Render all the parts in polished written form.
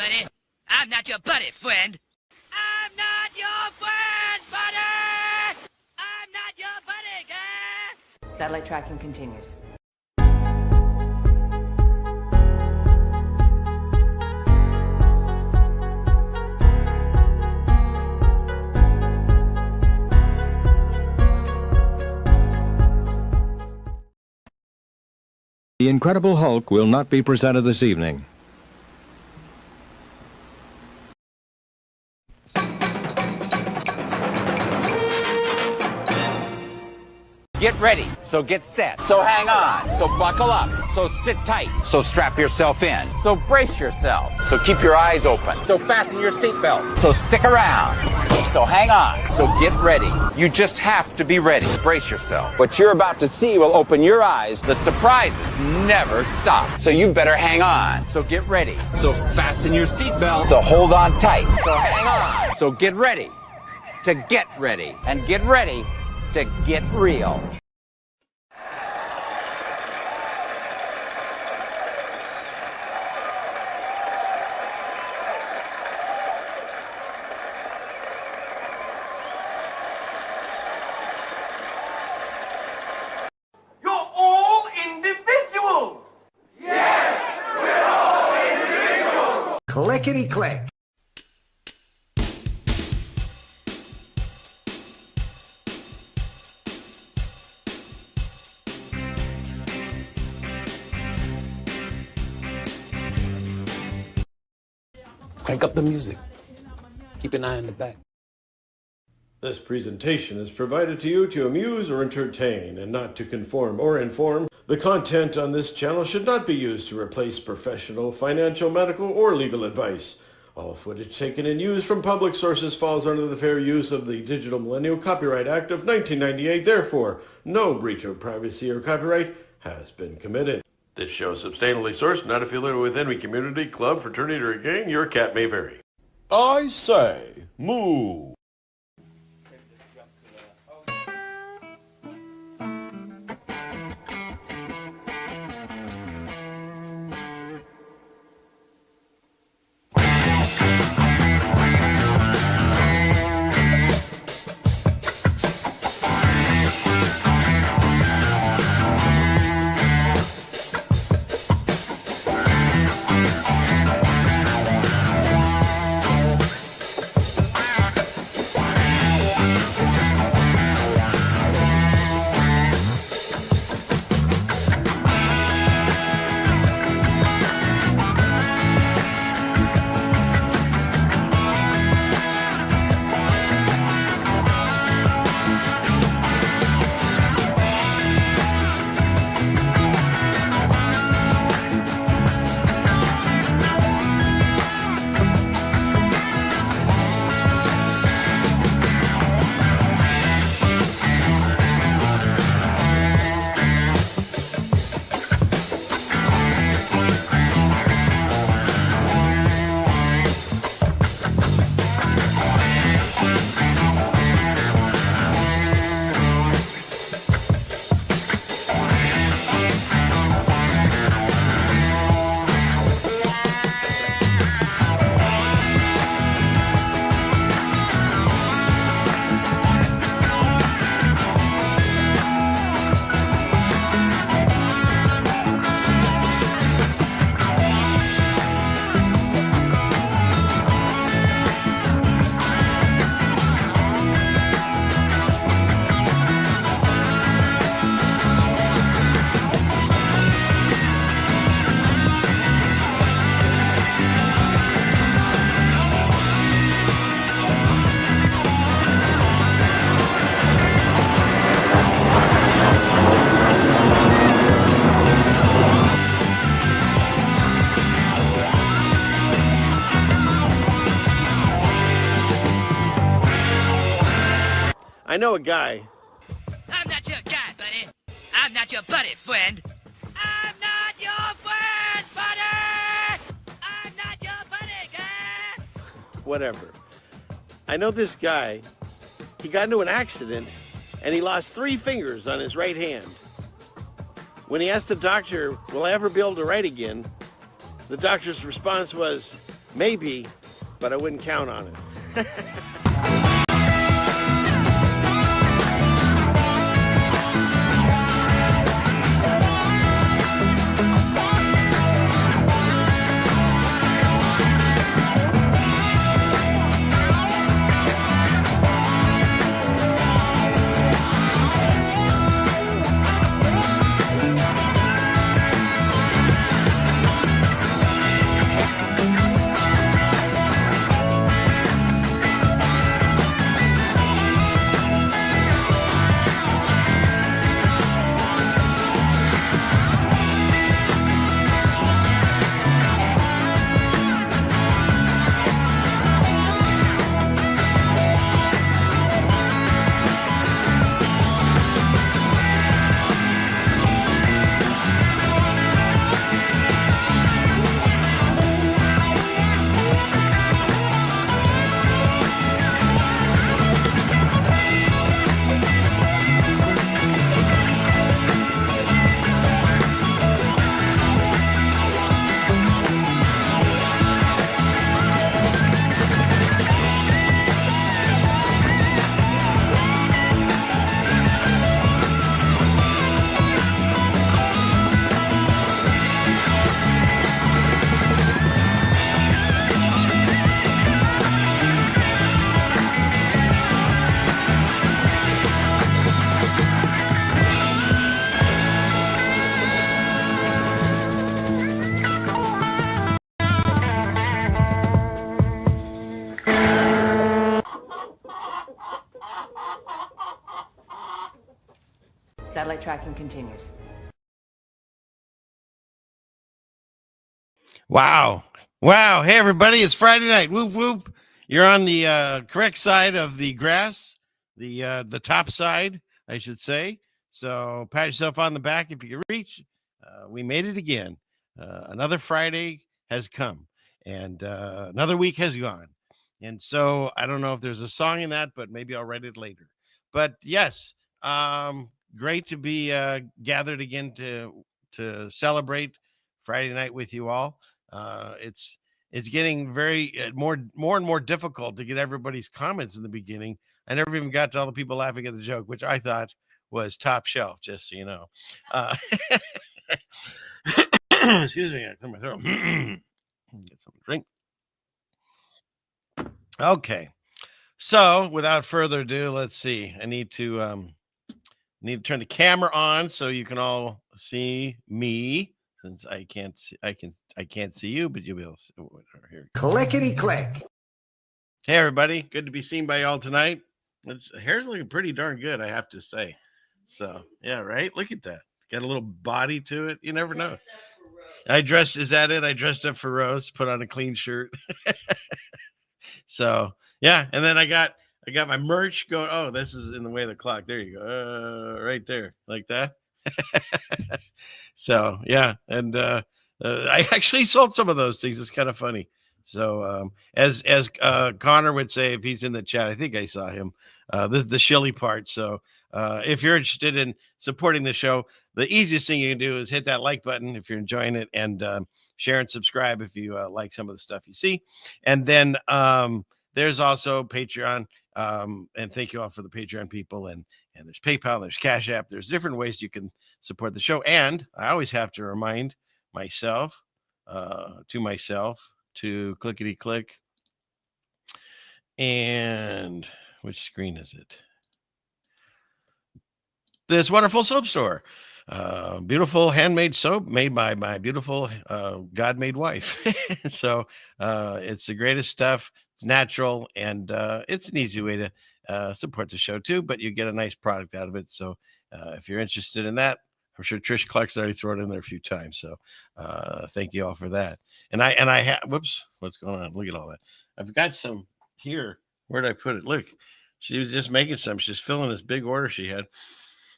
buddy. I'm not your buddy, friend. I'm not your friend, buddy! I'm not your buddy, guy! Satellite tracking continues. The Incredible Hulk will not be presented this evening. Get ready, so get set, so hang on, so buckle up, so sit tight, so strap yourself in, so brace yourself, so keep your eyes open, so fasten your seatbelt, so stick around, so hang on, so get ready. You just have to be ready. Brace yourself. What you're about to see will open your eyes. The surprises never stop. So you better hang on. So get ready. So fasten your seatbelt. So hold on tight. So hang on. So get ready to get ready. And get ready to get real. You're all individuals! Yes, we're all individuals! Clickety click. Crank up the music. Keep an eye on the back. This presentation is provided to you to amuse or entertain and not to conform or inform. The content on this channel should not be used to replace professional, financial, medical, or legal advice. All footage taken and used from public sources falls under the Fair Use of the Digital Millennial Copyright Act of 1998. Therefore, no breach of privacy or copyright has been committed. This show is substantially sourced, not affiliated with any community, club, fraternity, or gang. Your cat may vary. I say, moo. I know a guy. I'm not your guy, buddy. I'm not your buddy, friend. I'm not your friend, buddy! I'm not your buddy, guy! Whatever. I know this guy. He got into an accident and he lost 3 fingers on his right hand. When he asked the doctor, will I ever be able to write again? The doctor's response was, Maybe, but I wouldn't count on it. Satellite tracking continues. Wow. Wow. Hey, everybody. It's Friday night. Whoop, whoop. You're on the correct side of the grass, the top side, I should say. So pat yourself on the back if you can reach. We made it again. Another Friday has come, and another week has gone. And so I don't know if there's a song in that, but maybe I'll write it later. But yes, great to be gathered again to celebrate Friday night with you all. It's getting very more and more difficult to get everybody's comments in the beginning. I never even got to all the people laughing at the joke, which I thought was top shelf, just so you know. Excuse me, I clear my throat. Get some drink. Okay, so without further ado, let's see. I need to turn the camera on so you can all see me. Since I can't see you, but you'll be able to see. Here. Clickety click. Hey everybody, good to be seen by y'all tonight. The hair's looking pretty darn good, I have to say. So yeah, right. Look at that. Got a little body to it. You never know. Is that it? I dressed up for Rose, put on a clean shirt. So yeah, and then I got my merch going. Oh, this is in the way of the clock. There you go. Right there, like that. So yeah, and I actually sold some of those things. It's kind of funny. So as Connor would say if he's in the chat, I think I saw him. The shilly part. So if you're interested in supporting the show, the easiest thing you can do is hit that like button if you're enjoying it, and share and subscribe if you like some of the stuff you see. And then there's also Patreon. And thank you all for the Patreon people. And there's PayPal, there's Cash App. There's different ways you can support the show. And I always have to remind myself to clickety click. And which screen is it? This wonderful soap store. Beautiful handmade soap made by my beautiful God-made wife. So it's the greatest stuff. It's natural, and it's an easy way to support the show too, but you get a nice product out of it. So if you're interested in that, I'm sure Trish Clark's already thrown it in there a few times. So thank you all for that. And I have, whoops, what's going on? Look at all that. I've got some here. Where'd I put it? Look, she was just making some. She's filling this big order she had.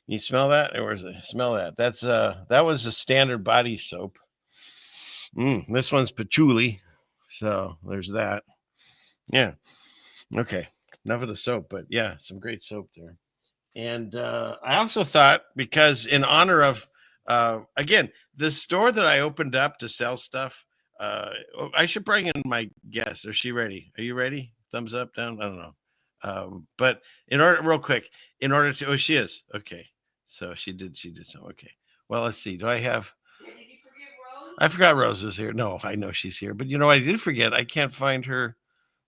You smell that? Or is it? Smell that? That's that was a standard body soap. This one's patchouli. So there's that. Yeah. Okay. Enough of the soap, but yeah, some great soap there. And I also thought, because in honor of again, the store that I opened up to sell stuff, I should bring in my guest. Is she ready? Are you ready? Thumbs up, down? I don't know. But real quick, in order to, she is. Okay. So she did some. Okay. Well, let's see. Do I have, did you forget Rose? I forgot Rose was here. No, I know she's here. But I did forget. I can't find her.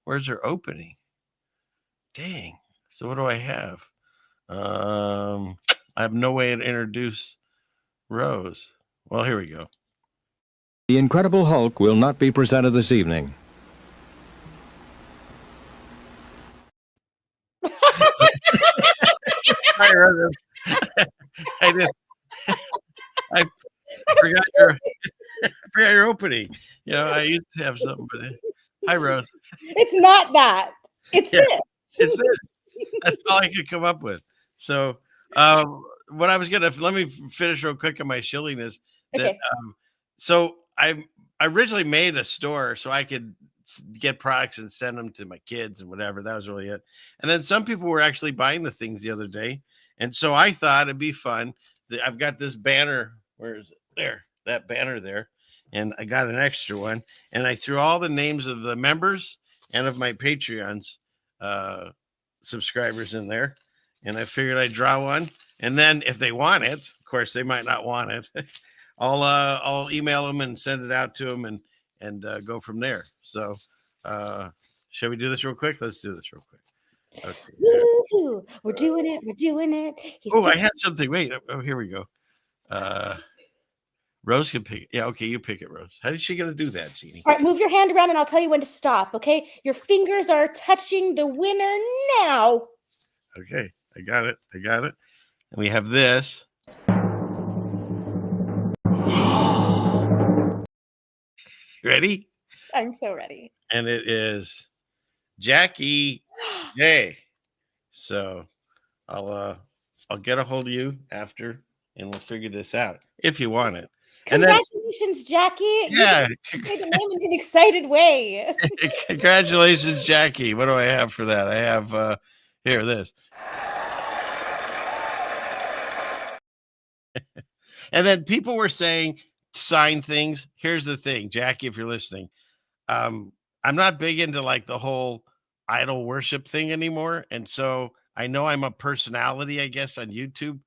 Where's her opening? Dang. So what do I have? I have no way to introduce Rose. Well, here we go. The Incredible Hulk will not be presented this evening. Hi, Rose. I did. I forgot your opening. I used to have something, but hi, Rose. It's not that. It's this. It's this. That's all I could come up with. So, what I was let me finish real quick on my shilliness. Okay. So I originally made a store so I could get products and send them to my kids and whatever. That was really it. And then some people were actually buying the things the other day. And so I thought it'd be fun. I've got this banner. Where is it? There, that banner there. And I got an extra one. And I threw all the names of the members and of my Patreons subscribers in there. And I figured I'd draw one. And then if they want it, of course, they might not want it. I'll email them and send it out to them and go from there. So shall we do this real quick? Let's do this real quick. Okay. Woo-hoo. We're doing it. We're doing it. I had something. Wait. Oh, here we go. Rose can pick it. Yeah, okay, you pick it, Rose. How is she going to do that, Jeannie? All right, move your hand around and I'll tell you when to stop, okay? Your fingers are touching the winner now. Okay, I got it. And we have this. Ready? I'm so ready. And it is Jackie J. So I'll get a hold of you after and we'll figure this out if you want it. Congratulations, Jackie. Yeah. You say the name in an excited way. Congratulations, Jackie. What do I have for that? I have here this. And then people were saying sign things. Here's the thing, Jackie, if you're listening. I'm not big into like the whole idol worship thing anymore. And so I know I'm a personality, I guess, on YouTube.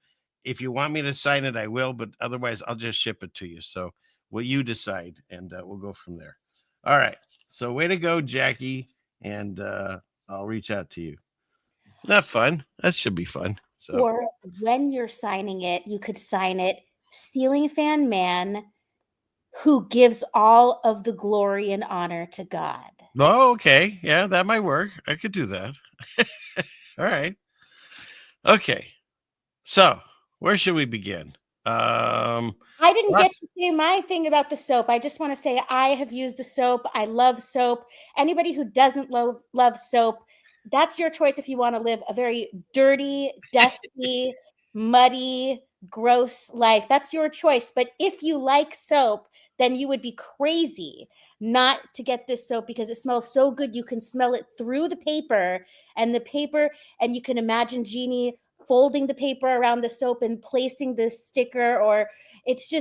If you want me to sign it, I will, but otherwise I'll just ship it to you. So will you decide and we'll go from there. All right. So way to go, Jackie. And I'll reach out to you. Isn't that fun? That should be fun. So. Or when you're signing it, you could sign it Ceiling Fan Man, who gives all of the glory and honor to God. Oh, okay. Yeah, that might work. I could do that. All right. Okay. So where should we begin? I didn't get to say my thing about the soap. I just want to say I have used the soap. I love soap. Anybody who doesn't love soap, that's your choice if you want to live a very dirty, dusty, muddy, gross life. That's your choice. But if you like soap, then you would be crazy not to get this soap because it smells so good. You can smell it through the paper, and you can imagine Jeannie folding the paper around the soap and placing the sticker, or it's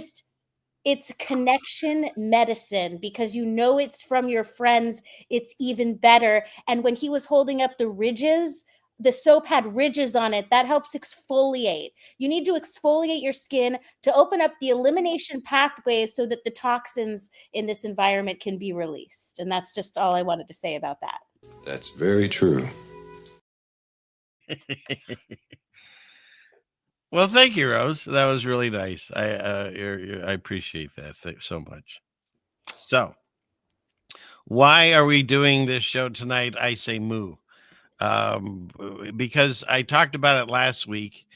connection medicine because it's from your friends. It's even better. And when he was holding up the ridges, the soap had ridges on it. That helps exfoliate. You need to exfoliate your skin to open up the elimination pathways so that the toxins in this environment can be released. And that's just all I wanted to say about that. That's very true. Well, thank you, Rose. That was really nice. I appreciate that so much. So, why are we doing this show tonight? I Say Moo. Because I talked about it last week,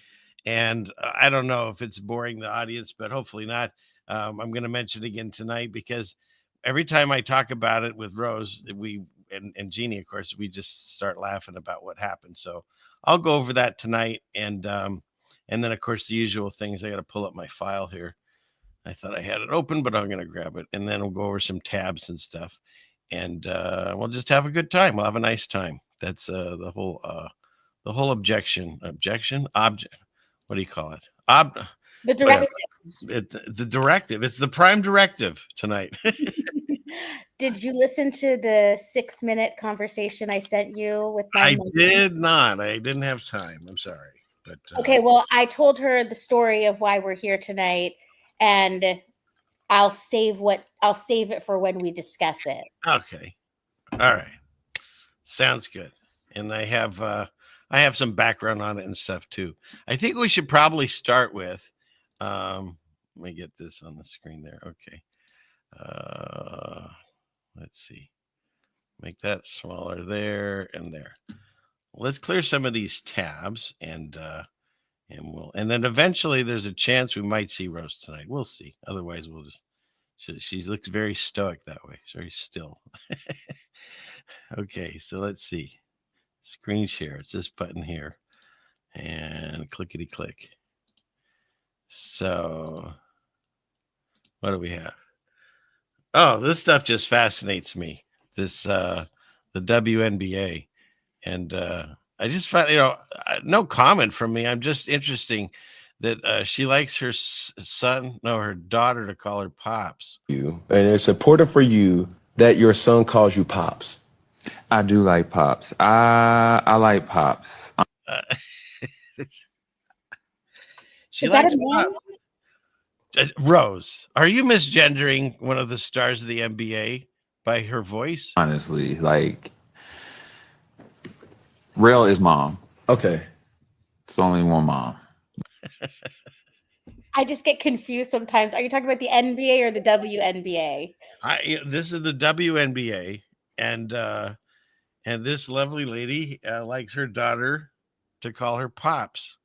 and I don't know if it's boring the audience, but hopefully not. I'm going to mention it again tonight because every time I talk about it with Rose, and Jeannie, of course, we just start laughing about what happened. So I'll go over that tonight, and then of course the usual things. I got to pull up my file here. I thought I had it open, but I'm going to grab it, and then we'll go over some tabs and stuff, and we'll just have a good time. We'll have a nice time. That's the whole objection. Object. What do you call it? The directive. It's the directive. It's the prime directive tonight. Did you listen to the 6-minute conversation I sent you with my I mom? did not. I didn't have time. I'm sorry. But Okay, well, I told her the story of why we're here tonight, and I'll save it for when we discuss it. Okay. All right. Sounds good. And I have some background on it and stuff too. I think we should probably start with let me get this on the screen there. Okay. Let's see. Make that smaller there and there. Let's clear some of these tabs and then eventually there's a chance we might see Rose tonight. We'll see. Otherwise we'll just she looks very stoic that way. She's very still. Okay, so let's see. Screen share. It's this button here. And clickety click. So what do we have? Oh, this stuff just fascinates me. This the WNBA. And I just found, no comment from me. I'm just interesting that she likes her her daughter to call her Pops. And it's important for you that your son calls you Pops. I do like Pops. I like Pops. She Is that likes a man? Rose, are you misgendering one of the stars of the NBA by her voice? Honestly, like, Rail is mom. Okay. It's only one mom. I just get confused sometimes. Are you talking about the NBA or the WNBA? This is the WNBA, and this lovely lady likes her daughter to call her Pops.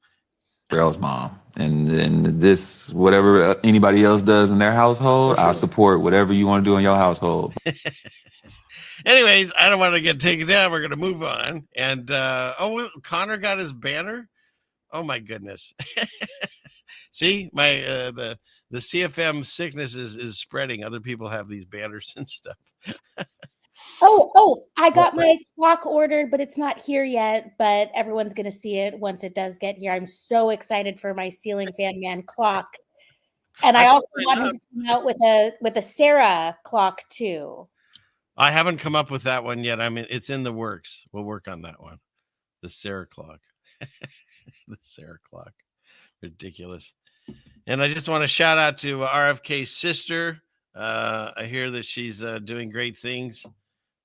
Rail's mom. And this, whatever anybody else does in their household, I support whatever you want to do in your household. Anyways, I don't want to get taken down. We're going to move on. And Connor got his banner. Oh my goodness. See, my the CFM sickness is spreading. Other people have these banners and stuff. Oh, I got my clock ordered, but it's not here yet. But everyone's going to see it once it does get here. I'm so excited for my ceiling fan man clock. And I also want him to come out with a Sarah clock too. I haven't come up with that one yet. I mean, it's in the works. We'll work on that one. The Sarah clock. The Sarah clock. Ridiculous. And I just want to shout out to RFK's sister. I hear that she's doing great things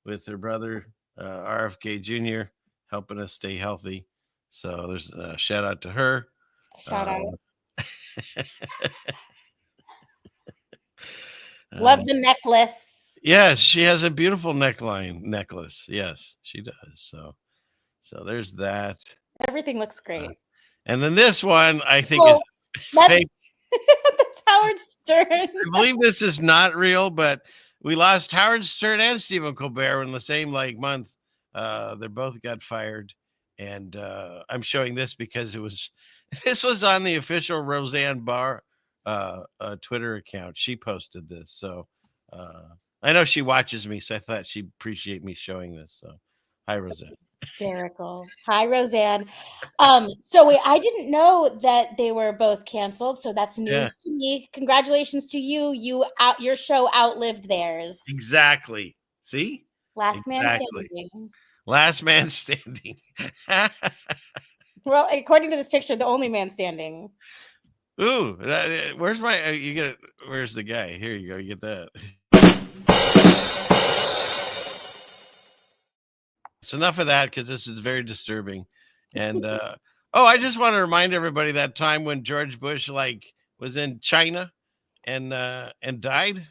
with her brother, RFK Jr., helping us stay healthy. So there's a shout out to her. Shout out. Love the necklace. Yes, she has a beautiful necklace. Yes, she does. So there's that. Everything looks great. And then this one, I think is fake. That's Howard Stern. I believe this is not real, but we lost Howard Stern and Stephen Colbert in the same month. They both got fired, and I'm showing this because this was on the official Roseanne Barr Twitter account. She posted this, so I know she watches me, so I thought she'd appreciate me showing this. So, hi, Roseanne. Hysterical. Hi, Roseanne. So I didn't know that they were both canceled, so that's news to me. Congratulations to you. Your show outlived theirs. Exactly. See? Last man standing. Last man standing. Well, according to this picture, the only man standing. Ooh, where's where's the guy? Here you go. You get that. It's enough of that because this is very disturbing. And I just want to remind everybody that time when George Bush was in China and died.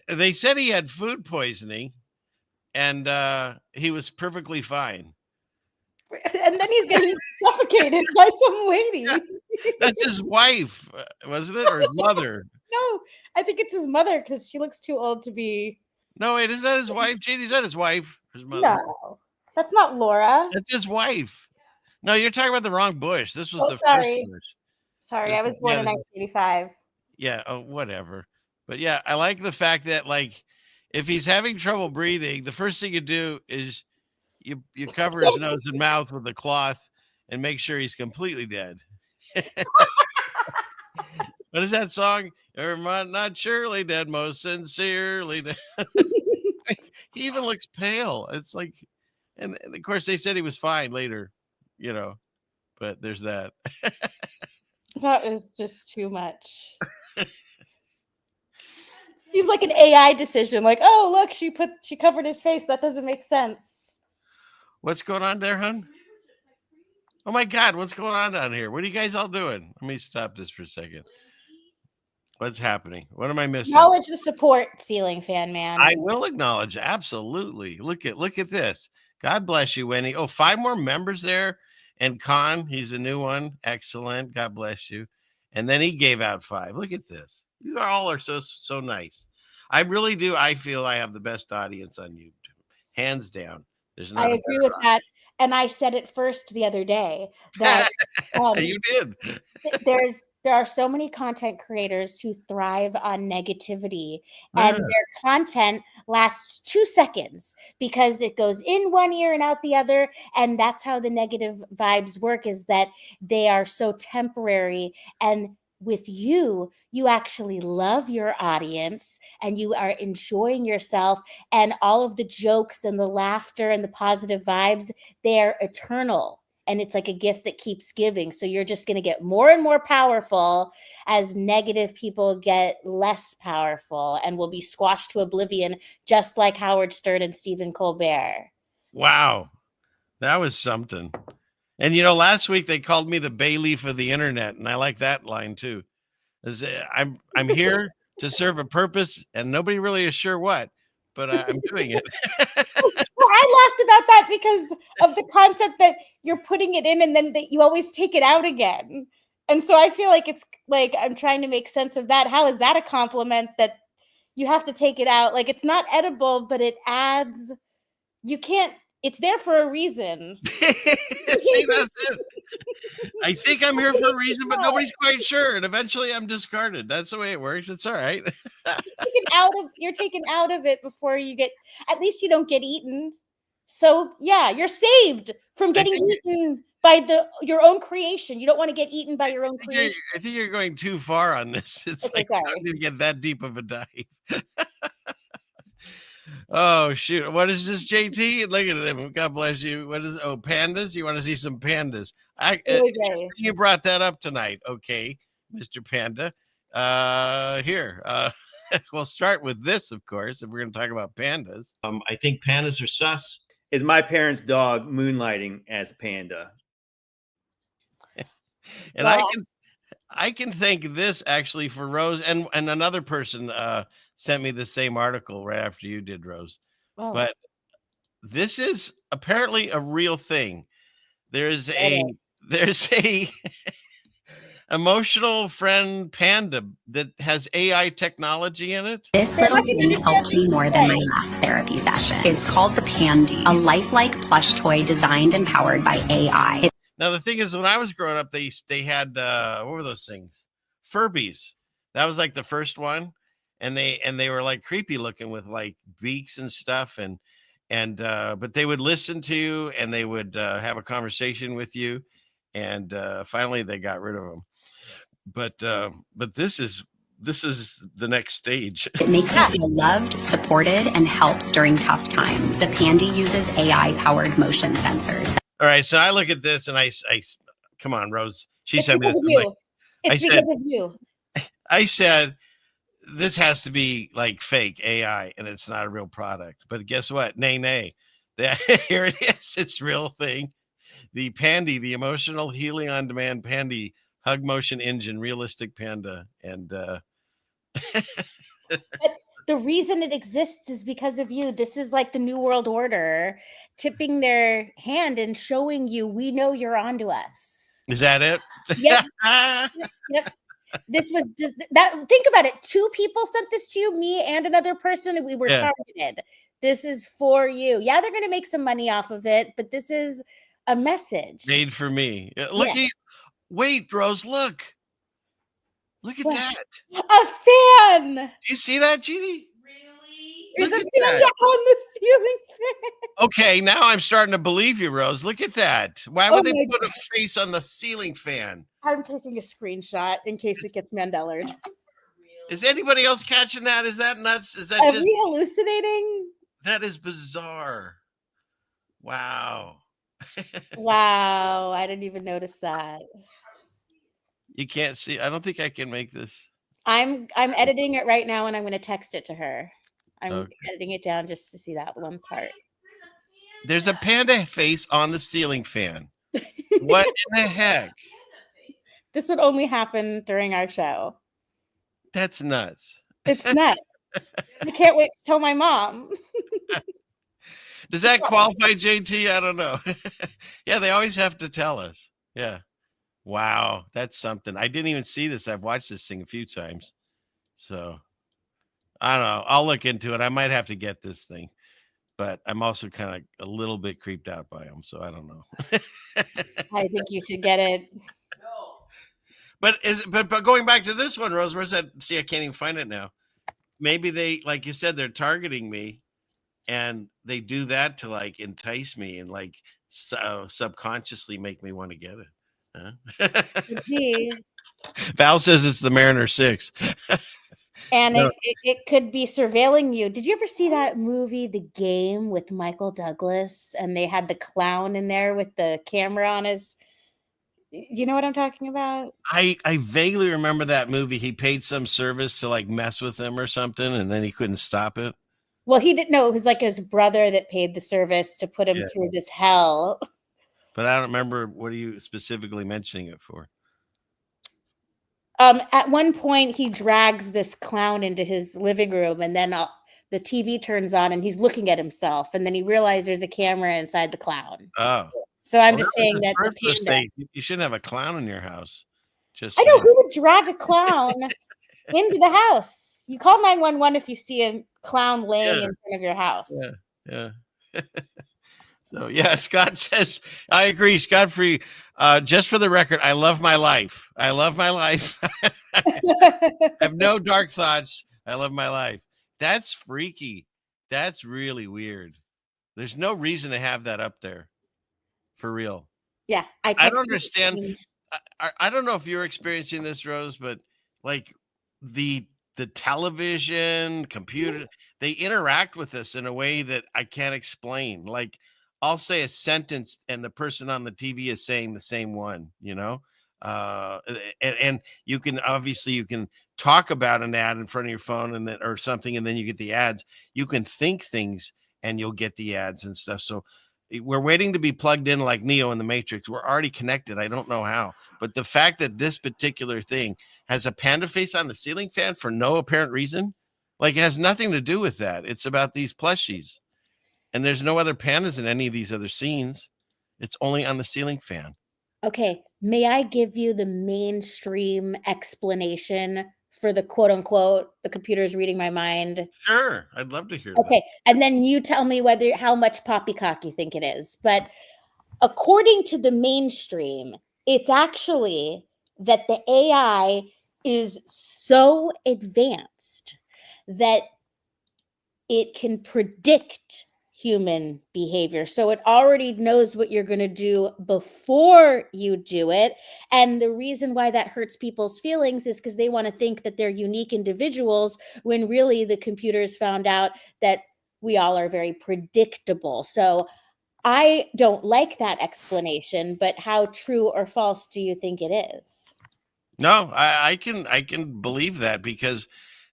They said he had food poisoning and he was perfectly fine. And then he's getting suffocated by some lady. Yeah, that's his wife, wasn't it? Or his mother? No, I think it's his mother because she looks too old to be. No, wait, is that his wife? JD, is that his wife? His mother? No, that's not Laura. That's his wife. No, you're talking about the wrong Bush. This was the first Bush. Sorry, I was born in 1985. Yeah, whatever. But yeah, I like the fact that if he's having trouble breathing, the first thing you do is you cover his nose and mouth with a cloth and make sure he's completely dead. What is that song? Or not surely dead, most sincerely dead. He even looks pale. It's like, and of course they said he was fine later, but there's that. That is just too much. Seems like an AI decision. Like, oh, look, she covered his face. That doesn't make sense. What's going on there, hon? Oh my God, what's going on down here? What are you guys all doing? Let me stop this for a second. What's happening? What am I missing? Acknowledge the support, ceiling fan man. I will acknowledge, absolutely. Look at this. God bless you, Winnie. Oh, 5 more members there. And Khan, he's a new one. Excellent. God bless you. And then he gave out 5. Look at this. You all are so nice. I really do. I feel I have the best audience on YouTube, hands down. I agree with that, and I said it first the other day that you did. There are so many content creators who thrive on negativity, and their content lasts 2 seconds because it goes in one ear and out the other, and that's how the negative vibes work. Is that they are so temporary. And with you actually love your audience and you are enjoying yourself, and all of the jokes and the laughter and the positive vibes, they're eternal. And it's like a gift that keeps giving. So you're just going to get more and more powerful as negative people get less powerful and will be squashed to oblivion, just like Howard Stern and Stephen Colbert. Wow. That was something. And, last week they called me the bay leaf of the internet. And I like that line too. I'm here to serve a purpose and nobody really is sure what, but I'm doing it. Well, I laughed about that because of the concept that you're putting it in and then that you always take it out again. And so I feel like it's like I'm trying to make sense of that. How is that a compliment that you have to take it out? Like, it's not edible, but it adds, you can't, it's there for a reason. See, that's it. I think I'm here for a reason, but nobody's quite sure. And eventually I'm discarded. That's the way it works. It's all right. You're taken out of it before you get, at least you don't get eaten. So yeah, you're saved from getting eaten by your own creation. You don't want to get eaten by your own creation. I think you're going too far on this. It's okay, like, I don't need to get that deep of a dive. Oh, shoot. What is this, JT? Look at him. God bless you. What is, pandas? You want to see some pandas? You brought that up tonight. Okay, Mr. Panda. Here. We'll start with this, of course, if we're going to talk about pandas. I think pandas are sus. Is my parents' dog moonlighting as a panda? And I can thank this actually for Rose and another person sent me the same article right after you did, Rose. Oh. But this is apparently a real thing. There's a emotional friend panda that has AI technology in it. This little thing helped me more than my last therapy session. It's called the Pandy, a lifelike plush toy designed and powered by AI. Now, the thing is, when I was growing up, they had, what were those things? Furbies. That was like the first one. And they were like creepy looking with like beaks and stuff. But they would listen to you and they would have a conversation with you. And finally they got rid of them. But this is the next stage. It makes you feel loved, supported, and helps during tough times. The Pandy uses AI-powered motion sensors. All right, so I look at this and I come on, Rose. She said this. It's because of you. I said, this has to be like fake AI and it's not a real product. But guess what? Nay. Here it is. It's a real thing. The Pandy, the emotional healing on demand Pandy hug motion engine, realistic panda. And the reason it exists is because of you. This is like the New World Order tipping their hand and showing you, we know you're onto us. Is that it? Yep. Yep. This was just that. Think about it. 2 people sent this to you, me and another person, and we were targeted. This is for you. Yeah, they're going to make some money off of it, but this is a message made for me. Look, wait, Rose, look at that. A fan. Do you see that, Jeannie? There's a fan on the ceiling fan. Okay, now I'm starting to believe you, Rose. Look at that. Why would they put a face on the ceiling fan? I'm taking a screenshot in case it gets Mandelared. Is anybody else catching that? Is that nuts? Is that Are just we hallucinating? that is bizarre. Wow. Wow, I didn't even notice that. You can't see. I don't think I can make this. I'm editing it right now and I'm going to text it to her. I'm Okay. editing it down just to see that one part. There's a panda face on the ceiling fan. What in the heck? This would only happen during our show. That's nuts. It's nuts. I can't wait to tell my mom. Does that qualify, JT? I don't know. Yeah, they always have to tell us. Yeah. Wow, that's something. I didn't even see this. I've watched this thing a few times. So I don't know. I'll look into it. I might have to get this thing, but I'm also kind of a little bit creeped out by them. So I don't know. I think you should get it. But going back to this one, Rose, where's that? See, I can't even find it now. Maybe they, like you said, they're targeting me, and they do that to like entice me and like subconsciously make me want to get it. Huh? Val says it's the Mariner 6. And No. it could be surveilling you. Did you ever see that movie, The Game, with Michael Douglas? And they had the clown in there with the camera on his. Do you know what I'm talking about? I vaguely remember that movie. He paid some service to like mess with him or something, and then he couldn't stop it. Well, he didn't know. It was like his brother that paid the service to put him through this hell. But I don't remember, what are you specifically mentioning it for? At one point, he drags this clown into his living room, and then the TV turns on, and he's looking at himself, and then he realizes there's a camera inside the clown. Oh, so I'm just saying that the panda. You shouldn't have a clown in your house. Just I know, who would drag a clown into the house? You call 911 if you see a clown laying in front of your house. Yeah. So yeah, Scott says, I agree. Scott Free, just for the record, I love my life. I love my life. I have no dark thoughts. I love my life. That's freaky. That's really weird. There's no reason to have that up there. For real. Yeah. I don't understand. I don't know if you're experiencing this, Rose, but like the television, computer, they interact with us in a way that I can't explain. Like, I'll say a sentence and the person on the TV is saying the same one, you know? And you can talk about an ad in front of your phone and then, or something, and then you get the ads. You can think things and you'll get the ads and stuff. So we're waiting to be plugged in like Neo in the Matrix. We're already connected. I don't know how, but the fact that this particular thing has a panda face on the ceiling fan for no apparent reason, like it has nothing to do with that. It's about these plushies. And there's no other pandas in any of these other scenes. It's only on the ceiling fan. Okay. May I give you the mainstream explanation for the quote unquote, the computer's reading my mind? Sure. I'd love to hear Okay. And then you tell me how much poppycock you think it is. But according to the mainstream, it's actually that the AI is so advanced that it can predict human behavior. So it already knows what you're going to do before you do it. And the reason why that hurts people's feelings is because they want to think that they're unique individuals when really the computers found out that we all are very predictable. So I don't like that explanation, but how true or false do you think it is? No, I can believe that because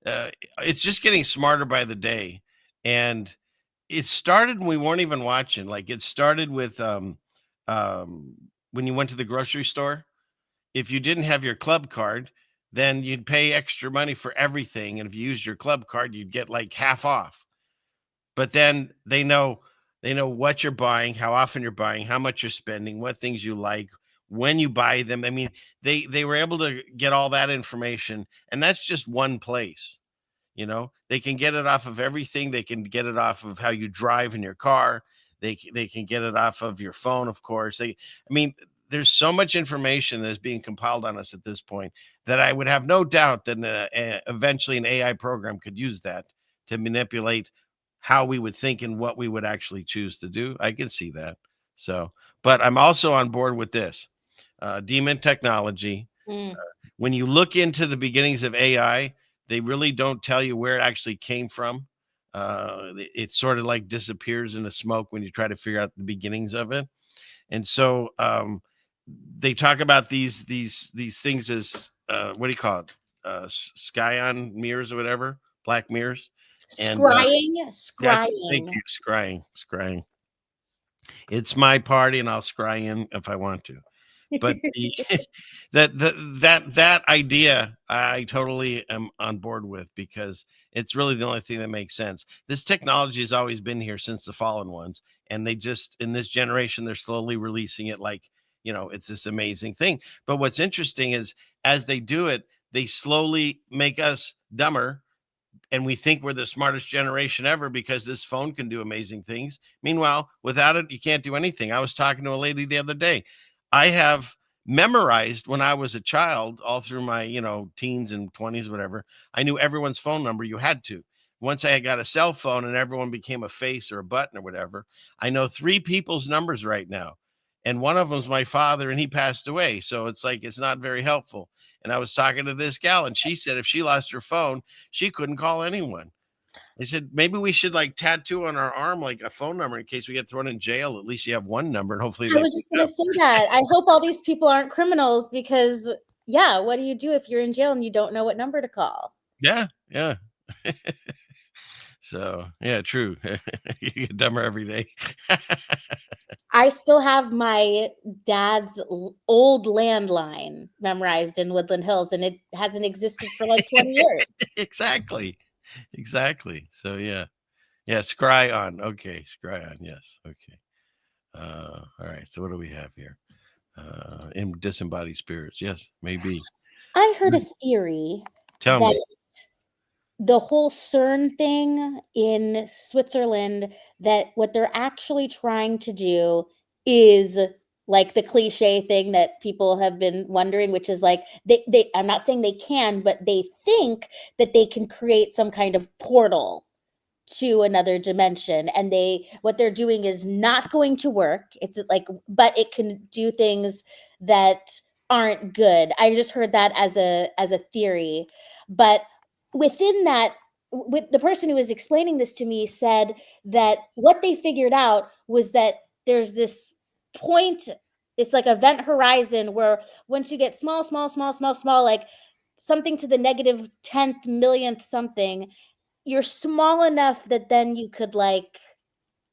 it's just getting smarter by the day. And it started when we weren't even watching. Like it started with when you went to the grocery store. If you didn't have your club card, then you'd pay extra money for everything. And if you used your club card, you'd get like half off. But then they know what you're buying, how often you're buying, how much you're spending, what things you like, when you buy them. I mean, they were able to get all that information, and that's just one place. You know, they can get it off of everything. They can get it off of how you drive in your car. They can get it off of your phone, of course. There's so much information that is being compiled on us at this point that I would have no doubt that eventually an AI program could use that to manipulate how we would think and what we would actually choose to do. I can see that. So, but I'm also on board with this. demon technology. Mm. When you look into the beginnings of AI, they really don't tell you where it actually came from. It sort of like disappears in the smoke when you try to figure out the beginnings of it. And so they talk about these things as what do you call it? Scion mirrors or whatever, black mirrors. And Scrying. thank you, scrying. It's my party, and I'll scry in if I want to. But that idea, I totally am on board with, because it's really the only thing that makes sense. This technology has always been here since the fallen ones, and they just, in this generation, they're slowly releasing it like, it's this amazing thing. But what's interesting is, as they do it, they slowly make us dumber, and we think we're the smartest generation ever because this phone can do amazing things. Meanwhile, without it, you can't do anything. I was talking to a lady the other day. I have memorized, when I was a child, all through my, teens and 20s, whatever, I knew everyone's phone number. You had to. Once I got a cell phone and everyone became a face or a button or whatever, I know 3 people's numbers right now. And one of them's my father, and he passed away. So it's like, it's not very helpful. And I was talking to this gal, and she said if she lost her phone, she couldn't call anyone. I said, maybe we should like tattoo on our arm like a phone number in case we get thrown in jail. At least you have one number, and hopefully I was just going to say that. I hope all these people aren't criminals, because, what do you do if you're in jail and you don't know what number to call? Yeah. So, yeah, true. You get dumber every day. I still have my dad's old landline memorized in Woodland Hills, and it hasn't existed for like 20 years. Exactly. So, yeah, scry on. Okay, scry on. Yes. Okay. All right. So what do we have here? In disembodied spirits. Yes, maybe. I heard a theory. Tell me. The whole CERN thing in Switzerland, that what they're actually trying to do is like the cliche thing that people have been wondering, which is like, they I'm not saying they can, but they think that they can create some kind of portal to another dimension, and what they're doing is not going to work. It's like, but it can do things that aren't good. I just heard that as a theory, but within that, with the person who was explaining this to me, said that what they figured out was that there's this point, it's like event horizon, where once you get small, like something to the negative 10th millionth something, you're small enough that then you could like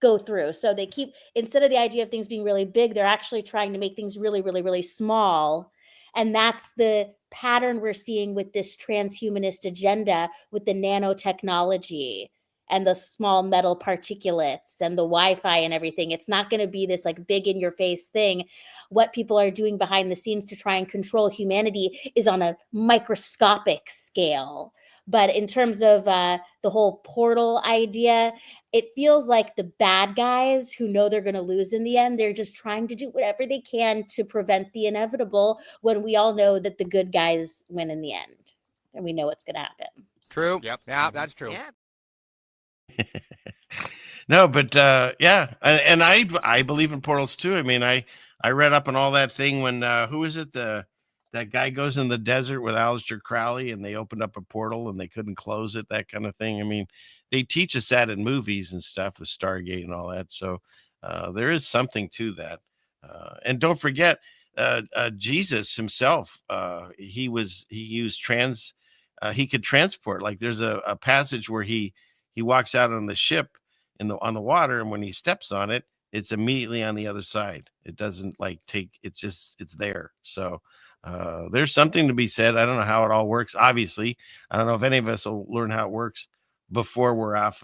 go through. So they keep, instead of the idea of things being really big, they're actually trying to make things really, really, really small. And that's the pattern we're seeing with this transhumanist agenda, with the nanotechnology and the small metal particulates and the Wi-Fi and everything. It's not going to be this like big in your face thing. What people are doing behind the scenes to try and control humanity is on a microscopic scale. But in terms of the whole portal idea, it feels like the bad guys who know they're going to lose in the end, they're just trying to do whatever they can to prevent the inevitable, when we all know that the good guys win in the end. And we know what's going to happen. True. Yep. Yeah, that's true. Yeah. No, but and I believe in portals too. I mean, I read up on all that thing when who is it, that guy goes in the desert with Aleister Crowley, and they opened up a portal and they couldn't close it, that kind of thing. I mean, they teach us that in movies and stuff with Stargate and all that. So there is something to that. And don't forget, Jesus himself, he could transport. Like there's a passage where he walks out on the ship on the water, and when he steps on it, it's immediately on the other side. It doesn't like it's there. So there's something to be said. I don't know how it all works. Obviously, I don't know if any of us will learn how it works before we're off,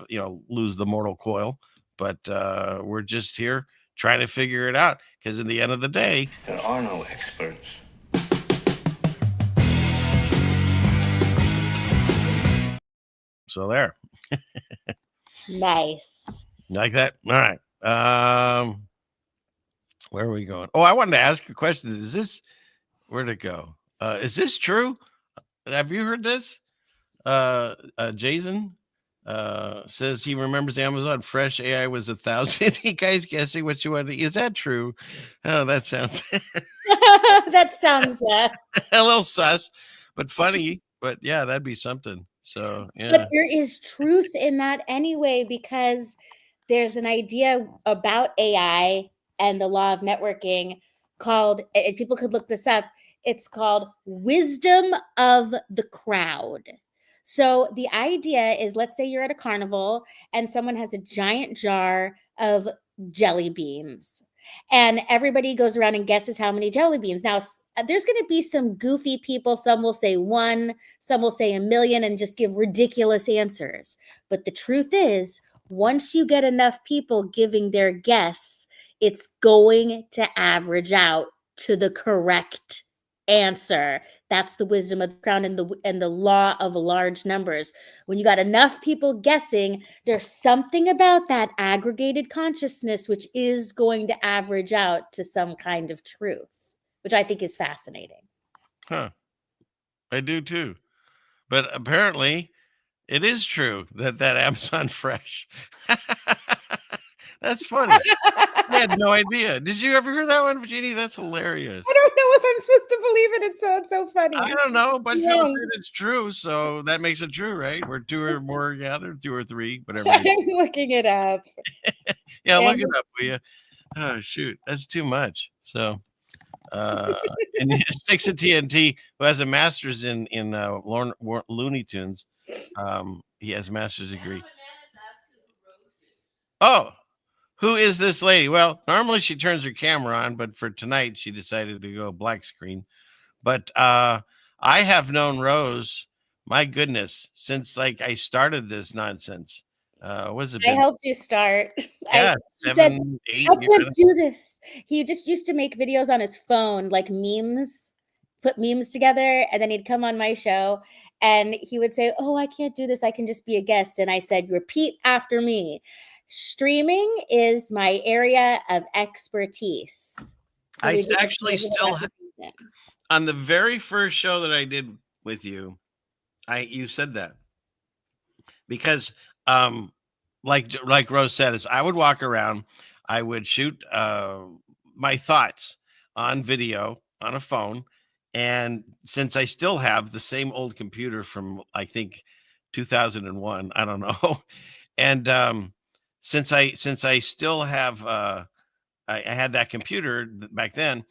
lose the mortal coil. But we're just here trying to figure it out, because at the end of the day, there are no experts. So there. Nice. Like that. All right. Where are we going? Oh, I wanted to ask a question. Where'd it go? Is this true? Have you heard this? Jason? says he remembers Amazon Fresh AI was 1,000. You guys guessing what you want to? Is that true? Oh, that sounds That sounds a little sus, but funny. But yeah, that'd be something. So yeah. But there is truth in that anyway, because there's an idea about AI and the law of networking called, and people could look this up, it's called wisdom of the crowd. So the idea is, let's say you're at a carnival and someone has a giant jar of jelly beans, and everybody goes around and guesses how many jelly beans. Now, there's going to be some goofy people. Some will say 1, some will say 1,000,000 and just give ridiculous answers. But the truth is, once you get enough people giving their guess, it's going to average out to the correct answer. That's the wisdom of the crown and the law of large numbers. When you got enough people guessing, there's something about that aggregated consciousness which is going to average out to some kind of truth, which I think is fascinating. Huh. I do too. But apparently it is true that Amazon Fresh. That's funny. I had no idea. Did you ever hear that one, Virginia? That's hilarious. I don't know if I'm supposed to believe it. It's so funny. I don't know, but Yeah. it's true, so that makes it true, right? Where 2 or more gathered, 2 or 3, whatever. I'm looking it up. Yeah, look it up, will you? Oh shoot, that's too much. So, and Sticks at TNT, who has a master's in Looney Tunes, he has a master's degree. Oh, who is this lady? Well, normally she turns her camera on, but for tonight she decided to go black screen. But I have known Rose, my goodness, since like I started this nonsense. What's it been? I helped you start. Yeah, He 7, 8 I can't years. do this. He just used to make videos on his phone, like memes, put memes together, and then he'd come on my show and he would say, "Oh, I can't do this. I can just be a guest." And I said, "Repeat after me. Streaming is my area of expertise." So I we did actually still on the very first show that I did with you, you said that because like Rose said, is I would walk around, I would shoot my thoughts on video on a phone, and since I still have the same old computer from I think 2001, I don't know, and since I still have I had that computer back then,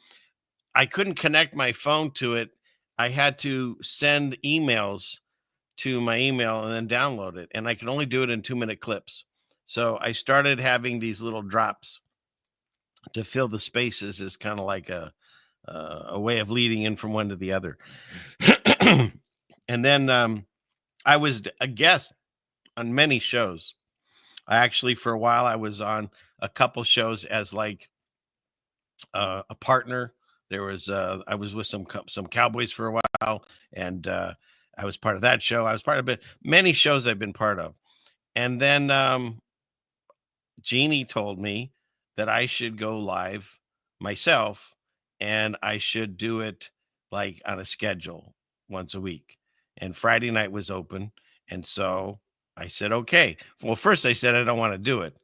I couldn't connect my phone to it. I had to send emails to my email and then download it. And I could only do it in 2-minute clips. So I started having these little drops to fill the spaces as kind of like a way of leading in from one to the other. And then I was a guest on many shows. I actually, for a while, I was on a couple shows as like a partner. There was I was with some Cowboys for a while, and I was part of that show. I was part of many shows I've been part of, and then Jeannie told me that I should go live myself, and I should do it like on a schedule once a week. And Friday night was open, and so I said, okay. Well, first I said I don't want to do it.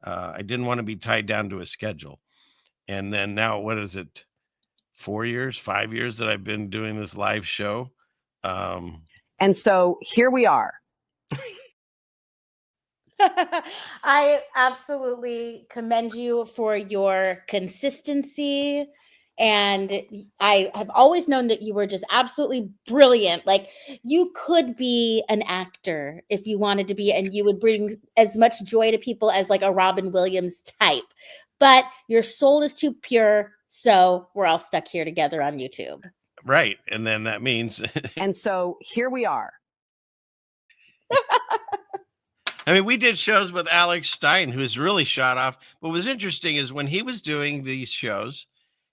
I didn't want to be tied down to a schedule. And then now, what is it? 4 years, 5 years that I've been doing this live show. And so here we are. I absolutely commend you for your consistency. And I have always known that you were just absolutely brilliant. Like, you could be an actor if you wanted to be, and you would bring as much joy to people as like a Robin Williams type. But your soul is too pure. So we're all stuck here together on YouTube. Right. And then that means. And so here we are. I mean, we did shows with Alex Stein, who's really shot off. What was interesting is when he was doing these shows,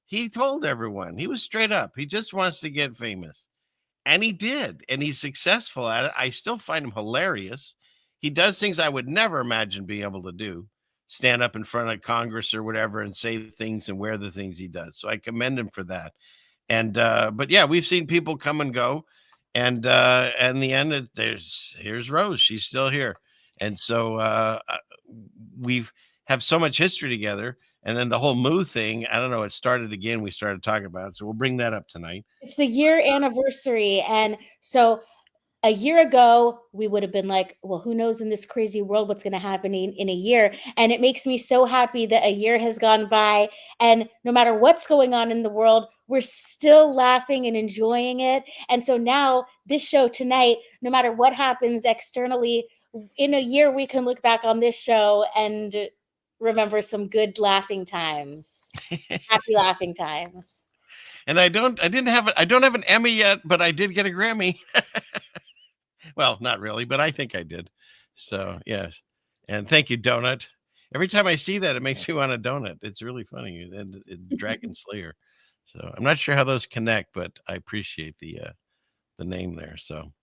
he told everyone, he was straight up. He just wants to get famous. And he did. And he's successful at it. I still find him hilarious. He does things I would never imagine being able to do. Stand up in front of Congress or whatever and say things and wear the things he does. So I commend him for that. And but yeah, we've seen people come and go. And in the end, here's Rose. She's still here. And so we've have so much history together. And then the whole Moo thing, I don't know, it started again. We started talking about it. So we'll bring that up tonight. It's the year anniversary. And so a year ago, we would have been like, well, who knows in this crazy world what's going to happen in a year? And it makes me so happy that a year has gone by. And no matter what's going on in the world, we're still laughing and enjoying it. And so now this show tonight, no matter what happens externally, in a year, we can look back on this show and remember some good laughing times. Happy laughing times. And I don't have an Emmy yet, but I did get a Grammy. Well, not really, but I think I did. So yes. And thank you, Donut. Every time I see that, it makes me want a donut. It's really funny. And Dragon Slayer. So I'm not sure how those connect, but I appreciate the name there. So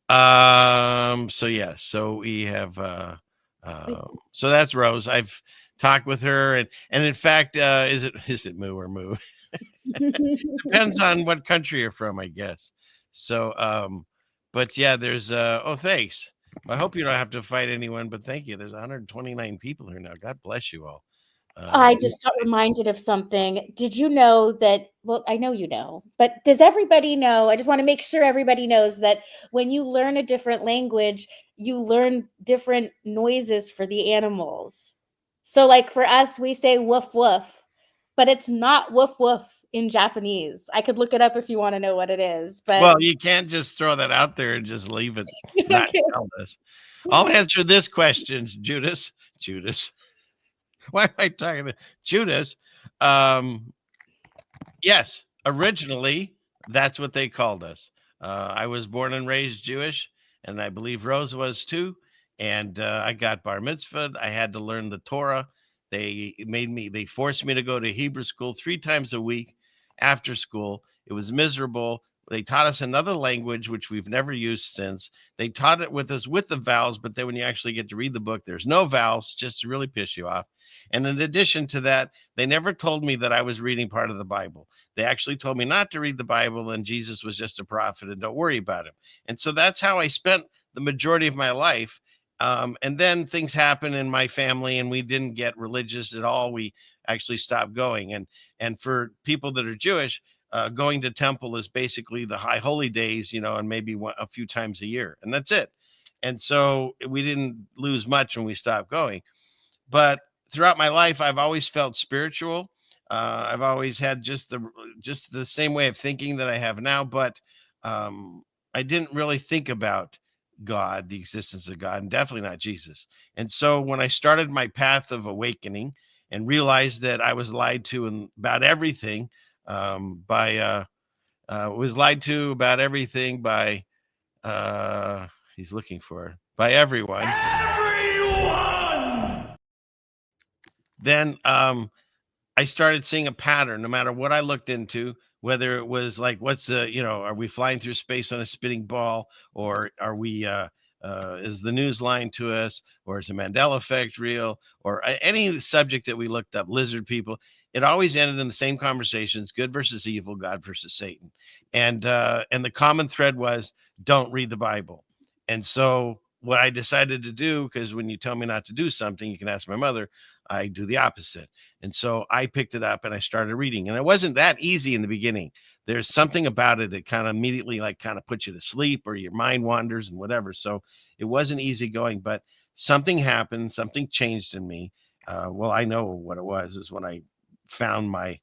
so yeah, so we have so that's Rose. I've talked with her, and in fact, is it Moo or Moo? Depends on what country you're from, I guess. So but yeah, there's oh, thanks. I hope you don't have to fight anyone, but thank you. There's 129 people here now. God bless you all. I just got reminded of something. Did you know that? Well, I know you know, but does everybody know? I just want to make sure everybody knows that when you learn a different language, you learn different noises for the animals. So, like for us, we say woof woof, but it's not woof woof in Japanese. I could look it up if you want to know what it is. But well, you can't just throw that out there and just leave it. Not tell us. I'll answer this question, Judas. Why am I talking to Judas? Yes, originally that's what they called us. I was born and raised Jewish, and I believe Rose was too. And I got bar mitzvahed. I had to learn the Torah. They forced me to go to Hebrew school 3 times a week after school. It was miserable. They taught us another language, which we've never used since. They taught it with us with the vowels, but then when you actually get to read the book, there's no vowels, just to really piss you off. And in addition to that, they never told me that I was reading part of the Bible. They actually told me not to read the Bible and Jesus was just a prophet and don't worry about him. And so that's how I spent the majority of my life. And then things happened in my family and we didn't get religious at all. We actually stopped going. And for people that are Jewish, going to temple is basically the high holy days, and maybe a few times a year, and that's it. And so we didn't lose much when we stopped going. But throughout my life, I've always felt spiritual. I've always had just the same way of thinking that I have now, but I didn't really think about God, the existence of God, and definitely not Jesus. And so when I started my path of awakening and realized that I was lied to about everything, was lied to about everything by he's looking for by everyone. Then I started seeing a pattern no matter what I looked into, whether it was like, what's are we flying through space on a spinning ball, or are we is the news lying to us, or is the Mandela effect real, or any subject that we looked up, lizard people, it always ended in the same conversations: good versus evil, God versus Satan. And the common thread was, don't read the Bible. And so what I decided to do, because when you tell me not to do something, you can ask my mother, I do the opposite. And so I picked it up and I started reading. And it wasn't that easy in the beginning. There's something about it that kind of immediately kind of puts you to sleep, or your mind wanders and whatever. So it wasn't easy going, but something happened, something changed in me. Well, I know what it was, is when I found my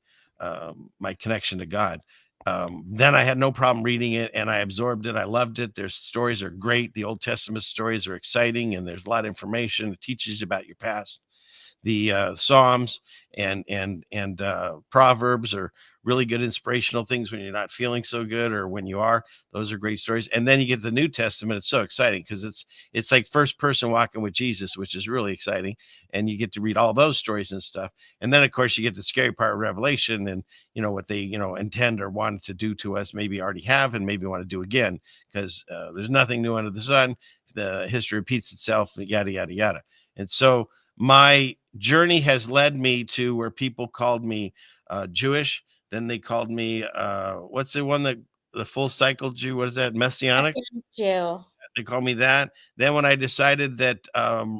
connection to God. Then I had no problem reading it and I absorbed it. I loved it. Their stories are great. The Old Testament stories are exciting, and there's a lot of information. It teaches you about your past. The Psalms and Proverbs are really good inspirational things when you're not feeling so good, or when you are. Those are great stories. And then you get the New Testament. It's so exciting because it's like first person walking with Jesus, which is really exciting. And you get to read all those stories and stuff. And then of course you get the scary part of Revelation, and what they intend or wanted to do to us, maybe already have, and maybe want to do again, because there's nothing new under the sun. The history repeats itself, yada yada yada. And so my journey has led me to where people called me Jewish. Then they called me what's the one that the full cycle Jew? What is that? Messianic Jew. They call me that. Then when I decided that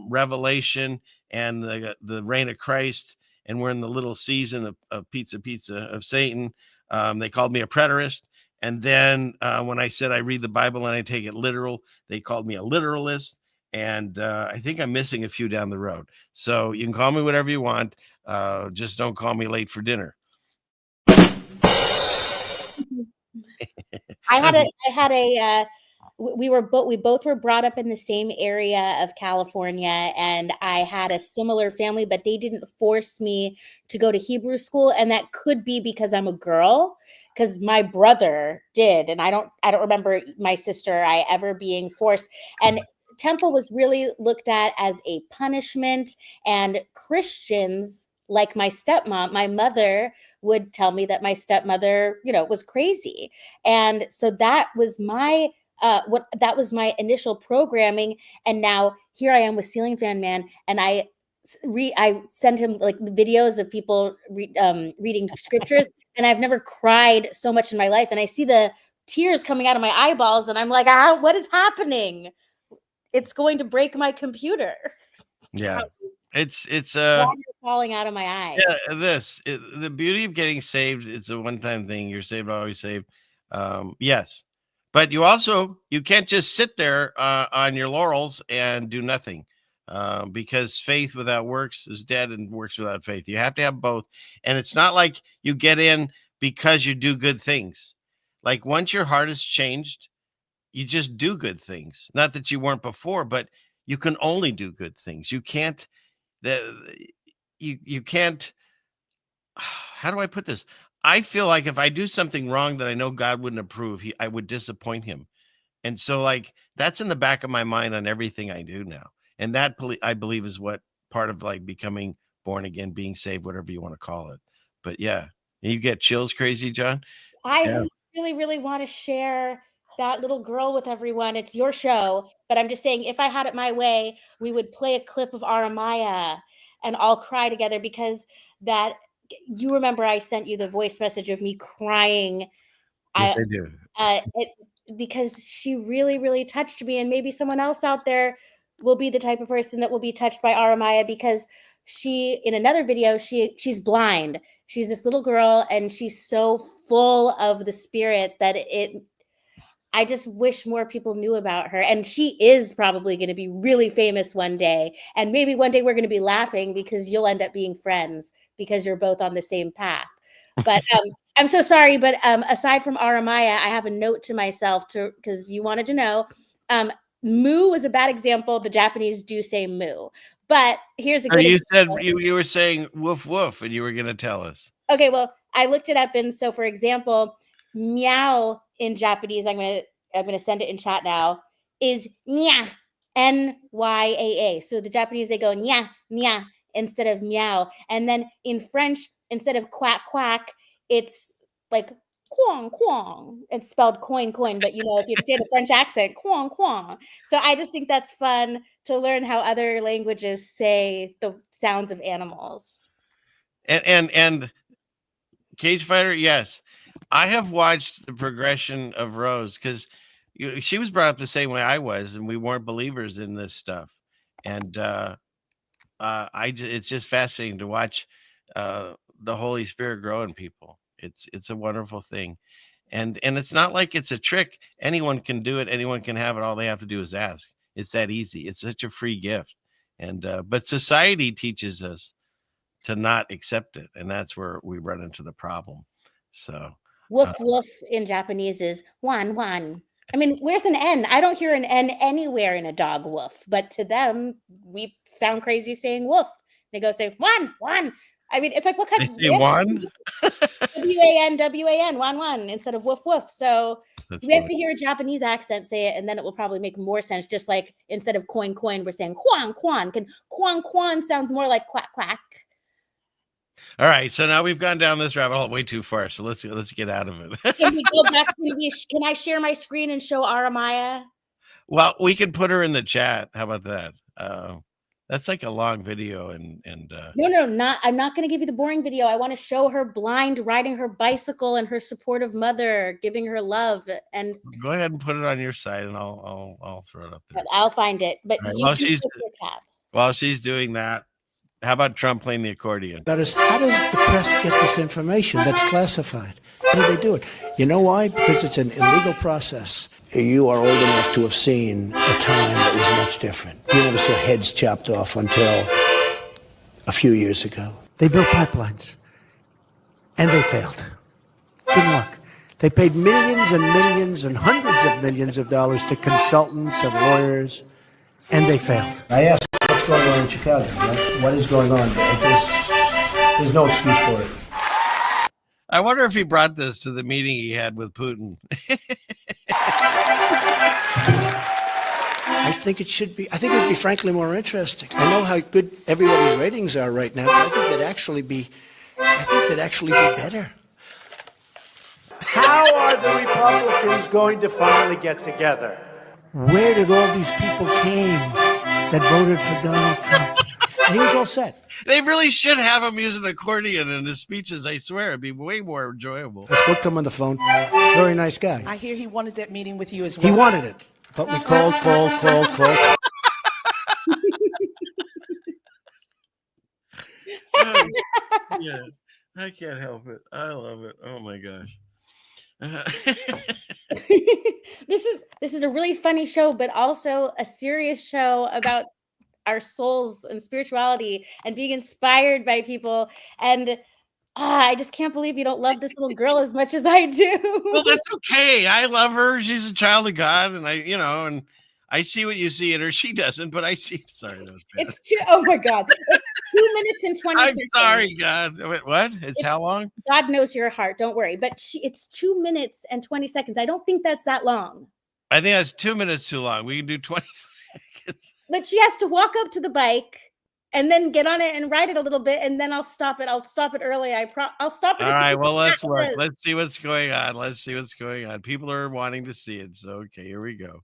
Revelation and the reign of Christ, and we're in the little season of pizza of Satan, they called me a preterist. And then when I said I read the Bible and I take it literal, they called me a literalist. And I think I'm missing a few down the road. So you can call me whatever you want. Just don't call me late for dinner. We both were brought up in the same area of California, and I had a similar family, but they didn't force me to go to Hebrew school, and that could be because I'm a girl, because my brother did, and I don't remember my sister I ever being forced. And temple was really looked at as a punishment, and Christians, like my stepmom, my mother would tell me that my stepmother, was crazy. And so that was my that was my initial programming. And now here I am with Ceiling Fan Man, and I send him like videos of people reading scriptures, and I've never cried so much in my life. And I see the tears coming out of my eyeballs, and I'm like, what is happening? It's going to break my computer. Yeah. It's water falling out of my eyes. Yeah, the beauty of getting saved, it's a one-time thing. You're saved, always saved. Yes. But you can't just sit there on your laurels and do nothing, because faith without works is dead, and works without faith. You have to have both. And it's not like you get in because you do good things. Like once your heart is changed, you just do good things. Not that you weren't before, but you can only do good things. You can't, you can't, how do I put this? I feel like if I do something wrong that I know God wouldn't approve, I would disappoint him. And so like, that's in the back of my mind on everything I do now. And that I believe is what part of like becoming born again, being saved, whatever you want to call it. But yeah, you get chills crazy, John. I really, really want to share that little girl with everyone. It's your show, but I'm just saying, if I had it my way, we would play a clip of Aramaya and all cry together, because you remember I sent you the voice message of me crying. Yes, I do. Because she really, really touched me, and maybe someone else out there will be the type of person that will be touched by Aramaya, because she, in another video, she's blind. She's this little girl, and she's so full of the spirit that I just wish more people knew about her. And she is probably going to be really famous one day. And maybe one day we're going to be laughing because you'll end up being friends because you're both on the same path. But I'm so sorry. But aside from Aramaya, I have a note to myself because you wanted to know. Moo was a bad example. The Japanese do say moo. But here's a good example. Said you were saying woof woof, and you were going to tell us. Okay, well, I looked it up, and so for example, meow in Japanese, I'm gonna send it in chat now, is nya, Nyaa. So the Japanese, they go nya, nya instead of meow. And then in French, instead of quack quack, it's like quong quong. It's spelled coin. But if you say the French accent, quong quong. So I just think that's fun to learn how other languages say the sounds of animals. And Cage Fighter, yes. I have watched the progression of Rose, because she was brought up the same way I was, and we weren't believers in this stuff. And it's just fascinating to watch the Holy Spirit grow in people. It's a wonderful thing. And it's not like it's a trick. Anyone can do it. Anyone can have it. All they have to do is ask. It's that easy. It's such a free gift. And but society teaches us to not accept it, and that's where we run into the problem. So woof woof in Japanese is wan wan. I mean, where's an N? I don't hear an N anywhere in a dog woof, but to them, we sound crazy saying woof. They go say wan wan. I mean, it's like, what kind of one? W-A-N, wan instead of woof woof. So we have to hear a Japanese accent say it, and then it will probably make more sense. Just like instead of coin, we're saying quan quan. Quan sounds more like quack quack. All right, so now we've gone down this rabbit hole way too far. So let's get out of it. Can we go back? Can I share my screen and show Aramaya? Well, we can put her in the chat. How about that? That's like a long video, and No, not. I'm not going to give you the boring video. I want to show her blind riding her bicycle and her supportive mother giving her love. And go ahead and put it on your side, and I'll throw it up there. I'll find it. But Right, you can take your tab. while she's doing that, how about Trump playing the accordion? How does the press get this information that's classified? How do they do it? You know why? Because it's an illegal process. You are old enough to have seen a time that was much different. You never saw heads chopped off until a few years ago. They built pipelines, and they failed. Didn't work. They paid millions and millions and hundreds of millions of dollars to consultants and lawyers, and they failed. I asked, what's going on in Chicago? Right? What is going on? There's no excuse for it. I wonder if he brought this to the meeting he had with Putin. I think it should be. I think it would be frankly more interesting. I know how good everybody's ratings are right now, but I think they'd actually be better. How are the Republicans going to finally get together? Where did all these people came that voted for Donald Trump? And he was all set. They really should have him use an accordion in his speeches. I swear, it'd be way more enjoyable. I spoke to him on the phone. Very nice guy. I hear he wanted that meeting with you as well. He wanted it, but we called. Yeah, I can't help it. I love it. Oh my gosh. This is a really funny show, but also a serious show about our souls and spirituality and being inspired by people. And I just can't believe you don't love this little girl as much as I do. Well, that's okay. I love her. She's a child of God, and and I see what you see in her. She doesn't, but I see. Sorry, that was bad. It's two. Oh my God. 2 minutes and 20 seconds. I'm sorry, God. Wait, what? It's how long? God knows your heart. Don't worry. But it's 2 minutes and 20 seconds. I don't think that's that long. I think that's 2 minutes too long. We can do 20 seconds. But she has to walk up to the bike and then get on it and ride it a little bit, and then I'll stop it. I'll stop it early. I'll stop it. All right. Well, let's look. Let's see what's going on. People are wanting to see it. So, okay, here we go.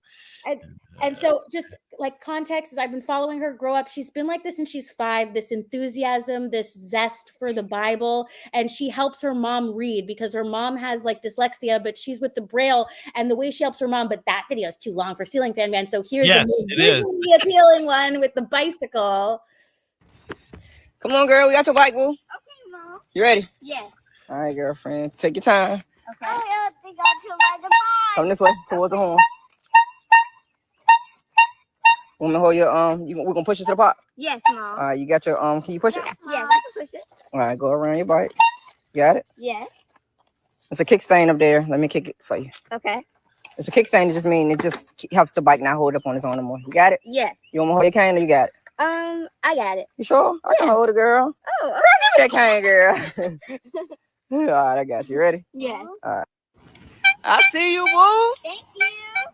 And so just like context is I've been following her grow up. She's been like this since she's 5, this enthusiasm, this zest for the Bible. And she helps her mom read because her mom has like dyslexia, but she's with the Braille and the way she helps her mom. But that video is too long for Ceiling Fan Man. So here's a visually appealing one with the bicycle. Come on, girl. We got your bike, boo. Okay, Mom. You ready? Yes. All right, girlfriend. Take your time. Okay. I think I should ride the bike. Come this way towards the horn. Want me to hold your we're gonna push it to the pot? Yes, Mom. All right, you got your can you push it? Yes, I can push it. All right, go around your bike. Got it? Yes. It's a kickstand up there. Let me kick it for you. Okay. It's a kickstand. It just means it just helps the bike not hold up on its own no more. You got it? Yes. You want me to hold your cane or you got it? I got it. You sure? I can hold it, girl. Oh, Girl, give me that cane, girl. All right, I got you. Ready? yes. All right. I see you, boo. Thank you.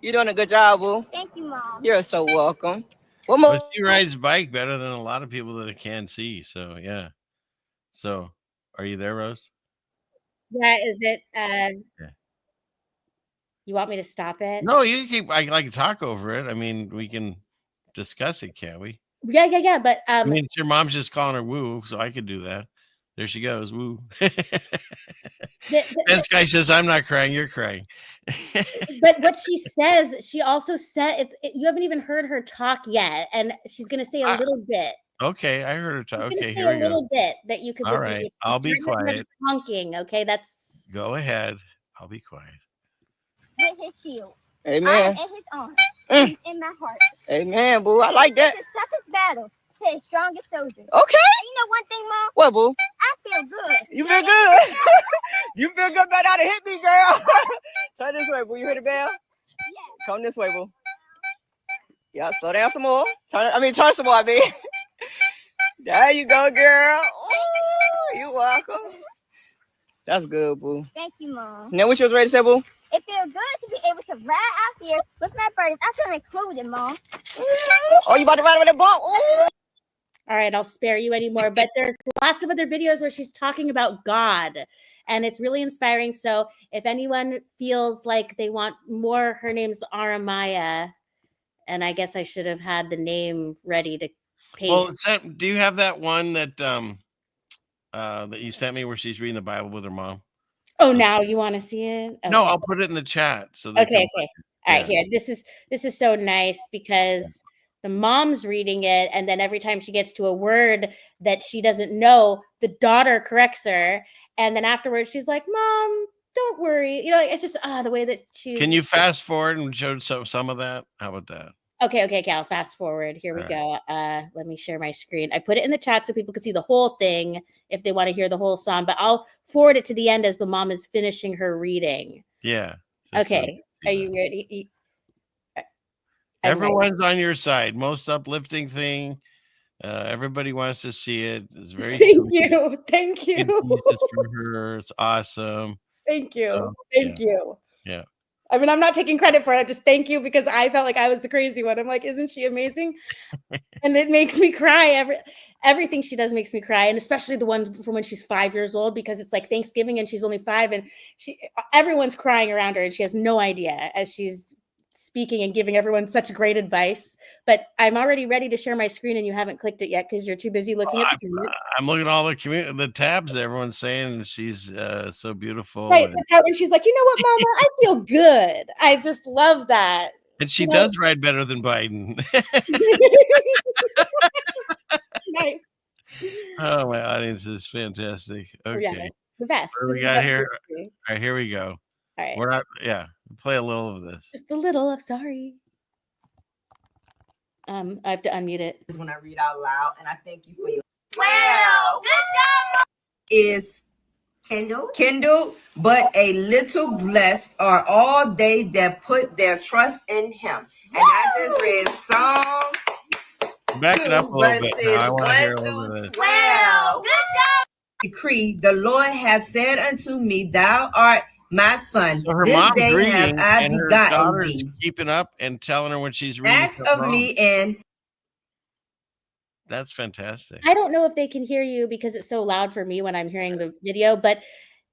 You're doing a good job, boo. Thank you, Mom. You're so welcome. One more. But she rides bike better than a lot of people that can see. So yeah. So are you there, Rose? Yeah, is it? You want me to stop it? No, you keep. I can talk over it. I mean, we can discuss it, can't we? Yeah. But I mean, your mom's just calling her woo, so I could do that. There she goes, woo. This guy says, "I'm not crying. You're crying." But what she says, she also said you haven't even heard her talk yet, and she's going to say a little bit. Okay, I heard her talk. She's Okay, say here we a go. little bit that you could All listen right, to. She's I'll be quiet. Honking. Okay, that's. Go ahead. I'll be quiet. With his shield. Amen. In his arms. In my heart. Amen, boo. I like that. It's the toughest battle to his strongest soldiers. Okay. And you know one thing, Mom? What, boo? I feel good. You feel good? You feel good about how to hit me, girl. Turn this way, boo. You hear the bell? Yes. Come this way, boo. Yeah, slow down some more. Turn some more, I mean. There you go, girl. Ooh, you welcome. That's good, boo. Thank you, Mom. Now what you was ready to say, boo? It feels good to be able to ride out here with my brothers. I feel included, Mom. Oh, you about to ride with a bump? Ooh. All right, I'll spare you anymore. But there's lots of other videos where she's talking about God, and it's really inspiring. So if anyone feels like they want more, her name's Aramaya, and I guess I should have had the name ready to Well, paste. do you have that one that that you sent me where she's reading the Bible with her mom? Oh, now you want to see it? Okay. No, I'll put it in the chat so they Okay. can. All right, here. This is so nice because the mom's reading it, and then every time she gets to a word that she doesn't know, the daughter corrects her, and then afterwards she's like, "Mom, don't worry." You know, like, it's just the way that she's. Can you fast forward and show some of that? How about that? Okay, I'll fast forward. Here we go. Let me share my screen. I put it in the chat so people can see the whole thing if they want to hear the whole song, but I'll forward it to the end as the mom is finishing her reading. Yeah. Okay. Are you ready? Everyone's on your side. Most uplifting thing. Everybody wants to see it. It's very Thank you. Jesus for her. It's awesome. Thank you. Yeah. I mean, I'm not taking credit for it. I just thank you because I felt like I was the crazy one. I'm like, isn't she amazing? And it makes me cry. Everything she does makes me cry, and especially the one from when she's 5 years old, because it's like Thanksgiving and she's only 5, and everyone's crying around her, and she has no idea as she's speaking and giving everyone such great advice. But I'm already ready to share my screen, and you haven't clicked it yet because you're too busy looking at the comments. I'm looking at all the tabs that everyone's saying she's so beautiful. Right, the part when she's like, you know what, Mama, I feel good. I just love that. And she does ride better than Biden. Nice. Oh, my audience is fantastic. Okay. Yeah, the best. What do we got here? All right, here we go. All right. We're not, play a little of this. Just a little, sorry. I have to unmute it. When I read out loud, and I thank you for your good job. Is kindled, but a little blessed are all they that put their trust in him. And I just read Psalms. Back it up a little bit. Now. I want to hear a little bit of this. 12. Good job. Decree, the Lord hath said unto me, thou art my son. So her this mom's day reading, have I and her begotten daughter's thee. keeping up and telling her when she's reading. Acts of me, and that's fantastic. I don't know if they can hear you because it's so loud for me when I'm hearing the video, but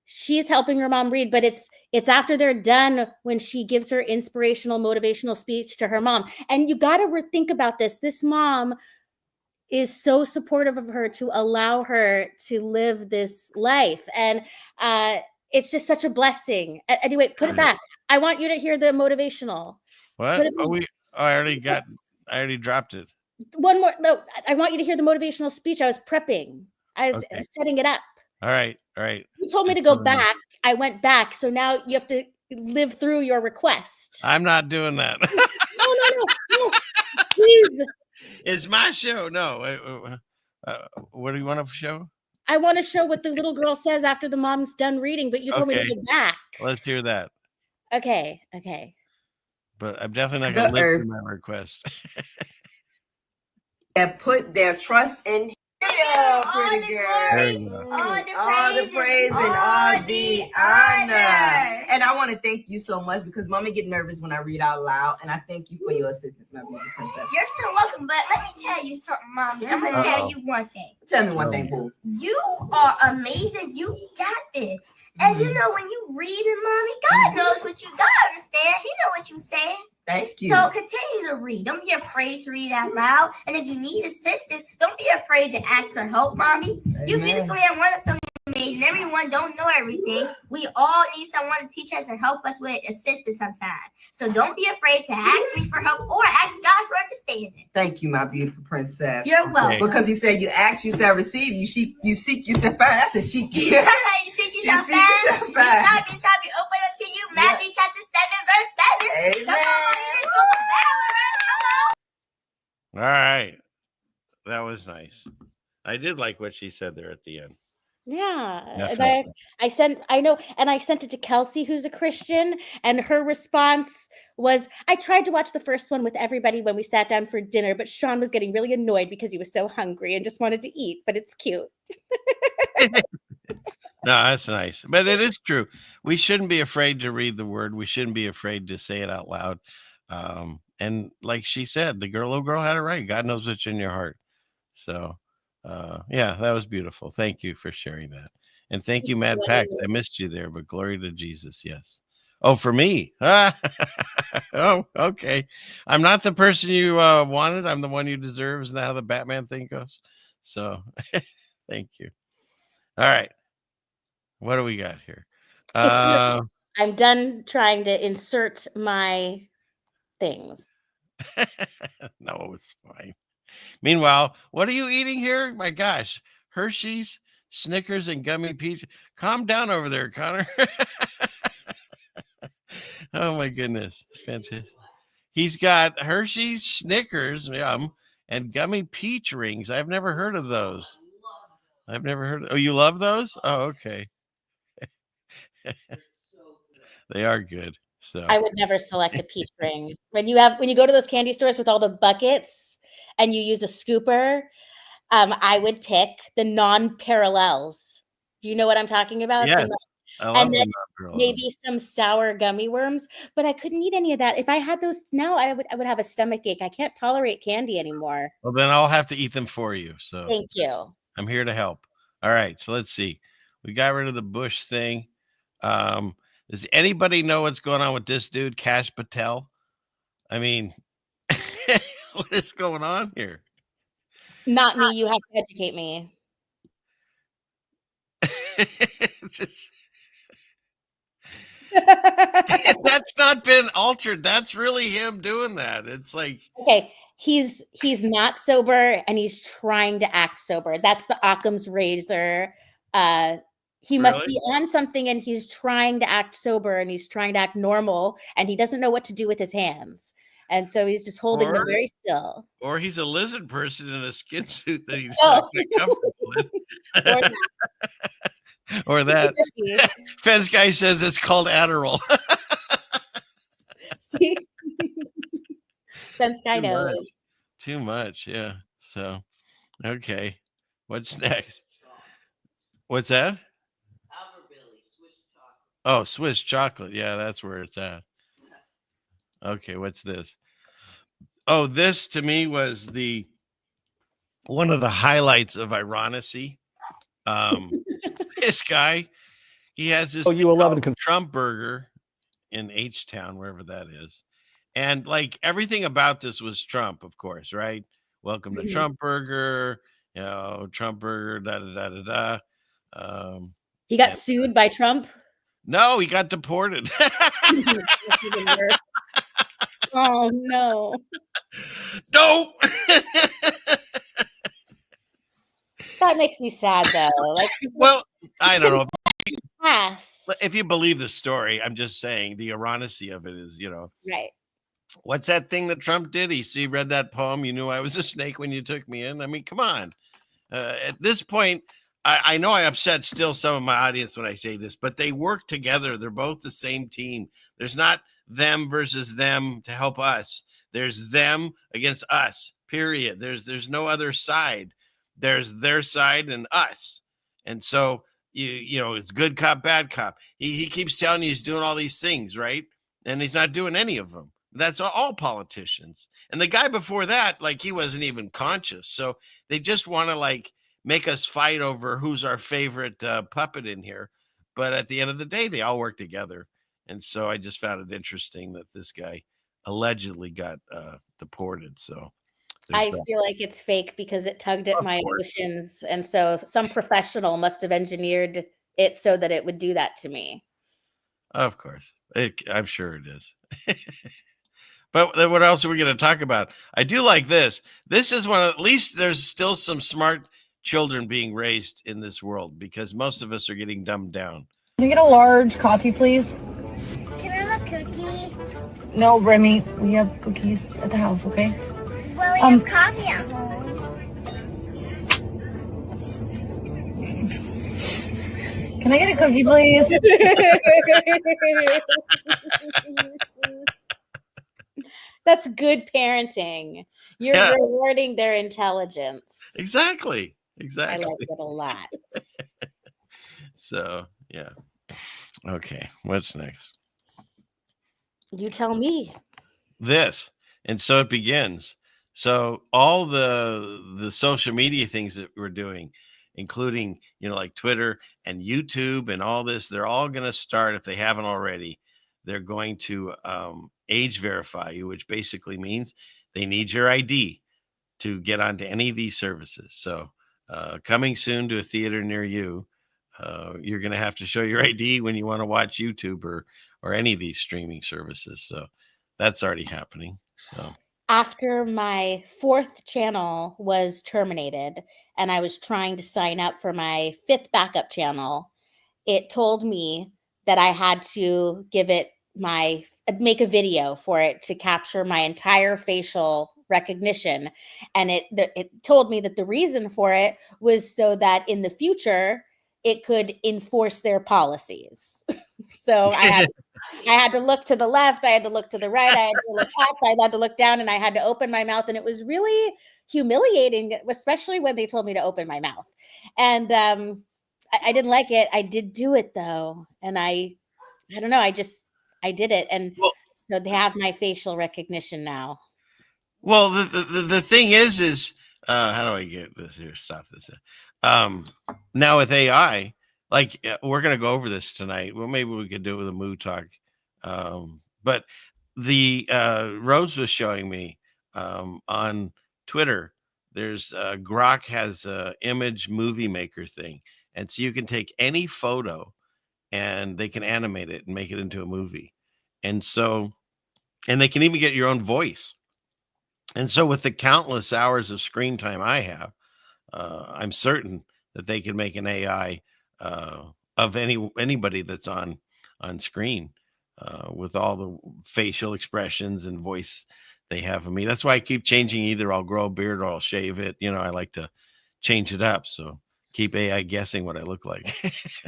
she's helping her mom read. But it's after they're done when she gives her inspirational, motivational speech to her mom. And you got to think about this. This mom is so supportive of her to allow her to live this life. And it's just such a blessing. Anyway, put it back. I want you to hear the motivational. What? I already dropped it. One more. No, I want you to hear the motivational speech. I was prepping. I was setting it up. All right. You told me to go back. I went back. So now you have to live through your request. I'm not doing that. No. Please. It's my show. No. What do you want to show? I want to show what the little girl says after the mom's done reading, but you told me to go back. Let's hear that. Okay. But I'm definitely not going to live through my request. That put their trust in him. Yeah, pretty girl. All the praise and all the honor. And I want to thank you so much because Mommy get nervous when I read out loud, and I thank you for your assistance, my baby princess. You're so welcome, but let me tell you something, Mommy. I'm gonna tell you one thing. Tell me one thing, boo. You are amazing. You got this. And you know when you read it, Mommy, God knows what you gotta understand. He know what you saying. Thank you. So continue to read. Don't be afraid to read out loud. And if you need assistance, don't be afraid to ask for help, Mommy. You're beautifully and wonderfully amazing. Everyone don't know everything. We all need someone to teach us and help us with assistance sometimes. So don't be afraid to ask me for help or ask God for understanding. Thank you, my beautiful princess. You're welcome. Because he said, you ask, you shall receive. You seek, you shall find. That's a chic. You seek, you shall find. You knock, it shall be open unto you. Matthew chapter 7, verse 7. Amen. All right. That was nice. I did like what she said there at the end. Yeah. Definitely. I sent it to Kelsey, who's a Christian, and her response was, I tried to watch the first one with everybody when we sat down for dinner, but Sean was getting really annoyed because he was so hungry and just wanted to eat, but it's cute. No, that's nice. But it is true. We shouldn't be afraid to read the word. We shouldn't be afraid to say it out loud. And like she said, the little girl had it right. God knows what's in your heart. So, yeah, that was beautiful. Thank you for sharing that. And thank you, Mad Pax. I missed you there, but glory to Jesus. Yes. Oh, for me. Oh, okay. I'm not the person you wanted. I'm the one you deserve. Isn't that how the Batman thing goes? So thank you. All right. What do we got here? I'm done trying to insert my things. No, it's fine. Meanwhile, what are you eating here? My gosh, Hershey's, Snickers, and gummy peach. Calm down over there, Connor. Oh my goodness, it's fantastic. He's got Hershey's, Snickers, yum, and gummy peach rings. I've never heard of those. I've never heard. Oh, you love those? Oh, okay. They are good. So I would never select a peach ring. When you go to those candy stores with all the buckets and you use a scooper, I would pick the non-parallels. Do you know what I'm talking about? Yes, I love And then the non-parallels. maybe some sour gummy worms, but I couldn't eat any of that. If I had those now, I would have a stomach ache. I can't tolerate candy anymore. Well, then I'll have to eat them for you. So Thank you. I'm here to help. All right, so let's see. We got rid of the Bush thing. Does anybody know what's going on with this dude, Kash Patel? I mean, what is going on here? Not me. You have to educate me. That's not been altered. That's really him doing that. It's like, okay, he's not sober and he's trying to act sober. That's the Occam's razor. He must be on something and he's trying to act sober and he's trying to act normal and he doesn't know what to do with his hands. And so he's just holding them very still. Or he's a lizard person in a skin suit that he's not comfortable in. Or that. Fence guy says it's called Adderall. See? Fence guy knows. Too much, yeah. So, okay. What's next? What's that? Oh, Swiss chocolate. Yeah, that's where it's at. Okay, what's this? Oh, this to me was one of the highlights of Ironicy. This guy, he has this Trump burger in H-Town, wherever that is. And like everything about this was Trump, of course, right? Welcome to Trump Burger, Trump Burger, da. He got sued by Trump? No, he got deported. Oh, no. No. That makes me sad, though. Like, well, I don't know. Pass. If you believe the story, I'm just saying the ironicy of it is, right. What's that thing that Trump did? He read that poem. You knew I was a snake when you took me in. I mean, come on. At this point, I know I upset still some of my audience when I say this, but they work together. They're both the same team. There's not them versus them to help us. There's them against us, period. There's no other side. There's their side and us. And so, it's good cop, bad cop. He keeps telling you he's doing all these things, right? And he's not doing any of them. That's all politicians. And the guy before that, like, he wasn't even conscious. So they just want to, like, make us fight over who's our favorite puppet in here. But at the end of the day, they all work together. And so I just found it interesting that this guy allegedly got deported. So I feel like it's fake because it tugged at my emotions. And so some professional must have engineered it so that it would do that to me. Of course. I'm sure it is. But what else are we going to talk about? I do like this. This is at least there's still some smart children being raised in this world because most of us are getting dumbed down. Can you get a large coffee, please? Can I have a cookie? No, Remy, we have cookies at the house, okay? Well, we have coffee at home. Can I get a cookie, please? That's good parenting. You're rewarding their intelligence. Exactly. I like it a lot. So, yeah. Okay, what's next? You tell me. This. And so it begins. So all the social media things that we're doing, including, like Twitter and YouTube and all this, they're all going to start, if they haven't already, they're going to age verify you, which basically means they need your ID to get onto any of these services. So coming soon to a theater near you, you're going to have to show your ID when you want to watch YouTube or any of these streaming services. So that's already happening. So after my 4th channel was terminated and I was trying to sign up for my 5th backup channel, it told me that I had to make a video for it to capture my entire facial recognition. And it told me that the reason for it was so that in the future it could enforce their policies. So I had to look to the left, I had to look to the right, I had to look up, I had to look down, and I had to open my mouth, and it was really humiliating, especially when they told me to open my mouth. And I didn't like it. I did do it though, and I don't know. I did it, and so they have my facial recognition now. Well, the thing is how do I get this here? Stop this. Now with AI, like we're gonna go over this tonight. Well, maybe we could do it with a Moo talk. But the Rhodes was showing me on Twitter. There's Grock has a image movie maker thing, and so you can take any photo and they can animate it and make it into a movie. And so, and they can even get your own voice. And so with the countless hours of screen time I have, I'm certain that they can make an AI of anybody that's on screen with all the facial expressions and voice they have of me. That's why I keep changing. Either I'll grow a beard or I'll shave it. You know, I like to change it up. So keep AI guessing what I look like.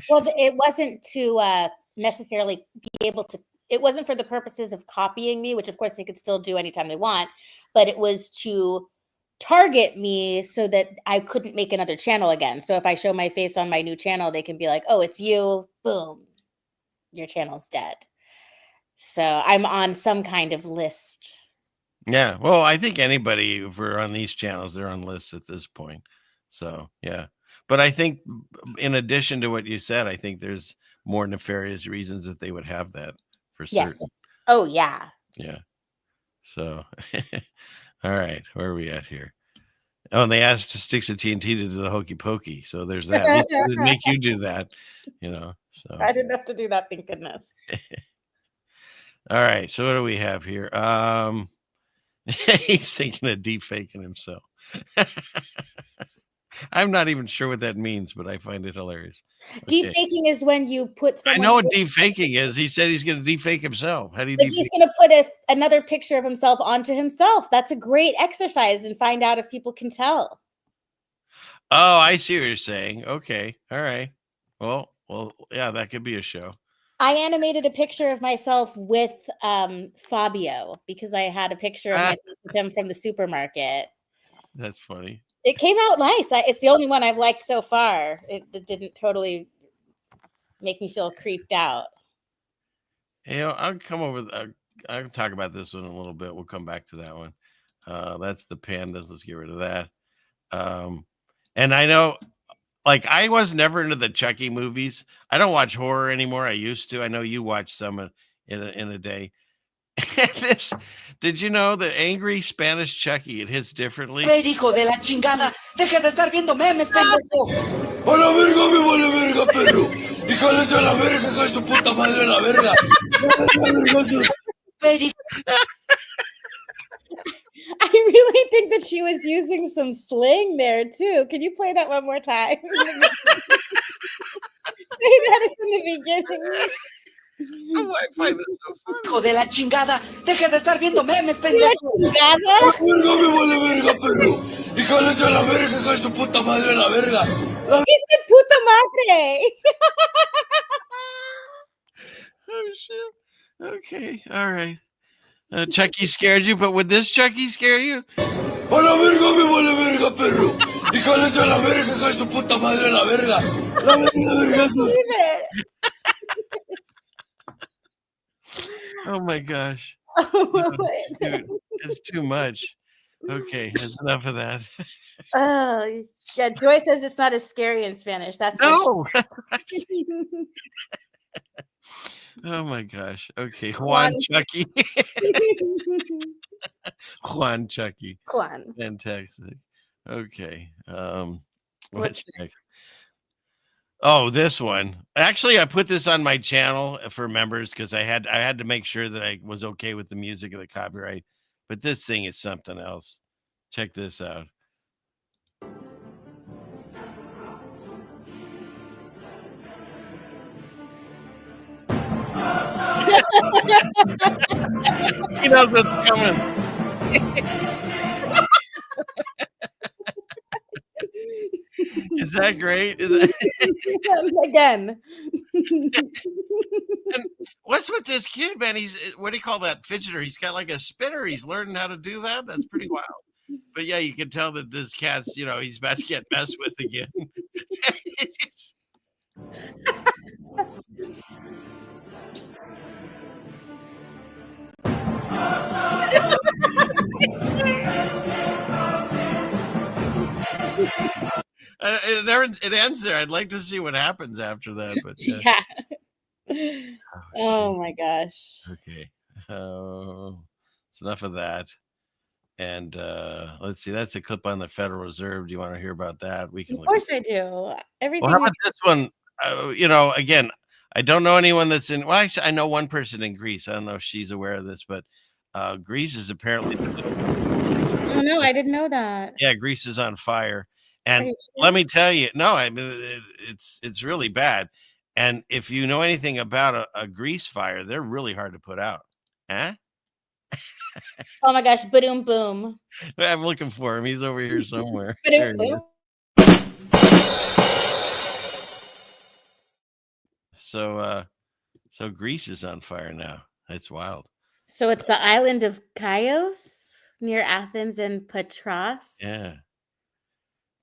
Well, it wasn't to necessarily be able to, it wasn't for the purposes of copying me, which of course they could still do anytime they want, but it was to target me so that I couldn't make another channel again. So if I show my face on my new channel, they can be like, oh, it's you, boom, your channel's dead. So I'm on some kind of list. Yeah. Well, I think anybody, if we're on these channels, they're on lists at this point. So, yeah. But I think in addition to what you said, I think there's more nefarious reasons that they would have that for certain. Yes. Oh, yeah. Yeah. So, all right. Where are we at here? Oh, and they asked Sticks of TNT to do the hokey pokey. So there's that. At least they didn't make you do that, you know. So I didn't have to do that, thank goodness. All right. So what do we have here? He's thinking of deep faking himself. I'm not even sure what that means, but I find it hilarious. Deep faking is when you put someone. I know what deep faking is. He said he's going to deep fake himself. How do you But deep he's fake? going to put another picture of himself onto himself. That's a great exercise and find out if people can tell. Oh, I see what you're saying. Okay. All right. Well, yeah, that could be a show. I animated a picture of myself with Fabio because I had a picture of myself with him from the supermarket. That's funny. It came out nice. It's the only one I've liked so far. It didn't totally make me feel creeped out. You know, I'll come over. I'll talk about this one in a little bit. We'll come back to that one. That's the pandas. Let's get rid of that. And I know, like, I was never into the Chucky movies. I don't watch horror anymore. I used to. I know you watch some in a day. Did you know the angry Spanish Chucky, it hits differently? Hijo de la chingada, deja de estar viendo memes, pendejo. ¡A la verga, me vale verga, perro! ¡Híjole a la verga, hija de su puta madre, la verga! I really think that she was using some slang there too. Can you play that one more time? Say that from the beginning. Oh, I find this so funny. Hijo de la chingada, deja de estar viendo memes, pendejo. ¡A la verga, me vale verga, perro! ¡Híjole a la verga, hija de su puta madre, la verga! He said puta madre. Oh, shit. Okay. All right. Chucky scared you, but would this Chucky scare you? ¡A la verga, me vale verga, perro! ¡Híjole a la verga, hija de su puta madre, la verga! ¡La verga, verga! Oh my gosh. Dude, it's too much. Okay, that's enough of that. Oh, yeah. Joy says it's not as scary in Spanish. That's no. Oh my gosh. Okay, Juan Chucky. Juan Chucky. Juan. Fantastic. Okay. What's What's next? Oh, this one. Actually, I put this on my channel for members because I had to make sure that I was okay with the music and the copyright. But this thing is something else. Check this out. He knows what's coming. Is that great? Is that... Again. And what's with this kid, man? He's, what do you call that fidgeter? He's got like a spinner. He's learning how to do that. That's pretty wild. But yeah, you can tell that this cat's, you know, he's about to get messed with again. It ends there. I'd like to see what happens after that, but yeah. Oh my gosh. Okay. It's enough of that. And let's see. That's a clip on the Federal Reserve. Do you want to hear about that? We can. Of course I do. Everything. Well, how about this one? You know, again, I don't know anyone that's in. Well, actually, I know one person in Greece. I don't know if she's aware of this, but Greece is apparently. Oh no, I didn't know that. Yeah, Greece is on fire. And let me tell you, no, I mean, it's really bad. And if you know anything about a grease fire, they're really hard to put out. Huh? Oh my gosh, boom boom. I'm looking for him. He's over here somewhere. Boom boom. So Greece is on fire now. It's wild. So it's the island of Chios near Athens and Patras. Yeah.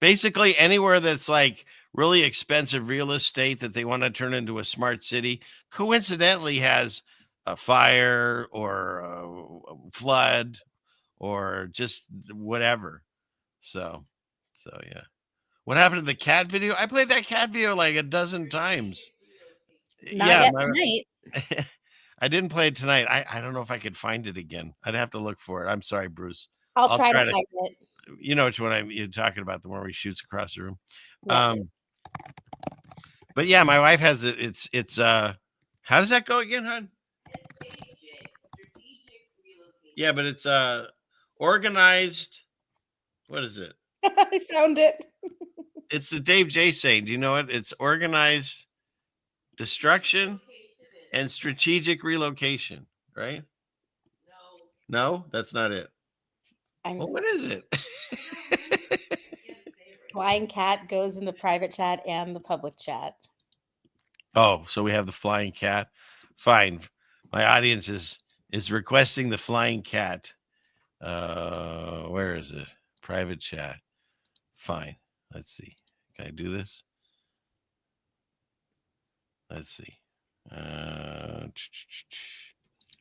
Basically, anywhere that's like really expensive real estate that they want to turn into a smart city, coincidentally has a fire or a flood or just whatever. So yeah. What happened to the cat video? I played that cat video like a dozen times. Not yet tonight. I didn't play it tonight. I don't know if I could find it again. I'd have to look for it. I'm sorry, Bruce. I'll try to find it. You know which one you're talking about, the one where he shoots across the room. Yeah. But yeah, my wife has it. It's how does that go again, hon? Yeah, but it's organized. What is it? I found it. It's the Dave J saying. Do you know it? It's organized destruction and strategic relocation, right? No, that's not it. Well, what is it? Flying cat goes in the private chat and the public chat. Oh, so we have the flying cat. Fine. My audience is requesting the flying cat. Where is it? Private chat. Fine. Let's see. Can I do this? Let's see.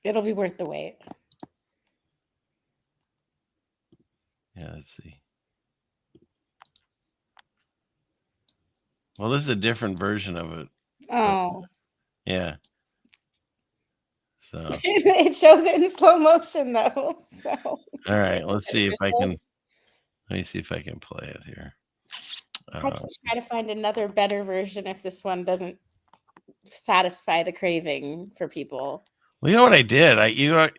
It'll be worth the wait. Yeah, let's see. Well, this is a different version of it. Oh. Yeah. So it shows it in slow motion though. So all right, let's see if I can. Let me see if I can play it here. I can try to find another better version if this one doesn't satisfy the craving for people. Well, you know what I did? You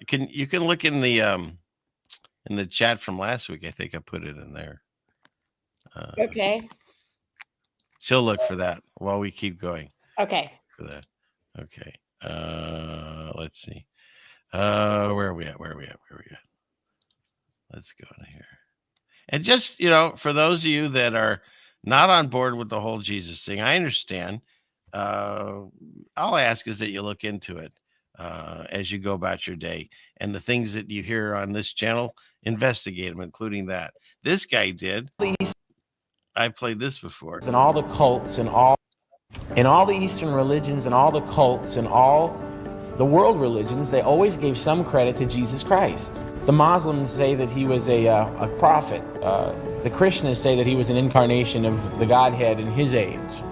can look in the chat from last week. I think I put it in there. Okay. She'll look for that while we keep going. Okay. For that. Okay. Let's see. Where are we at? Let's go in here. And just, you know, for those of you that are not on board with the whole Jesus thing, I understand. All I ask is that you look into it as you go about your day. And the things that you hear on this channel, investigate them, including that. This guy did. I played this before. And all the cults and all the Eastern religions and all the cults and all the world religions, they always gave some credit to Jesus Christ. The Muslims say that he was a prophet. The Christians say that he was an incarnation of the Godhead in his age.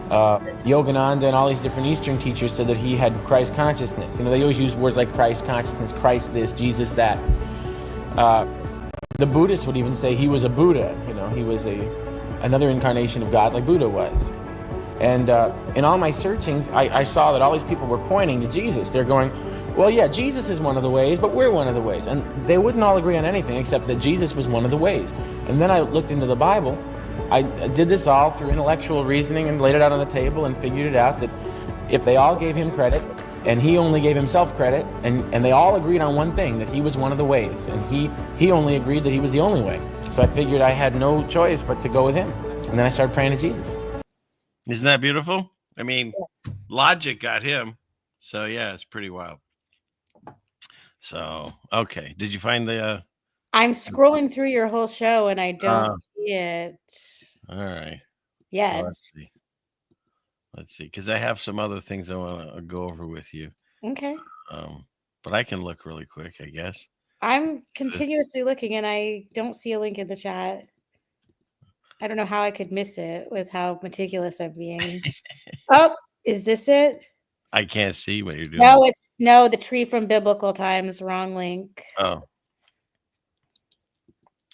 Yogananda and all these different Eastern teachers said that he had Christ consciousness. You know, they always use words like Christ consciousness, Christ this, Jesus that. The Buddhists would even say he was a Buddha. You know, he was another incarnation of God like Buddha was. And in all my searchings, I saw that all these people were pointing to Jesus. They're going, well, yeah, Jesus is one of the ways, but we're one of the ways. And they wouldn't all agree on anything except that Jesus was one of the ways. And then I looked into the Bible. I did this all through intellectual reasoning and laid it out on the table and figured it out that if they all gave him credit and he only gave himself credit and they all agreed on one thing, that he was one of the ways, and he only agreed that he was the only way. So I figured I had no choice but to go with him. And then I started praying to Jesus. Isn't that beautiful? I mean, logic got him. So yeah, it's pretty wild. So, okay. Did you find the I'm scrolling through your whole show and I don't see it. all right. Yes. Well, let's see. Because I have some other things I want to go over with you. Okay. But I can look really quick, I guess. I'm continuously looking and I don't see a link in the chat. I don't know how I could miss it with how meticulous I'm being. Oh, is this it? I can't see what you're doing. No, the tree from biblical times, wrong link. Oh.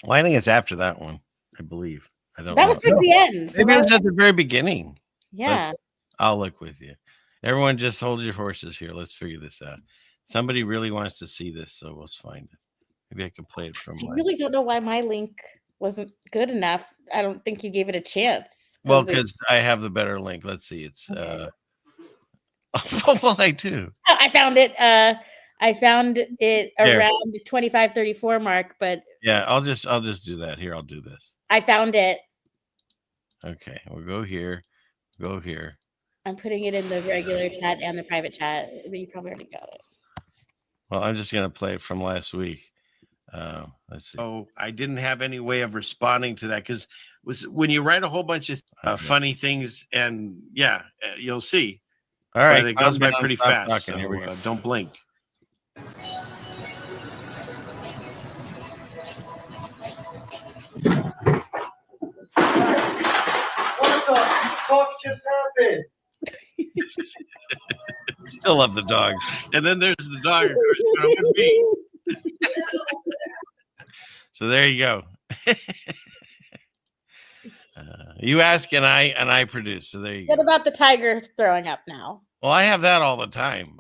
Well, I think it's after that one, I believe. I don't That know. was towards the end. So Maybe it was at the very beginning. Yeah. I'll look with you. Everyone just hold your horses here. Let's figure this out. Somebody really wants to see this, so let's find it. Maybe I can play it from I really don't know why my link wasn't good enough. I don't think you gave it a chance. Well, because I have the better link. Let's see. It's well, I do. I found it. I found it around 25:34 mark, but yeah, I'll just do that. Here, I'll do this. I found it. Okay, we'll go here. Go here. I'm putting it in the regular chat and the private chat. But you probably already got it. Well, I'm just gonna play it from last week. Let's see. Oh, I didn't have any way of responding to that because when you write a whole bunch of funny things, and you'll see. All right, but it goes by pretty fast. So, here we go. Don't blink. What the fuck just happened? Still love the dog. And then there's the dog who's coming with me. So there you go. You ask and I produce. So there you What go. about the tiger throwing up now? Well, I have that all the time.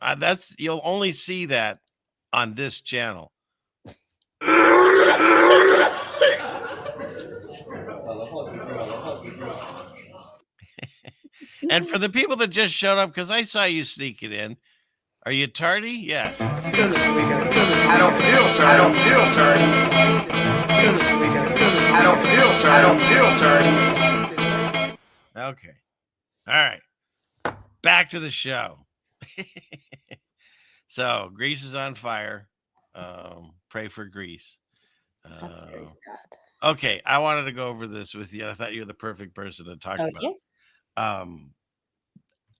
You'll only see that on this channel. And for the people that just showed up, because I saw you sneak it in, are you tardy? Yes. I don't feel tardy. I don't feel tardy. I don't feel tardy. I don't feel tardy. Okay. All right. Back to the show. So Greece is on fire. Pray for Greece. That's very sad. Okay, I wanted to go over this with you. I thought you were the perfect person to talk about.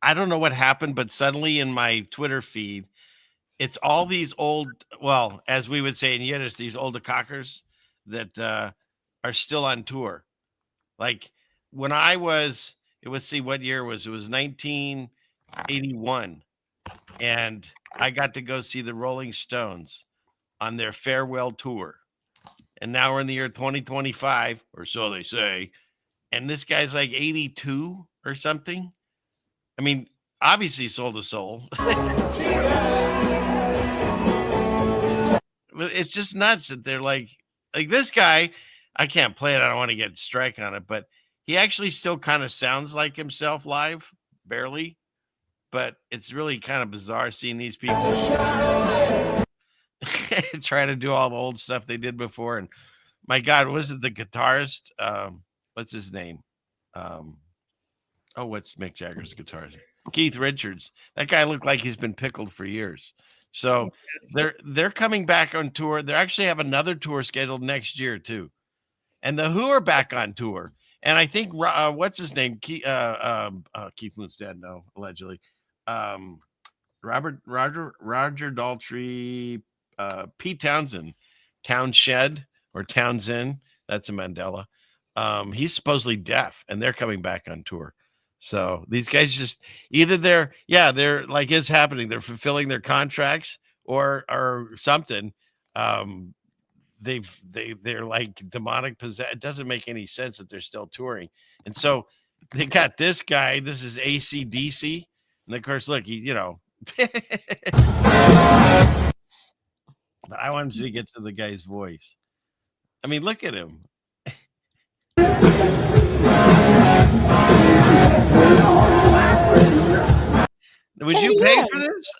I don't know what happened, but suddenly in my Twitter feed, it's all these old, well, as we would say in Yiddish, these old cockers that are still on tour. Like when I was, let's see, what year was it? It was 1981. And I got to go see the Rolling Stones on their farewell tour. And now we're in the year 2025, or so they say. And this guy's like 82 or something. I mean, obviously soul to soul. It's just nuts that they're like this guy. I can't play it. I don't want to get strike on it, but he actually still kind of sounds like himself live, barely. But it's really kind of bizarre seeing these people try to do all the old stuff they did before. And my God, was it the guitarist? What's his name? What's Mick Jagger's guitarist? Keith Richards. That guy looked like he's been pickled for years. So they're coming back on tour. They actually have another tour scheduled next year too. And the Who are back on tour. And I think what's his name? Keith Moon's no, allegedly. Roger Daltrey, Pete Townsend, Townsend, that's a Mandela. He's supposedly deaf, and they're coming back on tour. So these guys just either they're like it's happening. They're fulfilling their contracts or something. They're like demonic possessed. It doesn't make any sense that they're still touring. And so they got this guy. This is AC/DC, and of course, look, but I wanted you to get to the guy's voice. I mean, look at him. Would you pay for this?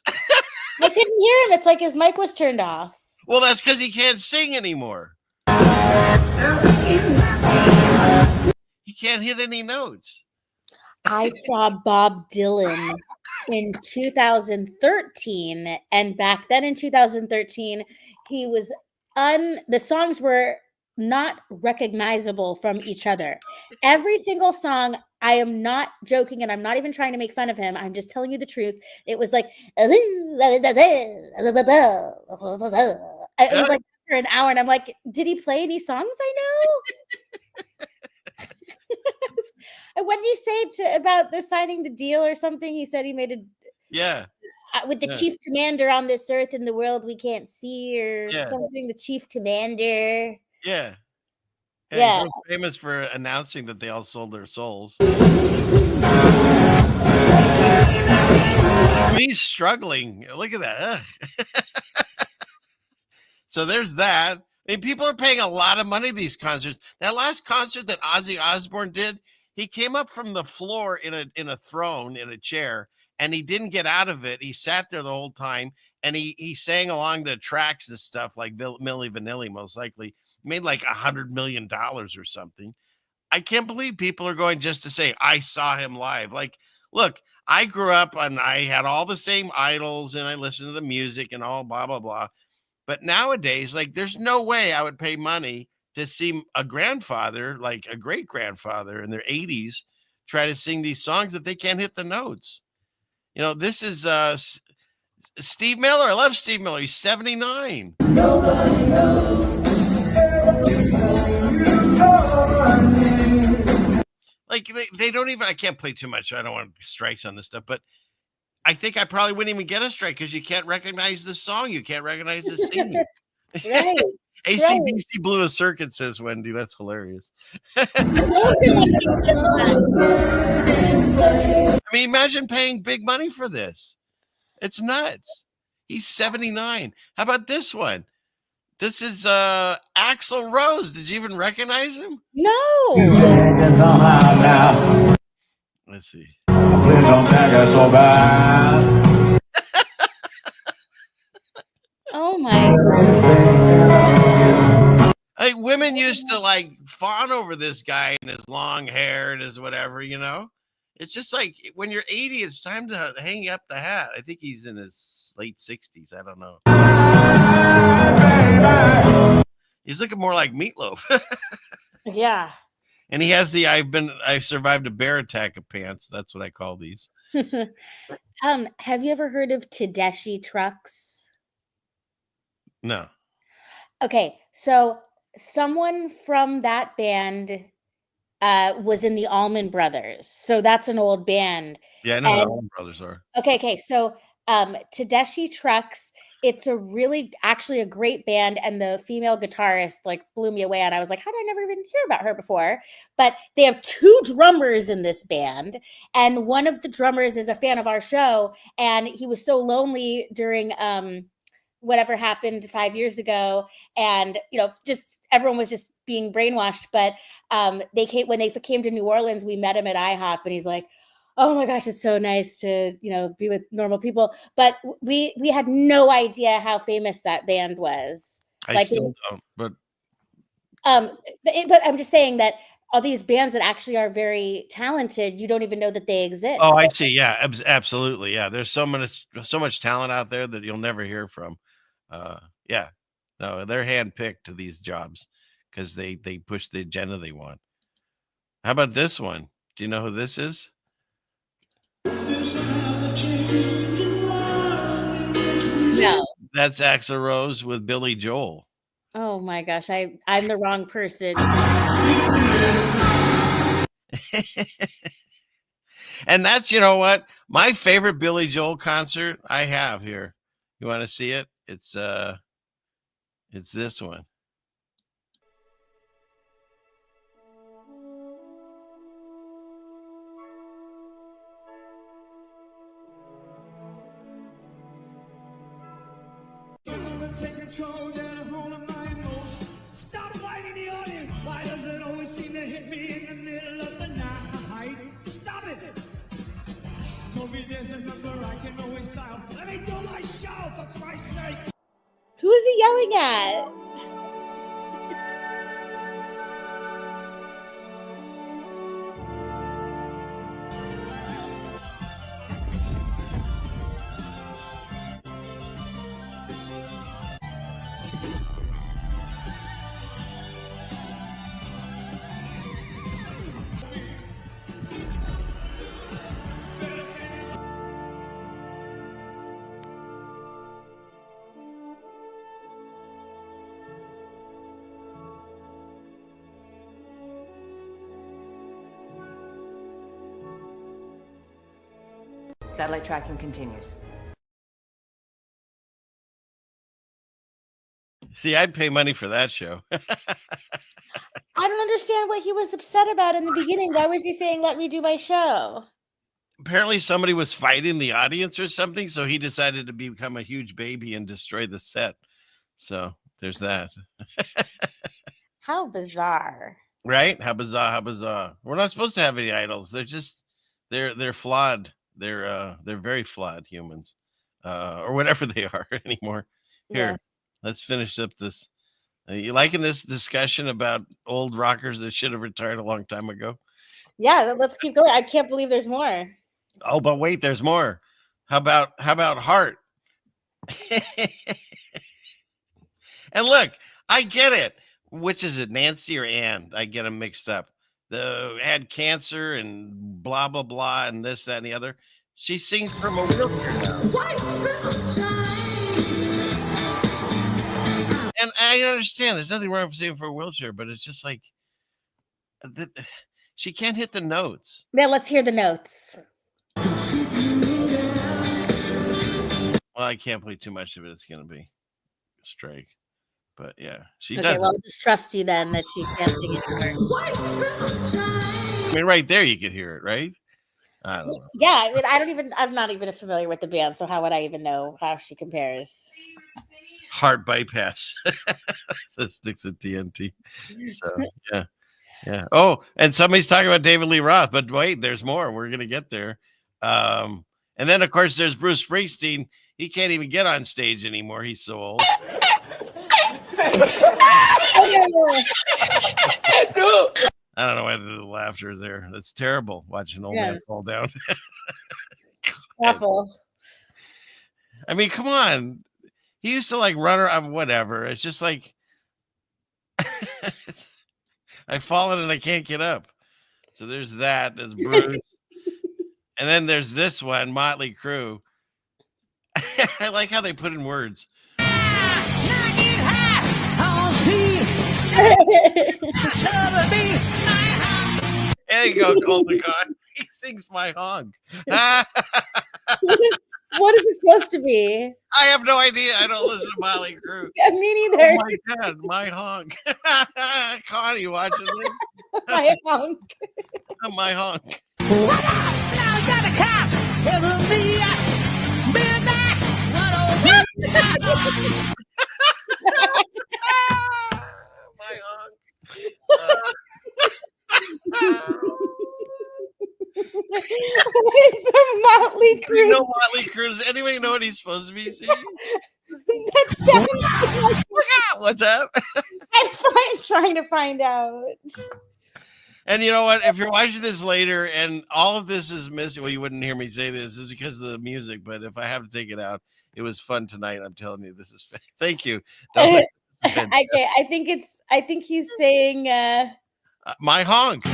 I couldn't hear him. It's like his mic was turned off. Well, that's because he can't sing anymore. He can't hit any notes. I saw Bob Dylan in 2013, and back then in 2013, he was the songs were not recognizable from each other. Every single song, I am not joking, and I'm not even trying to make fun of him. I'm just telling you the truth. It was like it was like for an hour, and I'm like, did he play any songs I know? And what did he say about the signing the deal or something? He said he made with the chief commander on this earth in the world we can't see or something. The chief commander. Yeah. He's famous for announcing that they all sold their souls. He's struggling. Look at that. So there's that. I mean, people are paying a lot of money to these concerts. That last concert that Ozzy Osbourne did, he came up from the floor in a throne, in a chair, and he didn't get out of it. He sat there the whole time, and he sang along the tracks and stuff like Milli Vanilli, most likely. Made like $100 million or something. I can't believe people are going just to say, I saw him live. Like, look, I grew up and I had all the same idols and I listened to the music and all blah, blah, blah. But nowadays, like, there's no way I would pay money to see a grandfather, like a great grandfather in their 80s, try to sing these songs that they can't hit the notes. This is Steve Miller. I love Steve Miller. He's 79. Nobody knows. Like they don't even, I can't play too much. So I don't want strikes on this stuff, but I think I probably wouldn't even get a strike because you can't recognize the song. You can't recognize the singing. Right. AC/DC blew a circuit, says Wendy. That's hilarious. I mean, imagine paying big money for this. It's nuts. He's 79. How about this one? This is Axl Rose. Did you even recognize him? No. Let's see. Please don't take it so bad. Oh my. Like, women used to like fawn over this guy and his long hair and his whatever, It's just like when you're 80, it's time to hang up the hat. I think he's in his late 60s. I don't know. He's looking more like Meatloaf. Yeah. And he has the I survived a bear attack of pants. That's what I call these. Have you ever heard of Tedeschi Trucks? No. Okay, so someone from that band was in the Allman Brothers. So that's an old band. Yeah, I know who the Allman Brothers are. Okay. So Tedeschi Trucks, it's actually a great band, and the female guitarist like blew me away, and I was like, how did I never even hear about her before? But they have 2 drummers in this band, and one of the drummers is a fan of our show, and he was so lonely during whatever happened 5 years ago, and just everyone was just being brainwashed. But when they came to New Orleans, we met him at IHOP, and he's like, oh my gosh, it's so nice to be with normal people. But we had no idea how famous that band was. I still don't, but I'm just saying that all these bands that actually are very talented, you don't even know that they exist. Oh, I see. Yeah, absolutely. Yeah, there's so much talent out there that you'll never hear from. Yeah, no, they're handpicked to these jobs because they push the agenda they want. How about this one? Do you know who this is? No. That's Axl Rose with Billy Joel. Oh my gosh, I'm the wrong person. And that's, you know what? My favorite Billy Joel concert I have here. You want to see it? It's this one. Take control, get a hold of my emotions. Stop fighting the audience. Why does it always seem to hit me in the middle of the night? Stop it. Told me there's a number I can always dial. Let me do my show, for Christ's sake. Who is he yelling at? Satellite tracking continues. See, I'd pay money for that show. I don't understand what he was upset about in the beginning. Why was he saying, let me do my show? Apparently somebody was fighting the audience or something, so he decided to become a huge baby and destroy the set. So there's that. How bizarre. Right? How bizarre, how bizarre. We're not supposed to have any idols. They're flawed. They're very flawed humans. Or whatever they are anymore. Here, Yes. let's finish up this. You liking this discussion about old rockers that should have retired a long time ago? Yeah, let's keep going. I can't believe there's more. Oh, but wait, there's more. How about Hart? And look, I get it. Which is it, Nancy or Ann? I get them mixed up. Had cancer and blah blah blah and this, that, and the other. She sings from a wheelchair now. And I understand there's nothing wrong with singing for a wheelchair, but it's just like she can't hit the notes. Yeah, let's hear the notes. Well, I can't play too much of it. It's going to be a strike. But yeah, she does. Okay, well, I'll just trust you then that she can't sing anymore. I mean, right there, you could hear it, right? I don't know. Yeah, I mean, I'm not even familiar with the band, so how would I even know how she compares? Heart bypass. So sticks at TNT. So yeah. Yeah. Oh, and somebody's talking about David Lee Roth, but wait, there's more. We're gonna get there. And then of course there's Bruce Springsteen. He can't even get on stage anymore. He's so old. I don't know why the laughter is there. That's terrible. Watching an old man fall down. Awful. I mean, come on. He used to like run around, whatever. It's just like I've fallen and I can't get up. So there's that. There's Bruce. And then there's this one, Motley Crue. I like how they put in words. There you go, Colton Con. He sings My Honk. What is it supposed to be? I have no idea. I don't listen to Motley Crue. Yeah, me neither. Oh my God, My Honk. Connie, you watching this? My honk. My Honk. My Honk. What is the Motley Crue? You know Motley Crue. Does anybody know what he's supposed to be singing? That sounds like... What's up? I'm trying to find out. And you know what? If you're watching this later and all of this is missing, well, you wouldn't hear me say this. It's because of the music. But if I have to take it out, it was fun tonight. I'm telling you, this is. Thank you. Okay, I think he's saying My Honk.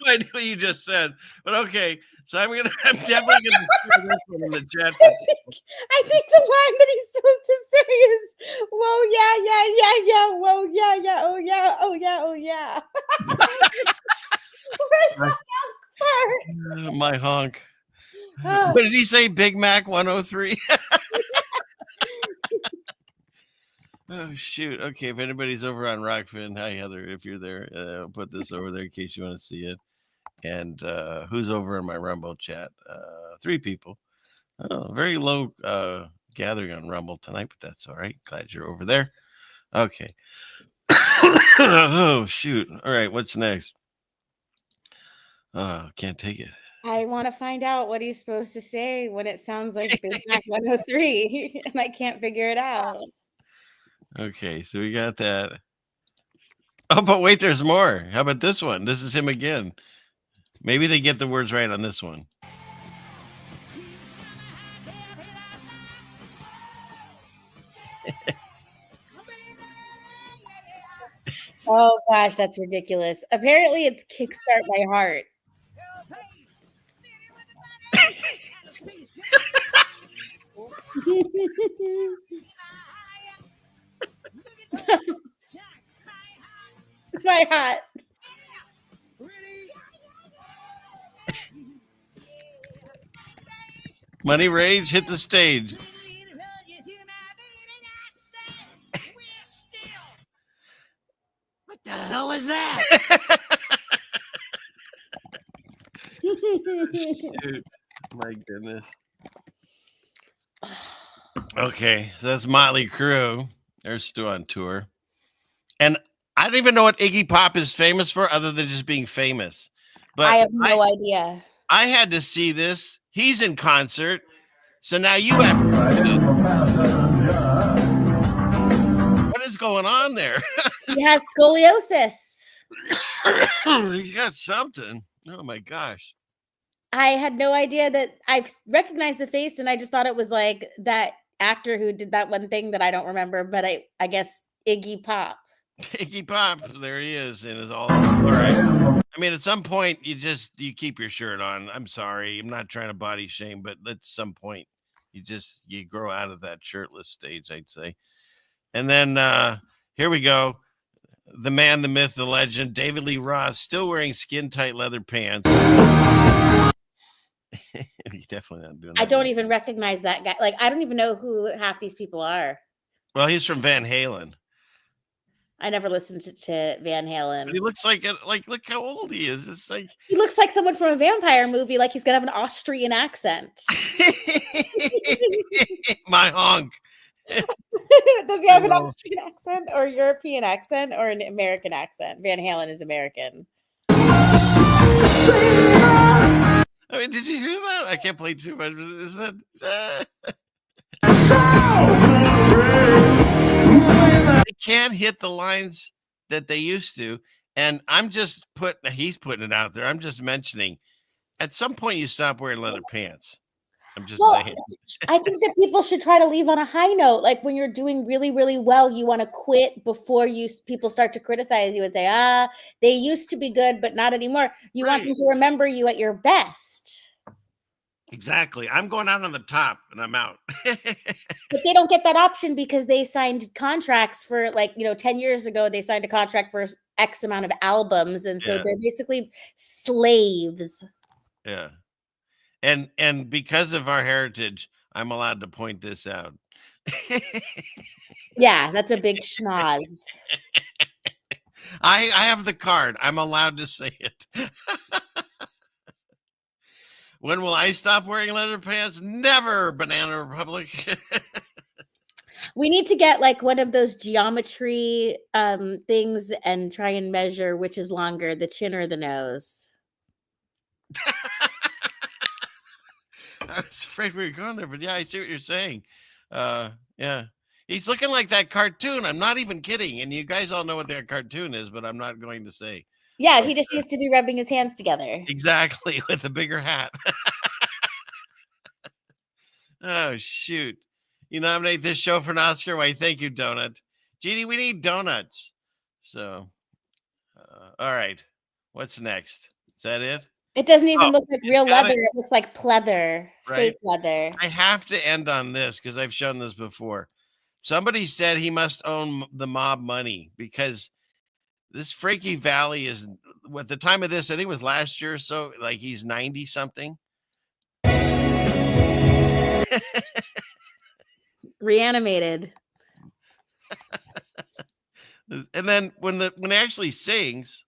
idea what you just said, but okay. So I'm definitely gonna share this one in the chat. I think the line that he's supposed to say is, "Whoa, yeah, yeah, yeah, yeah, whoa, yeah, yeah, oh yeah, oh yeah, oh yeah." Where's the milk part? My honk. Oh. What did he say? Big Mac 103. Oh shoot. Okay, if anybody's over on Rockfin, hi Heather, if you're there, I'll put this over there in case you want to see it. And who's over in my Rumble chat? 3 people. Oh, very low gathering on Rumble tonight, but that's all right. Glad you're over there. Okay. Oh shoot. All right, what's next? Can't take it. I want to find out what he's supposed to say when it sounds like Big Mac 103, and I can't figure it out. Okay, so we got that. Oh, but wait, there's more. How about this one? This is him again. Maybe they get the words right on this one. Oh gosh, that's ridiculous. Apparently it's Kickstart My Heart. My hat. Money Rage, hit the stage. What the hell is that? Shoot. My goodness. Okay, so that's Motley Crue. They're still on tour. And I don't even know what Iggy Pop is famous for other than just being famous. But I have no idea. I had to see this. He's in concert. So now you have what is going on there? He has scoliosis. He's got something. Oh my gosh. I had no idea that I've recognized the face, and I just thought it was like that actor who did that one thing that I don't remember, but I guess Iggy Pop. Iggy Pop, there he is, and it's all right. I mean, at some point, you keep your shirt on. I'm sorry, I'm not trying to body shame, but at some point, you grow out of that shirtless stage, I'd say. And then here we go, the man, the myth, the legend, David Lee Roth, still wearing skin tight leather pants. He's definitely not doing that. I don't even recognize that guy. Like, I don't even know who half these people are. Well, he's from Van Halen. I never listened to Van Halen. But he looks like look how old he is. It's like he looks like someone from a vampire movie, like he's gonna have an Austrian accent. My honk. Does he have an Austrian accent or European accent or an American accent? Van Halen is American. I mean, did you hear that? I can't play too much. Is that? They can't hit the lines that they used to, and he's putting it out there. I'm just mentioning. At some point, you stop wearing leather pants. I'm just saying. I think that people should try to leave on a high note. Like when you're doing really, really well, you want to quit before people start to criticize you and say, they used to be good, but not anymore. You want them to remember you at your best. Exactly. I'm going out on the top and I'm out. But they don't get that option because they signed contracts for 10 years ago, they signed a contract for X amount of albums. And so they're basically slaves. Yeah. And because of our heritage, I'm allowed to point this out. Yeah, that's a big schnoz. I have the card. I'm allowed to say it. When will I stop wearing leather pants? Never, Banana Republic. We need to get one of those geometry things and try and measure which is longer, the chin or the nose. I was afraid we were going there, but yeah, I see what you're saying. Yeah. He's looking like that cartoon. I'm not even kidding. And you guys all know what that cartoon is, but I'm not going to say. Yeah, he just needs to be rubbing his hands together. Exactly, with a bigger hat. Oh, shoot. You nominate this show for an Oscar? Why, thank you, Donut. Jeannie, we need donuts. So, all right. What's next? Is that it? It doesn't even look like real gotta- leather. It looks like pleather, Right. fake leather. I have to end on this because I've shown this before. Somebody said he must own the mob money because this Frankie Valley is, at the time of this, I think it was last year, so like he's 90 something. Reanimated. And then when he actually sings,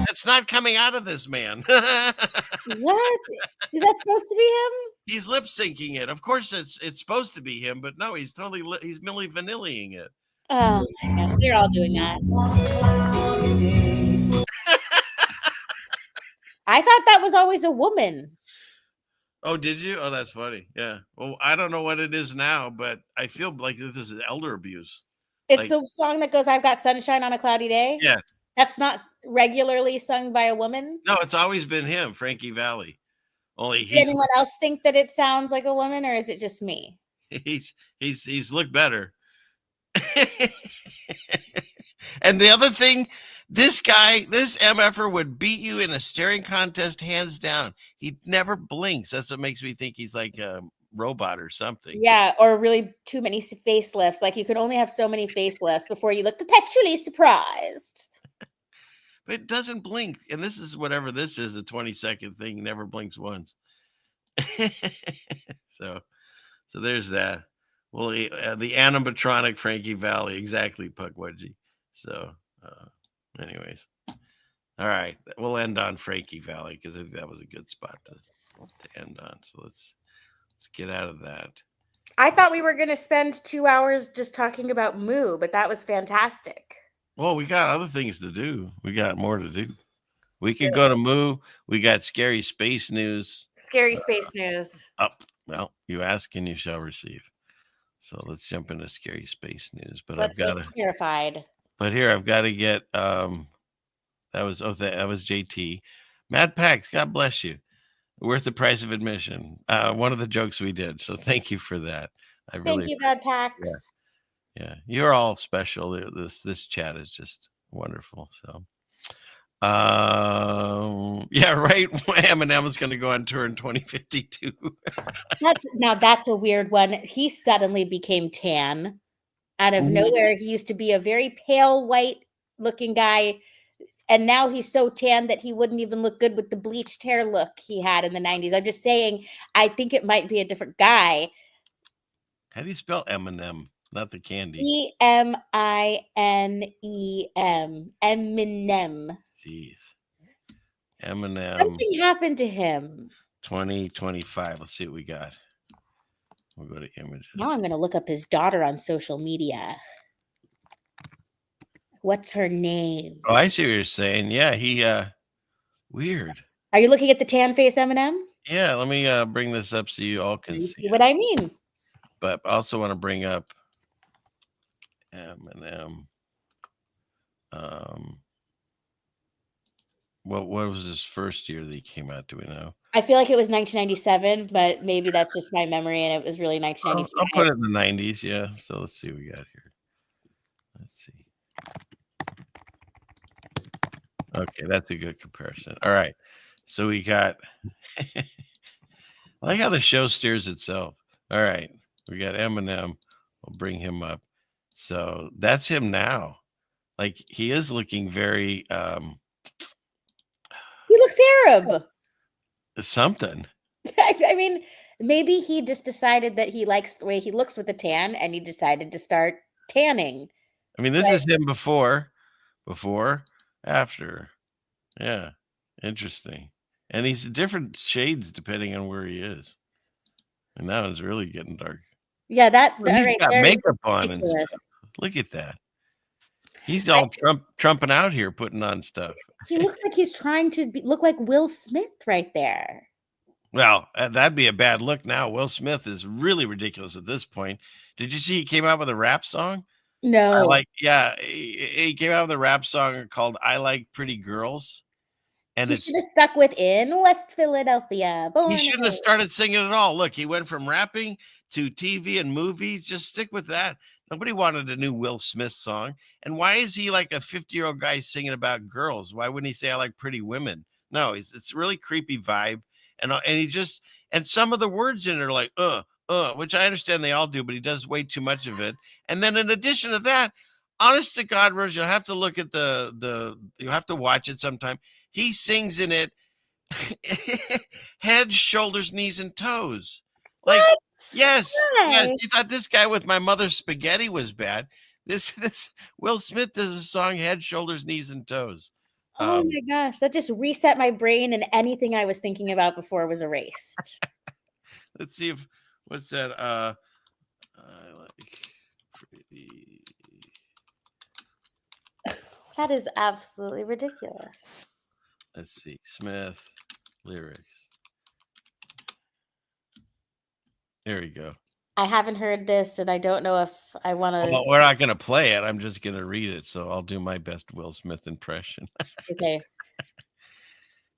it's not coming out of this man. What? Is that supposed to be him? He's lip syncing it. Of course, it's supposed to be him, but no, he's totally he's Milli Vanilli-ing it. Oh my gosh, they're all doing that. I thought that was always a woman. Oh, did you? Oh, that's funny. Yeah. Well, I don't know what it is now, but I feel like this is elder abuse. It's Like, the song that goes, "I've got sunshine on a cloudy day." yeah. That's not regularly sung by a woman. No, it's always been him, Frankie Valley. Only Did anyone else think that it sounds like a woman, or is it just me? he's looked better. And the other thing, this MFer would beat you in a staring contest hands down. He never blinks. That's what makes me think he's like a robot or something. Yeah, or really too many facelifts. Like you could only have so many facelifts before you look perpetually surprised. But it doesn't blink. And this is whatever this is, a 20-second thing, never blinks once. So there's that. Well, the animatronic Frankie Valley, exactly, Puckwudgie. So, anyways, all right, we'll end on Frankie Valley because I think that was a good spot to end on. So let's get out of that. I thought we were going to spend 2 hours just talking about Moo, but that was fantastic. Well, we got other things to do. We got more to do. We could go to Moo. We got scary space news. Scary space news. Well, you ask and you shall receive. So let's jump into scary space news. But Let's I've got get terrified. But here I've got to get that was JT. Mad Pax, God bless you. Worth the price of admission. One of the jokes we did. So thank you for that. Thank you, Mad Pax. Yeah, you're all special. This chat is just wonderful. So yeah, right. Eminem is going to go on tour in 2052. That's a weird one. He suddenly became tan out of nowhere. He used to be a very pale white looking guy, and now he's so tan that he wouldn't even look good with the bleached hair look he had in the 90s. I'm just saying, I think it might be a different guy. How do you spell Eminem? Not the candy. Eminem. Eminem. Jeez. Eminem. Something happened to him. 2025. Let's see what we got. We'll go to images. Now I'm going to look up his daughter on social media. What's her name? Oh, I see what you're saying. Yeah, he weird. Are you looking at the tan face Eminem? Yeah, let me bring this up so you all can see what I mean. But I also want to bring up Eminem. What was his first year that he came out? Do we know? I feel like it was 1997, but maybe that's just my memory, and it was really 1995. I'll put it in the 90s. Yeah. So let's see what we got here. Let's see. Okay, that's a good comparison. All right. So we got. I like how the show steers itself. All right. We got Eminem. We'll bring him up. So that's him now. Like he is looking very he looks Arab. Something. I mean, maybe he just decided that he likes the way he looks with the tan, and he decided to start tanning. I mean, this is him before, after. Yeah. Interesting. And he's different shades depending on where he is. And that one's really getting dark. Yeah, He's right got there makeup is on and stuff. Look at that. He's all trumping out here, putting on stuff. He looks like he's trying to look like Will Smith right there. Well, that'd be a bad look now. Will Smith is really ridiculous at this point. Did you see he came out with a rap song? No. He came out with a rap song called I Like Pretty Girls. And he should have stuck with In West Philadelphia. He shouldn't have started singing at all. Look, he went from rapping to TV and movies. Just stick with that. Nobody wanted a new Will Smith song. And why is he like a 50-year-old guy singing about girls? Why wouldn't he say I like pretty women? No, it's really creepy vibe. And he just, and some of the words in it are like, which I understand they all do, but he does way too much of it. And then in addition to that, honest to God, Rose, you'll have to look at you'll have to watch it sometime. He sings in it head, shoulders, knees, and toes. Like, What? yes, Why? yes. You thought this guy with My Mother's Spaghetti was bad. This Will Smith does a song head, shoulders, knees, and toes. Oh my gosh, that just reset my brain, and anything I was thinking about before was erased. Let's see if what's that? I like pretty. That is absolutely ridiculous. Let's see, Smith lyrics. There we go. I haven't heard this, and I don't know if I want to. Well, we're not going to play it. I'm just going to read it. So I'll do my best Will Smith impression. Okay.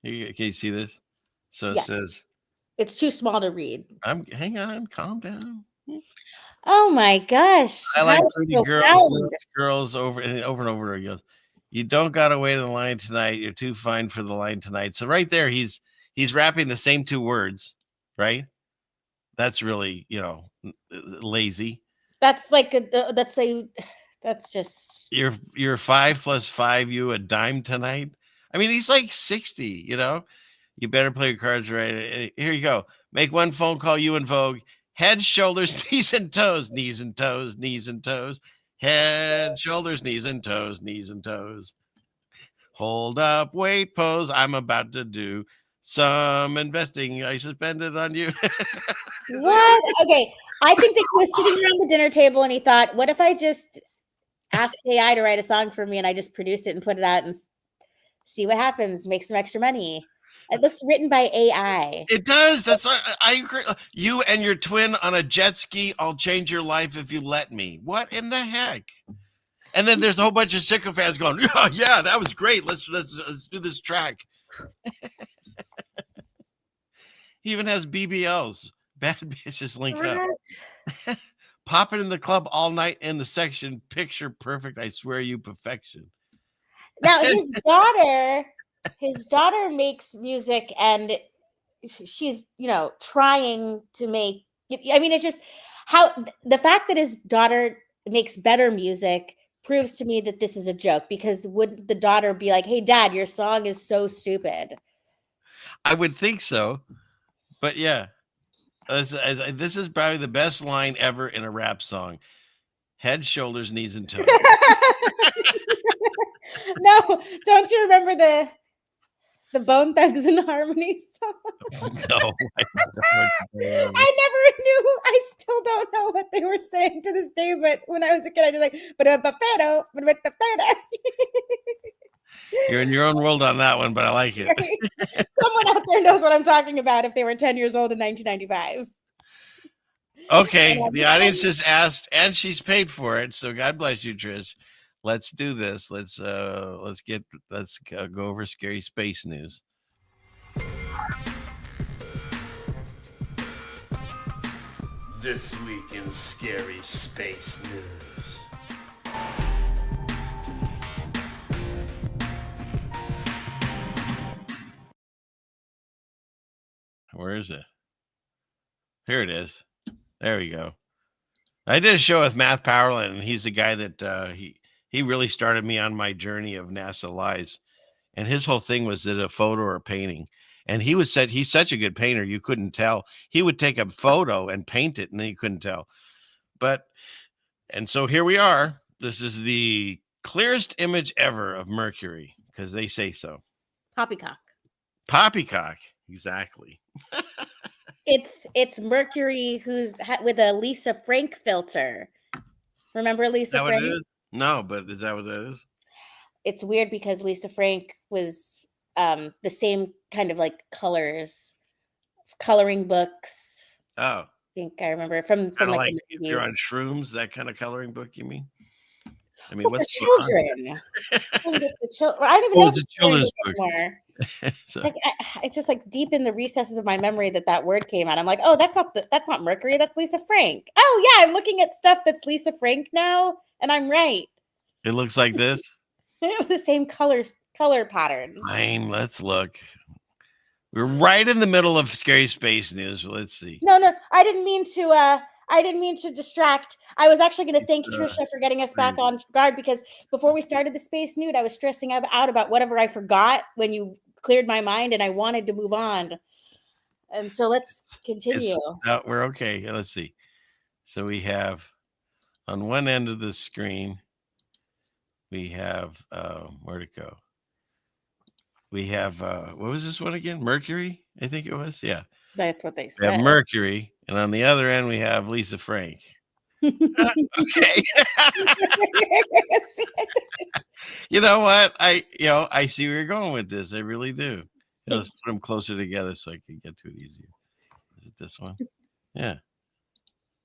Can you see this? So it Yes. says, it's too small to read. hang on, calm down. Oh my gosh. I like That's pretty profound. girls over and over. He goes, you don't got to wait in the line tonight. You're too fine for the line tonight. So right there, he's rapping the same two words, right? That's really, lazy. That's like that's just. You're 5 + 5, you a dime tonight. I mean, he's like 60, You better play your cards right. Here you go. Make one phone call, you in Vogue. Head, shoulders, knees, and toes. Knees and toes, knees and toes. Head, shoulders, knees and toes, knees and toes. Hold up, wait, pose. I'm about to do some investing. I suspended on you. What? Okay. I think that he was sitting around the dinner table and he thought, what if I just ask AI to write a song for me and I just produced it and put it out and see what happens, make some extra money. It looks written by AI. It does. That's I agree. You and your twin on a jet ski. I'll change your life if you let me. What in the heck? And then there's a whole bunch of sycophants going, yeah, that was great. Let's do this track. He even has BBLs. Bad bitches link up. Popping in the club all night in the section. Picture perfect. I swear you perfection. Now his daughter makes music and she's, trying to make, I mean, it's just how the fact that his daughter makes better music proves to me that this is a joke, because would the daughter be like, hey, Dad, your song is so stupid? I would think so. But yeah, this is probably the best line ever in a rap song. Head, shoulders, knees, and toes. No, don't you remember the Bone Thugs and Harmony song? No, I never knew. I still don't know what they were saying to this day. But when I was a kid, I was like, you're in your own world on that one, but I like it. Someone out there knows what I'm talking about if they were 10 years old in 1995. Okay, the audience has asked, and she's paid for it. So God bless you, Trish. Let's do this. Let's go over scary space news. This week in scary space news. Where is it? Here it is. There we go. I did a show with Matt Powerland, and he's the guy that he really started me on my journey of NASA lies. And his whole thing was that a photo or a painting. And he's such a good painter, you couldn't tell. He would take a photo and paint it, and then you couldn't tell. And so here we are. This is the clearest image ever of Mercury, because they say so. Poppycock. Poppycock, exactly. It's Mercury who's with a Lisa Frank filter. Remember Lisa Frank? What it is? No, but is that what that is? It's weird because Lisa Frank was the same kind of like coloring books. Oh, I think I remember from like the if you're on shrooms, that kind of coloring book, you mean? I mean, well, what's for children? I don't even know it's a children's book. anymore. So, It's just like deep in the recesses of my memory that word came out. I'm like, oh, that's not Mercury. That's Lisa Frank. Oh yeah, I'm looking at stuff that's Lisa Frank now, and I'm right. it looks like this. The same color patterns. Fine, let's look. We're right in the middle of scary space news. Let's see. No, I didn't mean to distract. I was actually going to thank Trisha for getting us back on guard, because before we started the space nude, I was stressing out about whatever I forgot when you cleared my mind, and I wanted to move on. And so let's continue. No, we're okay. Let's see. So we have on one end of the screen, we have where'd it go? We have what was this one again? Mercury, I think it was. Yeah. That's what they We said. have Mercury, and on the other end we have Lisa Frank. Okay. You know what? I see where you're going with this. I really do. Let's put them closer together so I can get to it easier. Is it this one? Yeah.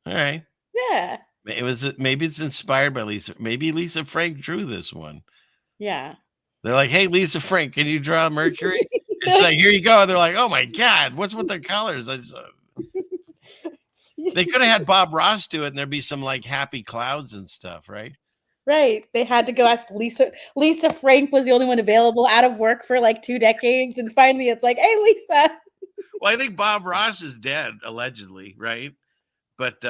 All right. Yeah. Maybe it's inspired by Lisa. Maybe Lisa Frank drew this one. Yeah. They're like, hey, Lisa Frank, can you draw Mercury? It's like, here you go. And they're like, oh my God, what's with the colors? They could have had Bob Ross do it, and there'd be some like happy clouds and stuff, right? Right. They had to go ask Lisa. Lisa Frank was the only one available, out of work for like 2 decades. And finally it's like, hey, Lisa. Well, I think Bob Ross is dead, allegedly, right? But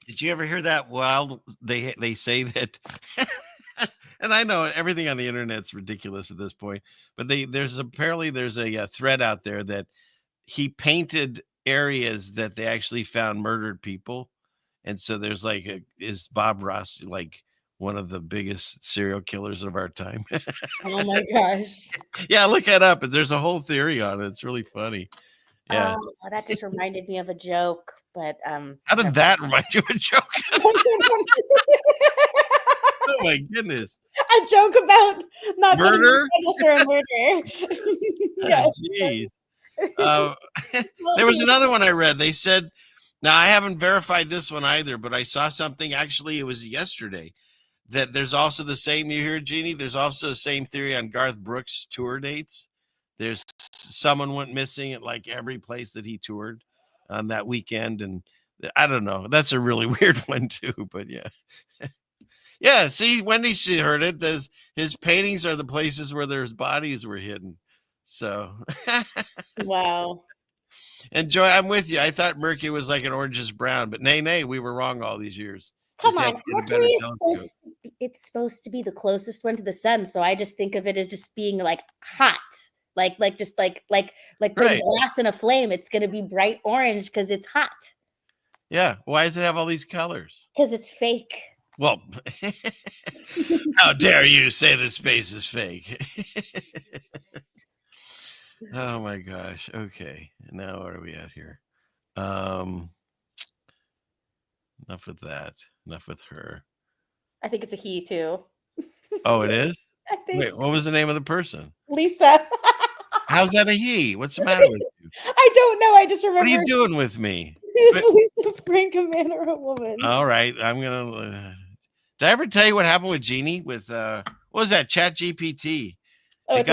did you ever hear that? Well, they say that, and I know everything on the internet's ridiculous at this point, but there's a thread out there that he painted areas that they actually found murdered people. And so there's like, is Bob Ross like one of the biggest serial killers of our time? Oh my gosh. Yeah, look it up. There's a whole theory on it. It's really funny. Yeah. That just reminded me of a joke, but how did that remind you of a joke? Oh my goodness. A joke about not murder for a murder. Yes. Jeez. There was another one I read. They said, now I haven't verified this one either, but I saw something, actually it was yesterday, that there's also the same, you hear, Jeannie, there's also the same theory on Garth Brooks' tour dates. There's someone went missing at like every place that he toured on that weekend. And I don't know. That's a really weird one too, but yeah. Yeah, see, Wendy, she heard it. His paintings are the places where their bodies were hidden. So. Wow. And Joy, I'm with you. I thought Mercury was like an orangish brown, but nay, we were wrong all these years. Come on, Mercury is supposed to be the closest one to the sun, so I just think of it as just being like hot, like putting glass in a flame. It's going to be bright orange because it's hot. Yeah. Why does it have all these colors? Because it's fake. Well, how dare you say that space is fake? Oh my gosh. Okay. Now where are we at here? Enough with that. Enough with her. I think it's a he too. Oh, it is? I think. Wait, what was the name of the person? Lisa. How's that a he? What's the matter with you? I don't know. I just remember. What are you doing with me? Is Lisa Frank a man or a woman? All right. I'm going to. Did I ever tell you what happened with Jeannie with, what was that? Chat GPT. Oh, it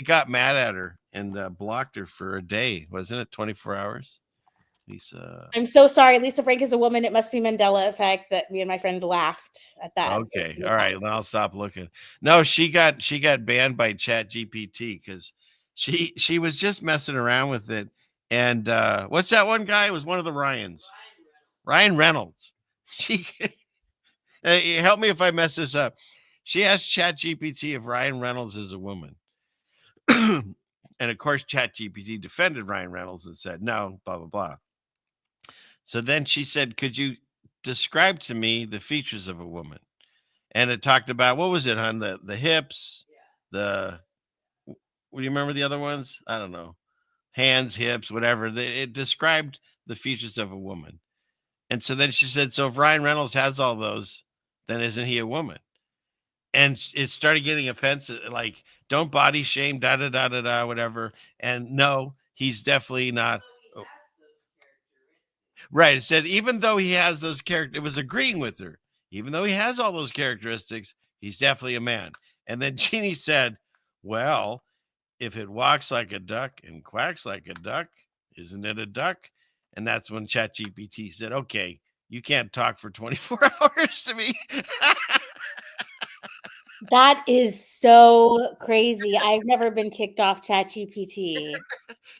got mad at her and blocked her for a day. Wasn't it 24 hours? Lisa. I'm so sorry. Lisa Frank is a woman. It must be Mandela effect that me and my friends laughed at that. Okay. All right. Then I'll stop looking. No, she got banned by Chat GPT because she was just messing around with it. And what's that one guy? It was one of the Ryans. Ryan Reynolds. She help me if I mess this up. She asked Chat GPT if Ryan Reynolds is a woman. And of course, Chat GPT defended Ryan Reynolds and said, no, blah, blah, blah. So then she said, could you describe to me the features of a woman? And it talked about, what was it, hon? The hips, what do you remember the other ones? I don't know. Hands, hips, whatever. It described the features of a woman. And so then she said, so if Ryan Reynolds has all those, then isn't he a woman? And it started getting offensive, like, don't body shame, whatever. And no, he's definitely not. Oh. Right. It said, even though he has those characters, it was agreeing with her. Even though he has all those characteristics, he's definitely a man. And then Jeannie said, well, if it walks like a duck and quacks like a duck, isn't it a duck? And that's when ChatGPT said, okay, you can't talk for 24 hours to me. That is so crazy. I've never been kicked off ChatGPT.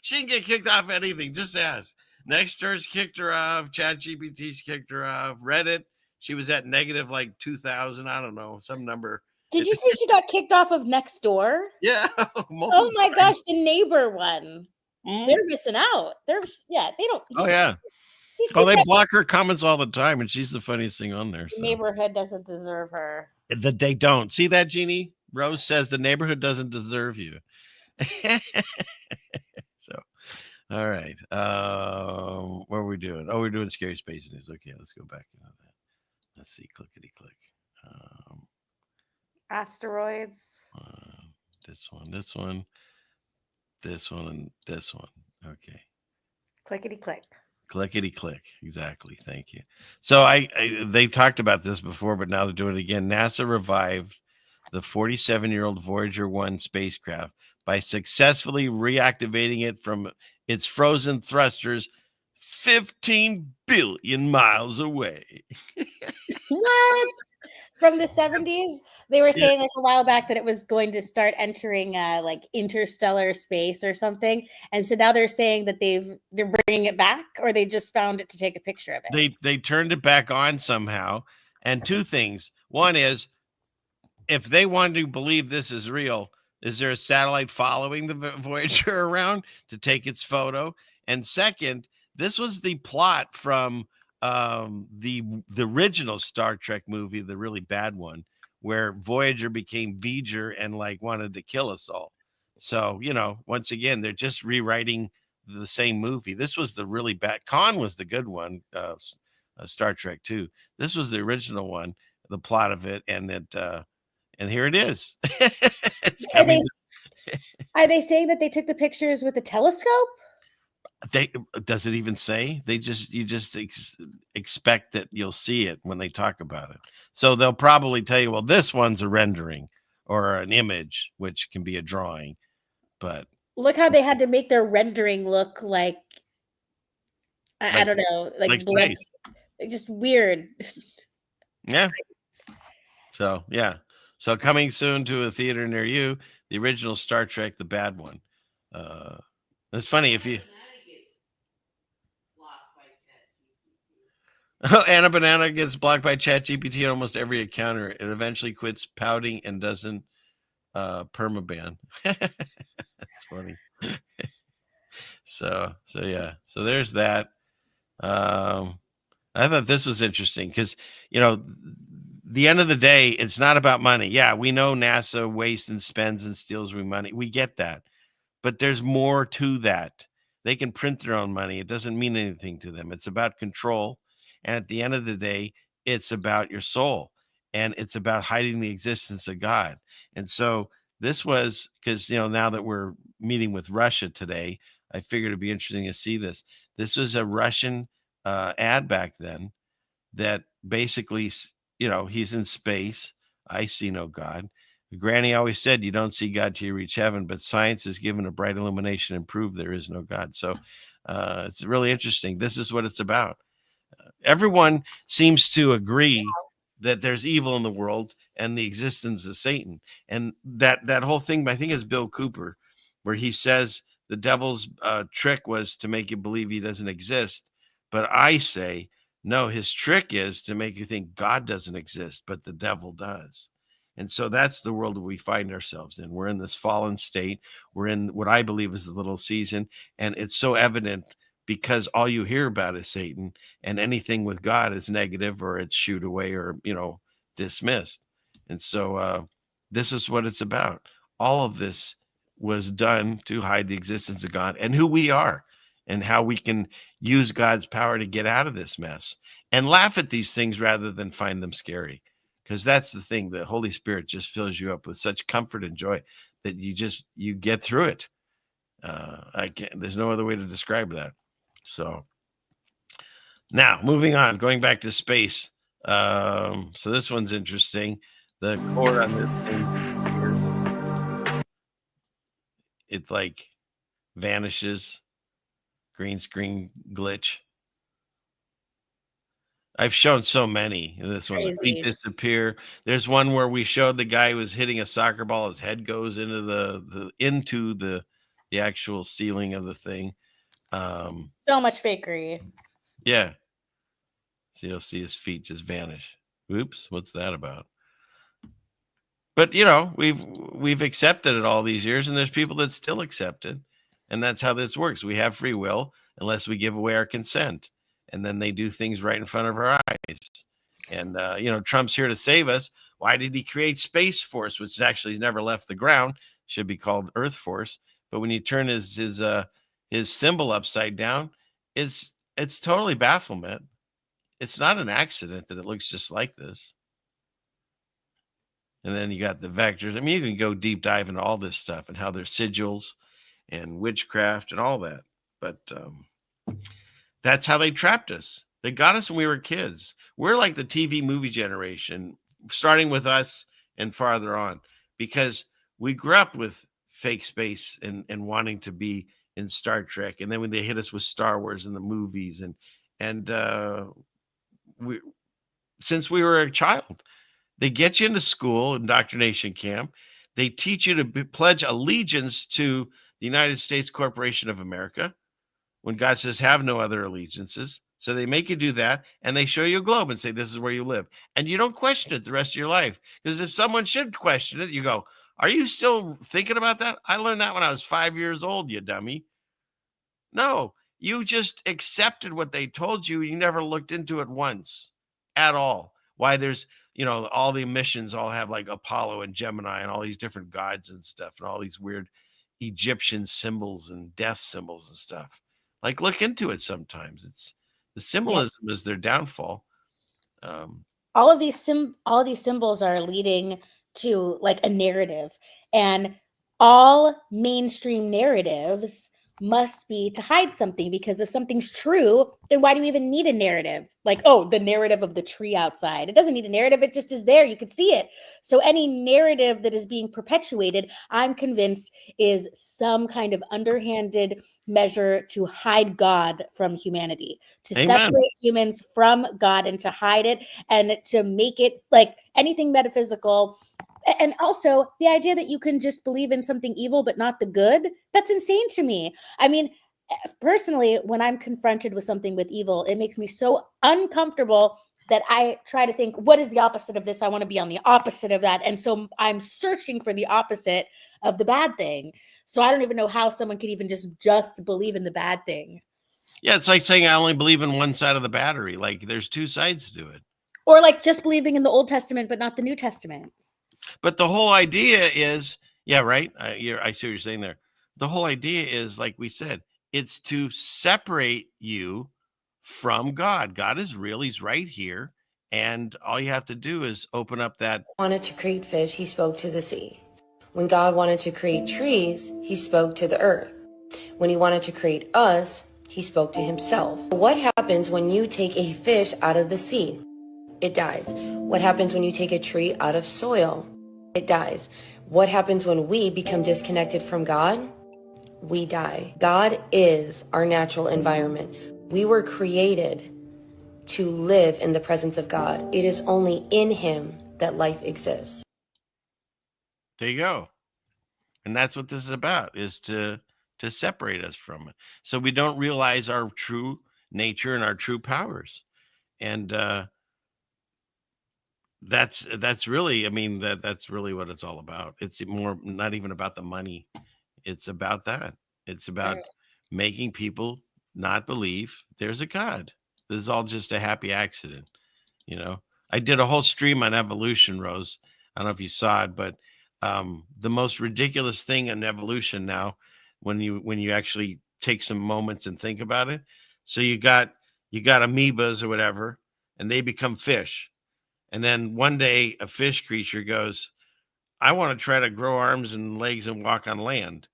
She can get kicked off anything. Just ask. Nextdoor's kicked her off. ChatGPT's kicked her off. Reddit, she was at negative like 2,000. I don't know, some number. Did you say she got kicked off of Nextdoor? Yeah. Oh my gosh, the neighbor one. They're missing out. They don't. Oh yeah. Oh, they block her comments all the time, and she's the funniest thing on there. The neighborhood doesn't deserve her. That they don't. See that, Jeannie? Rose says the neighborhood doesn't deserve you. So, all right. What are we doing? Oh, we're doing Scary Space News. Okay, let's go back into that. Let's see. Clickety click. Asteroids. This one, and this one. Okay. Clickety click. Clickety click. Exactly. Thank you. So they've talked about this before, but now they're doing it again. NASA revived the 47-year-old Voyager 1 spacecraft by successfully reactivating it from its frozen thrusters 15 billion miles away. What? From the 70s? They were saying like a while back that it was going to start entering like interstellar space or something. And so now they're saying that they're bringing it back, or they just found it to take a picture of it. They turned it back on somehow. And two things. One is, if they want to believe this is real, is there a satellite following the Voyager around to take its photo? And second, this was the plot from the original Star Trek movie, the really bad one, where Voyager became Voyager and like wanted to kill us all. So, once again, they're just rewriting the same movie. This was the really bad. Khan was the good one, Star Trek 2. This was the original one, the plot of it, and here it is. It's coming. Are they saying that they took the pictures with a telescope? Does it even say? You just expect that you'll see it when they talk about it. So they'll probably tell you, well, this one's a rendering or an image, which can be a drawing. But look how they had to make their rendering look like I don't know, like just weird. Yeah. So yeah. So coming soon to a theater near you, the original Star Trek, the bad one. It's funny if you. Anna Banana gets blocked by ChatGPT on almost every encounter. It eventually quits pouting and doesn't permaban. That's funny. So yeah. So there's that. I thought this was interesting because, the end of the day, it's not about money. Yeah, we know NASA wastes and spends and steals money. We get that. But there's more to that. They can print their own money. It doesn't mean anything to them. It's about control. And at the end of the day, it's about your soul. And it's about hiding the existence of God. And so this was, because, now that we're meeting with Russia today, I figured it'd be interesting to see this. This was a Russian ad back then that basically, he's in space. I see no God. Granny always said, you don't see God till you reach heaven, but science is given a bright illumination and prove there is no God. So it's really interesting. This is what it's about. Everyone seems to agree that there's evil in the world and the existence of Satan. And that whole thing, I think, is Bill Cooper, where he says the devil's trick was to make you believe he doesn't exist. But I say, no, his trick is to make you think God doesn't exist, but the devil does. And so that's the world that we find ourselves in. We're in this fallen state. We're in what I believe is the little season. And it's so evident because all you hear about is Satan, and anything with God is negative, or it's shooed away, or, dismissed. And so this is what it's about. All of this was done to hide the existence of God and who we are, and how we can use God's power to get out of this mess and laugh at these things rather than find them scary. Because that's the thing. The Holy Spirit just fills you up with such comfort and joy that you get through it. There's no other way to describe that. So now moving on, going back to space. So this one's interesting. The core on this thing it like vanishes, green screen glitch. I've shown so many in this one. The feet disappear. There's one where we showed the guy who was hitting a soccer ball. His head goes into the actual ceiling of the thing. So much fakery. Yeah. So you'll see his feet just vanish. Oops, what's that about? But we've accepted it all these years, and there's people that still accept it. And that's how this works. We have free will unless we give away our consent. And then they do things right in front of our eyes. And Trump's here to save us. Why did he create Space Force, which actually has never left the ground? Should be called Earth Force. But when you turn his symbol upside down, it's totally bafflement. It's not an accident that it looks just like this. And then you got the vectors. I mean, you can go deep dive into all this stuff and how there's sigils and witchcraft and all that. But that's how they trapped us. They got us when we were kids. We're like the TV movie generation, starting with us and farther on, because we grew up with fake space and wanting to be in Star Trek. And then when they hit us with Star Wars and the movies and since we were a child, they get you into school, indoctrination camp. They teach you to pledge allegiance to the United States Corporation of America when God says have no other allegiances. So they make you do that, and they show you a globe and say, this is where you live. And you don't question it the rest of your life. Because if someone should question it, you go, are you still thinking about that? I learned that when I was 5 years old, you dummy. No, you just accepted what they told you. You never looked into it once at all. Why there's, all the missions all have like Apollo and Gemini and all these different gods and stuff and all these weird Egyptian symbols and death symbols and stuff. Like, look into it sometimes. It's the symbolism is their downfall. All of these symbols are leading to like a narrative, and all mainstream narratives must be to hide something, because if something's true, then why do we even need a narrative? Like, oh, the narrative of the tree outside. It doesn't need a narrative. It just is there. You could see it. So any narrative that is being perpetuated, I'm convinced, is some kind of underhanded measure to hide God from humanity, to separate humans from God and to hide it and to make it like anything metaphysical. And also the idea that you can just believe in something evil but not the good, that's insane to me. I mean, personally, when I'm confronted with something with evil, it makes me so uncomfortable that I try to think, what is the opposite of this? I want to be on the opposite of that. And so I'm searching for the opposite of the bad thing. So I don't even know how someone could even just believe in the bad thing. Yeah, it's like saying I only believe in one side of the battery. Like, there's two sides to it. Or like just believing in the Old Testament but not the New Testament. But the whole idea is, yeah, right. I see what you're saying there. The whole idea is, like we said, it's to separate you from God. God is real. He's right here. And all you have to do is open up that. Wanted to create fish, he spoke to the sea. When God wanted to create trees, he spoke to the earth. When he wanted to create us, he spoke to himself. What happens when you take a fish out of the sea? It dies. What happens when you take a tree out of soil? It dies. What happens when we become disconnected from God? We die. God is our natural environment. We were created to live in the presence of God. It is only in him that life exists. There you go. And that's what this is about, is to separate us from it. So we don't realize our true nature and our true powers. And that's really, I mean, that's really what it's all about. It's more not even about the money. It's about that. It's about making people not believe there's a God. This is all just a happy accident. I did a whole stream on evolution, Rose. I don't know if you saw it, but the most ridiculous thing in evolution now, when you actually take some moments and think about it. So you got amoebas or whatever, and they become fish. And then one day a fish creature goes, I want to try to grow arms and legs and walk on land.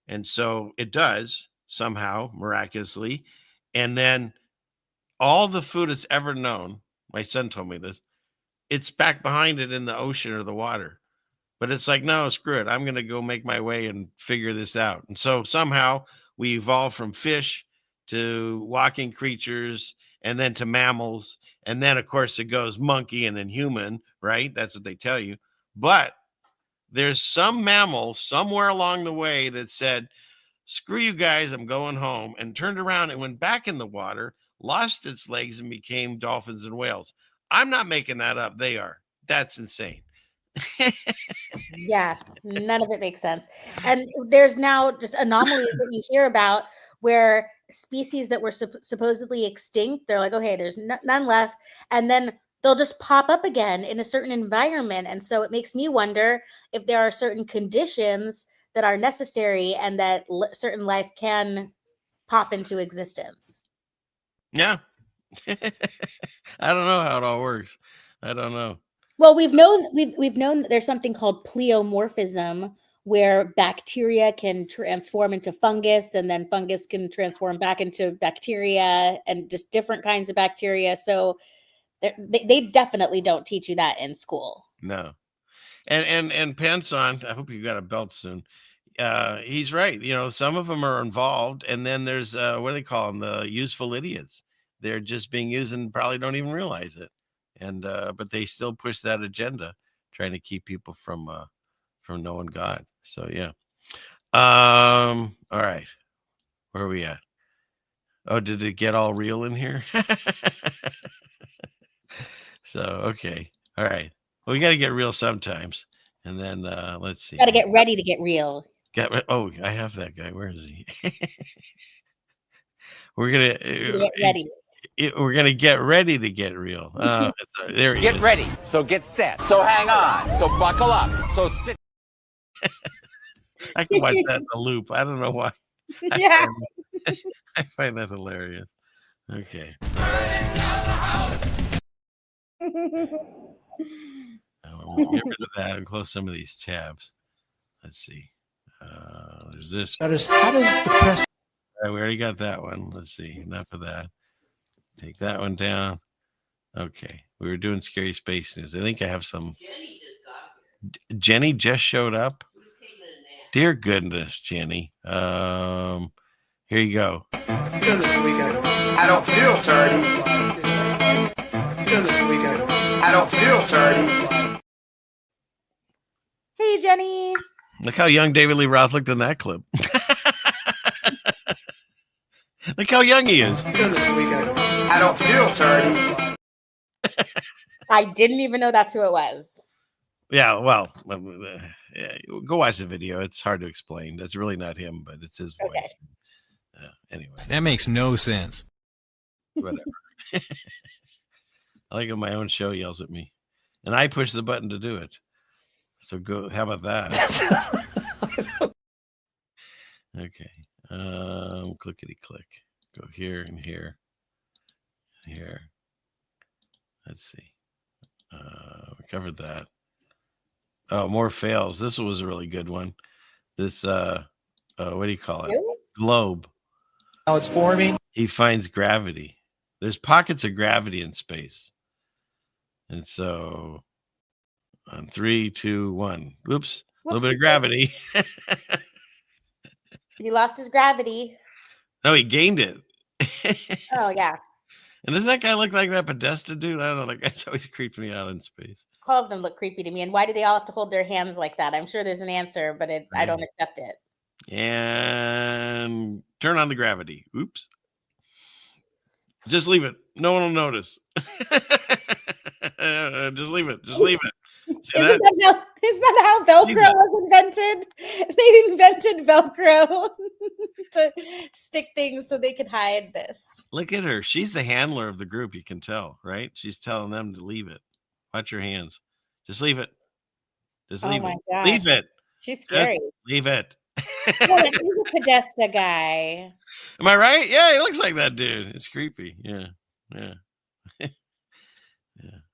And so it does somehow, miraculously. And then all the food it's ever known, my son told me this, it's back behind it in the ocean or the water. But it's like, no, screw it. I'm going to go make my way and figure this out. And so somehow we evolved from fish to walking creatures and then to mammals. And then, of course, it goes monkey and then human, right? That's what they tell you. But there's some mammal somewhere along the way that said, screw you guys, I'm going home, and turned around and went back in the water, lost its legs, and became dolphins and whales. I'm not making that up. They are. That's insane. Yeah, none of it makes sense. And there's now just anomalies that you hear about where species that were supposedly extinct, they're like, okay, there's none left. And then they'll just pop up again in a certain environment. And so it makes me wonder if there are certain conditions that are necessary and that certain life can pop into existence. Yeah. I don't know how it all works. I don't know. Well, we've known that there's something called pleomorphism, where bacteria can transform into fungus, and then fungus can transform back into bacteria, and just different kinds of bacteria. So they definitely don't teach you that in school. No. And pants on. I hope you got a belt soon. He's right. You know, some of them are involved, and then there's what do they call them? The useful idiots. They're just being used and probably don't even realize it. And but they still push that agenda, trying to keep people from knowing God. So yeah. All right. Where are we at? Oh, did it get all real in here? So okay. All right. Well, we got to get real sometimes. And then let's see. Got to get ready to get real. Oh, I have that guy. Where is he? We're gonna Get ready. We're gonna get ready to get real. There he is. Get ready. So get set. So hang on. So buckle up. So sit. I can watch that in a loop. I don't know why. Yeah. I find that hilarious. Okay. We'll get rid of that and close some of these tabs. Let's see. There's this. How does the press? We already got that one. Let's see. Enough of that. Take that one down. Okay. We were doing scary space news. I think I have some. Jenny just showed up. Dear goodness, Jenny. Here you go. I don't feel dirty. I don't feel dirty. Hey, Jenny. Look how young David Lee Roth looked in that clip. Look how young he is. I don't feel dirty. I didn't even know that's who it was. Yeah, well, go watch the video. It's hard to explain. That's really not him, but it's his voice. Okay. Anyway. That makes no sense. Whatever. I like when my own show yells at me. And I push the button to do it. So go, how about that? Okay. Clickety click. Go here and here. Here. Let's see. We covered that. Oh, more fails. This was a really good one. This what do you call it? Really? Globe. How it's forming. He finds gravity. There's pockets of gravity in space. And so on 3, 2, 1. Oops. A little bit of gravity. He lost his gravity. No, he gained it. Oh, yeah. And does that guy look like that Podesta dude? I don't know. That guy's always creeped me out in space. All of them look creepy to me. And why do they all have to hold their hands like that? I'm sure there's an answer, but I don't accept it. And turn on the gravity. Oops. Just leave it. No one will notice. Just leave it. Just leave it. Isn't that how Velcro was invented? They invented Velcro to stick things so they could hide this. Look at her. She's the handler of the group. You can tell, right? She's telling them to leave it. Watch your hands. Just leave it. Just leave it. Gosh. Leave it. She's scary. Just leave it. Yeah, he's a Podesta guy. Am I right? Yeah, he looks like that dude. It's creepy. Yeah. Yeah. Yeah.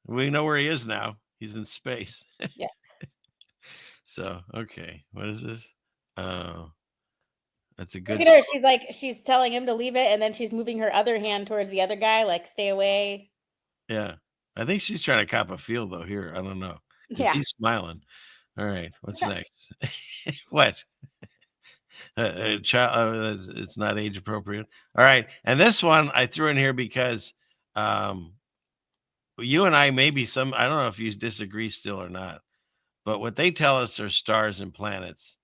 We know where he is now. He's in space. Yeah. So, okay. What is this? Oh, that's a good. Look at her. She's telling him to leave it, and then she's moving her other hand towards the other guy, like, stay away. Yeah. I think she's trying to cop a feel, though, here. I don't know. Yeah. He's smiling. All right. What's next? What? Child, it's not age appropriate. All right. And this one I threw in here because you and I maybe I don't know if you disagree still or not, but what they tell us are stars and planets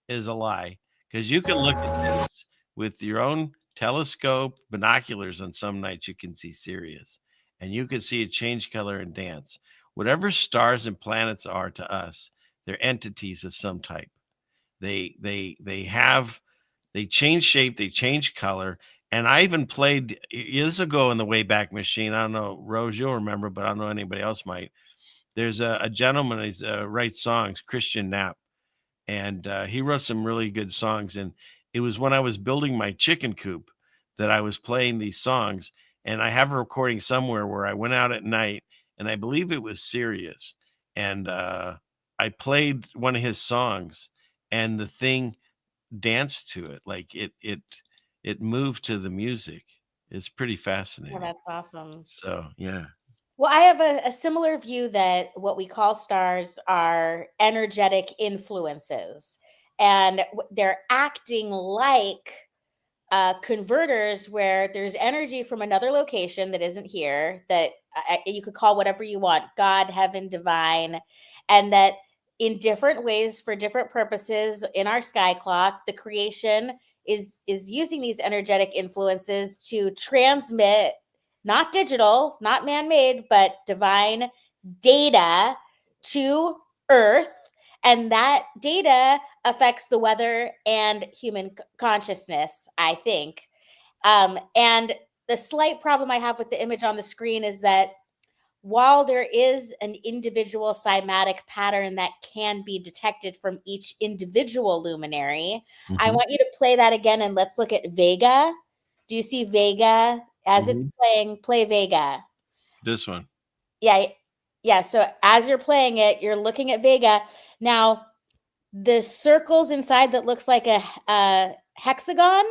is a lie, because you can look at this with your own telescope, binoculars. On some nights you can see Sirius, and you can see it change color and dance. Whatever stars and planets are to us, they're entities of some type. They change shape, they change color. And I even played, this will go in the Wayback Machine. I don't know, Rose, you'll remember, but I don't know anybody else might. There's a gentleman, he's writes songs, Christian Knapp, and he wrote some really good songs. And it was when I was building my chicken coop that I was playing these songs. And I have a recording somewhere where I went out at night, and I believe it was Sirius, and I played one of his songs, and the thing danced to it, like it moved to the music. It's pretty fascinating. Oh, that's awesome. So yeah. Well, I have a similar view that what we call stars are energetic influences, and they're acting like converters where there's energy from another location that isn't here, that you could call whatever you want, God, heaven, divine, and that in different ways for different purposes in our sky clock, the creation is using these energetic influences to transmit not digital, not man-made, but divine data to Earth. And that data affects the weather and human consciousness, I think. And the slight problem I have with the image on the screen is that while there is an individual cymatic pattern that can be detected from each individual luminary, I want you to play that again, and let's look at Vega. Do you see Vega as it's playing? Play Vega. This one. Yeah. Yeah. So as you're playing it, you're looking at Vega. Now, the circles inside that looks like a hexagon,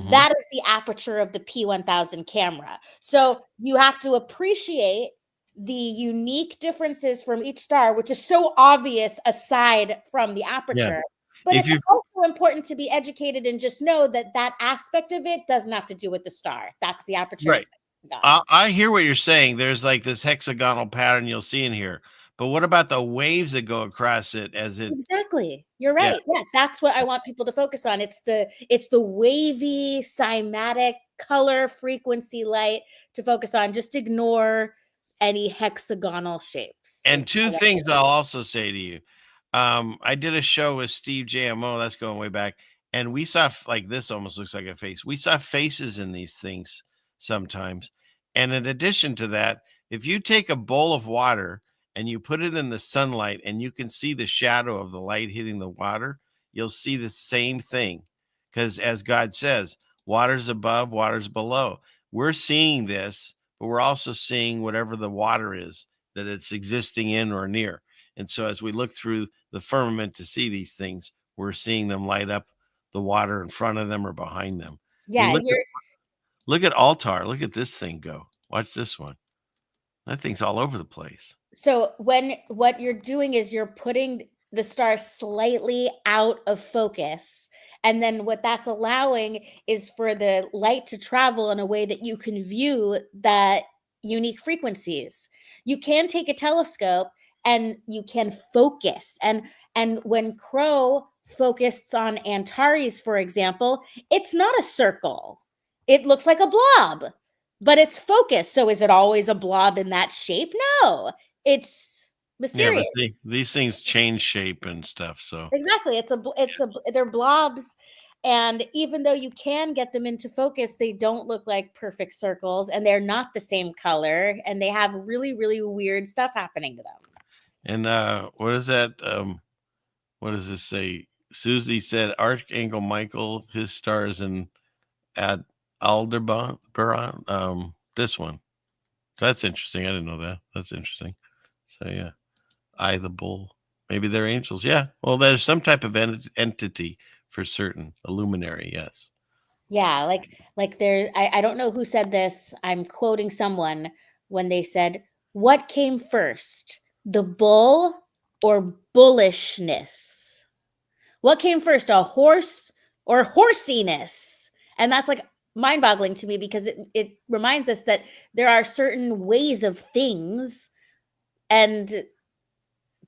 that is the aperture of the P1000 camera. So you have to appreciate the unique differences from each star, which is so obvious aside from the aperture. Yeah. But it's also important to be educated and just know that that aspect of it doesn't have to do with the star. That's the aperture. Right. I hear what you're saying. There's like this hexagonal pattern you'll see in here. But what about the waves that go across it as it? Exactly. You're right. Yeah, that's what I want people to focus on. It's the wavy, cymatic color frequency light to focus on. Just ignore any hexagonal shapes. And two things I'll also say to you. I did a show with Steve JMO, that's going way back, and we saw, like, this almost looks like a face. We saw faces in these things sometimes. And in addition to that, if you take a bowl of water and you put it in the sunlight and you can see the shadow of the light hitting the water, you'll see the same thing. Because as God says, water's above, water's below. We're seeing this, but we're also seeing whatever the water is that it's existing in or near. And so as we look through the firmament to see these things, we're seeing them light up the water in front of them or behind them. Yeah. I mean, look at Altar. Look at this thing go. Watch this one. That thing's all over the place. So what you're doing is you're putting the star slightly out of focus. And then what that's allowing is for the light to travel in a way that you can view that unique frequencies. You can take a telescope and you can focus. And when Crow focused on Antares, for example, it's not a circle. It looks like a blob, but it's focused. So is it always a blob in that shape? No, it's mysterious. Yeah, but these things change shape and stuff. So exactly, they're blobs. And even though you can get them into focus, they don't look like perfect circles, and they're not the same color, and they have really, really weird stuff happening to them. And what is that? What does this say? Susie said Archangel Michael, his star is at Aldebaran. This one. That's interesting. I didn't know that. That's interesting. So yeah. I the bull. Maybe they're angels. Yeah. Well, there's some type of entity for certain. A luminary, yes. Yeah, like there, I don't know who said this. I'm quoting someone when they said, "What came first, the bull or bullishness. What came first, a horse or horsiness? And that's like mind-boggling to me because it reminds us that there are certain ways of things and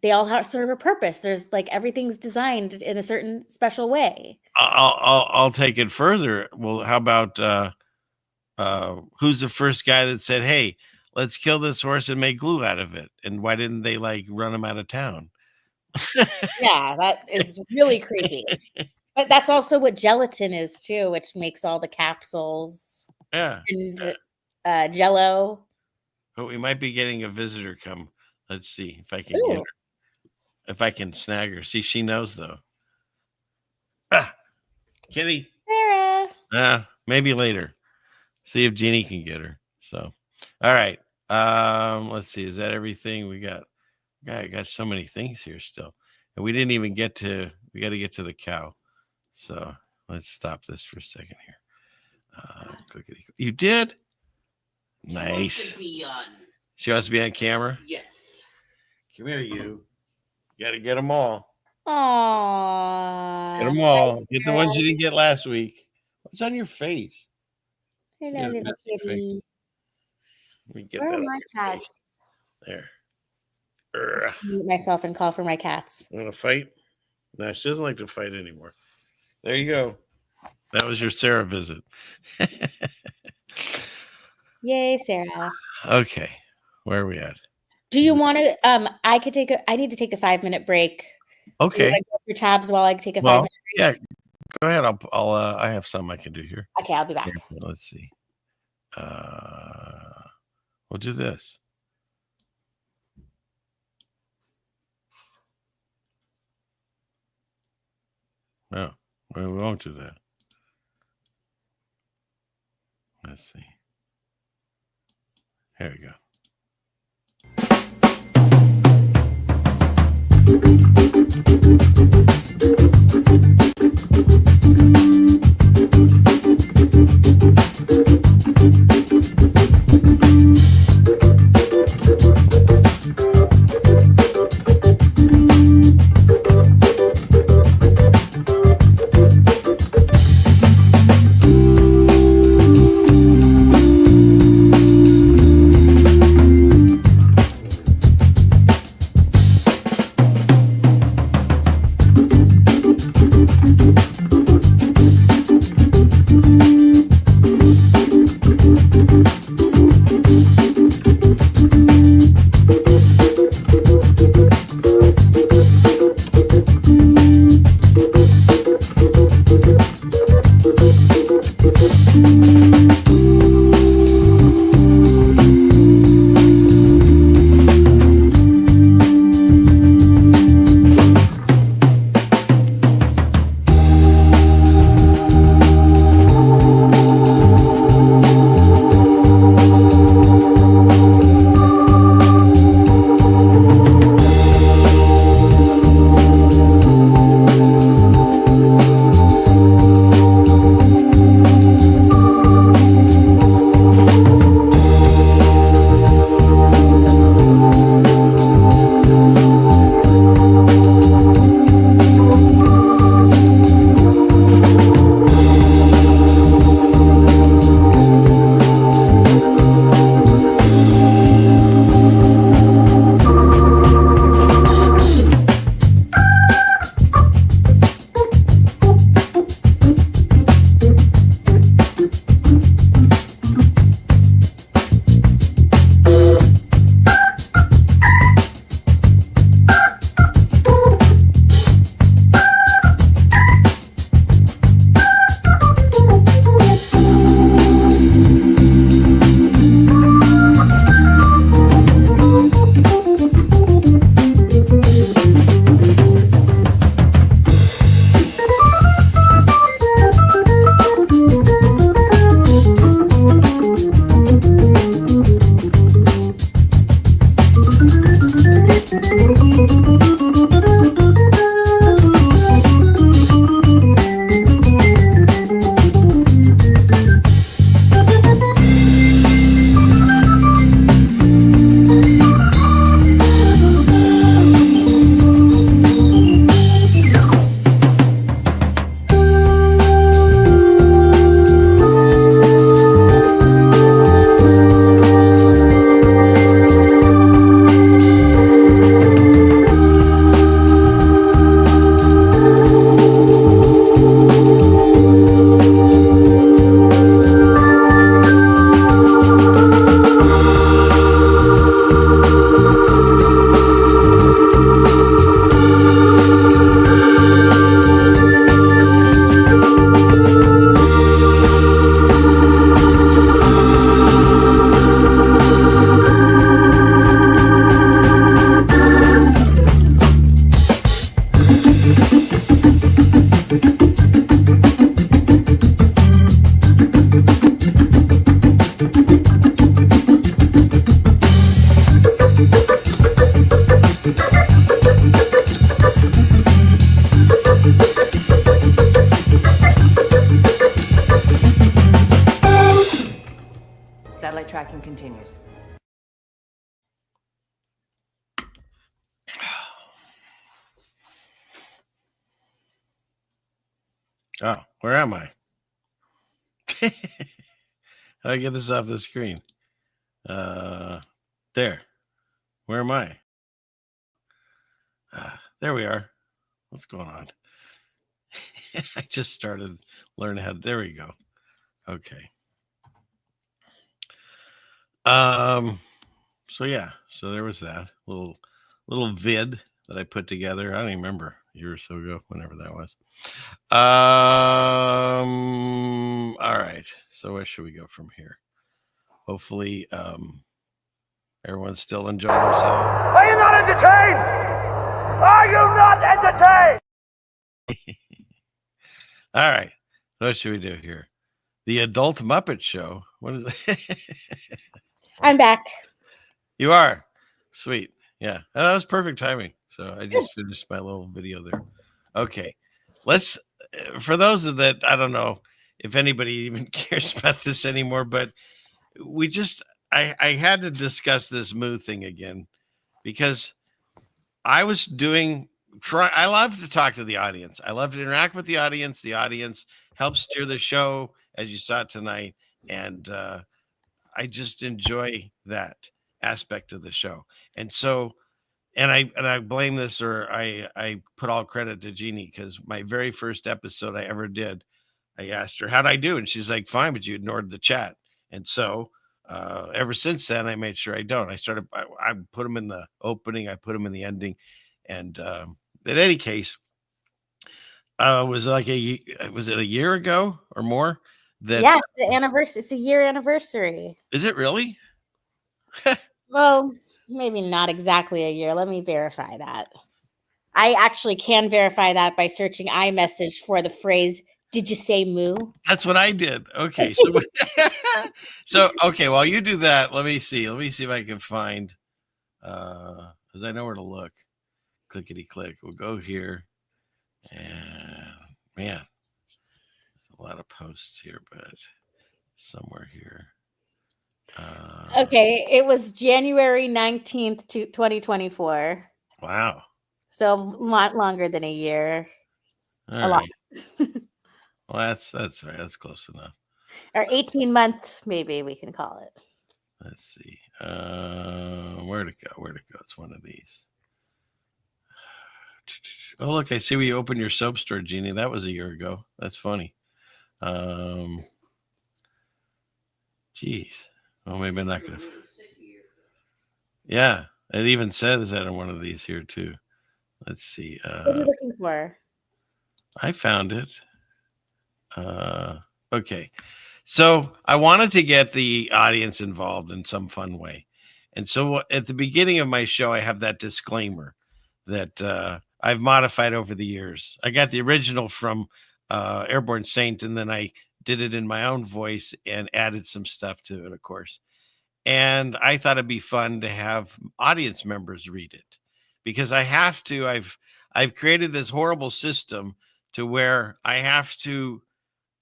they all serve a purpose. There's like everything's designed in a certain special way. I'll take it further. Well, how about who's the first guy that said, "Hey, let's kill this horse and make glue out of it"? And why didn't they like run him out of town? Yeah, that is really creepy. But that's also what gelatin is too, which makes all the capsules. Yeah. And Jello. But we might be getting a visitor come. Let's see if I can get her. If I can snag her. See, she knows though. Kitty. Sarah. Maybe later. See if Jeannie can get her. So, all right. Let's see. Is that everything we got? I got so many things here still. And we didn't even get to, we got to get to the cow. So let's stop this for a second here. You did? Nice. She wants to be on camera? Yes. Come here, you. You got to get them all. Aww. Get them all. Get the ones you didn't get last week. What's on your face? Hello, little kitty. Let me get Where that are on my your face. cats? There. Mute myself and call for my cats. Want to fight? No, she doesn't like to fight anymore. There you go. That was your Sarah visit. Yay, Sarah. Okay. Where are we at? Do you want to I need to take a 5-minute break. Okay. Do you want to go through tabs while I take a 5-minute break? Yeah. Go ahead. I have something I can do here. Okay, I'll be back. Let's see. We'll do this. No, we won't do that. Let's see. Here we go. tracking continues. Oh, where am I? How do I get this off the screen? There. Where am I? There we are. What's going on? I just started learning how. There we go. Okay. So yeah. So there was that little vid that I put together. I don't even remember, a year or so ago, whenever that was. All right. So where should we go from here? Hopefully, everyone's still enjoying themselves. Are you not entertained? Are you not entertained? All right. So what should we do here? The Adult Muppet Show. What is it? I'm back. You are? Sweet. Yeah. That was perfect timing. So I just finished my little video there. Okay. Let's, for those that, I don't know if anybody even cares about this anymore, but we just, I had to discuss this Moo thing again because I was I love to talk to the audience. I love to interact with the audience. The audience helps steer the show, as you saw tonight. And I just enjoy that aspect of the show. And so, and I blame this, or I put all credit to Jeannie, because my very first episode I ever did, I asked her, how'd I do? And she's like, fine, but you ignored the chat. And so ever since then, I made sure I don't. I put them in the opening, I put them in the ending. And in any case, was it a year ago or more? Yeah, it's the anniversary. It's a year anniversary. Is it really? Well, maybe not exactly a year. Let me verify that. I actually can verify that by searching iMessage for the phrase, did you say moo? That's what I did. Okay. So, okay, while you do that, let me see if I can find, because I know where to look. Clickety click. We'll go here. And man, there's a lot of posts here, but somewhere here. Okay, it was January 19th, 2024. Wow. So a lot longer than a year. All right. Well, that's right. That's close enough. Or 18 months, maybe we can call it. Let's see. Where to go? It's one of these. Oh, look, I see where you opened your soap store, Jeannie. That was a year ago. That's funny. Geez. Well, maybe I'm not going to. Yeah, it even says that on one of these here, too. Let's see. What are you looking for? I found it. Okay. So I wanted to get the audience involved in some fun way. And so at the beginning of my show, I have that disclaimer that I've modified over the years. I got the original from Airborne Saint, and then I did it in my own voice and added some stuff to it, of course. And I thought it'd be fun to have audience members read it, because I have to. I've created this horrible system to where I have to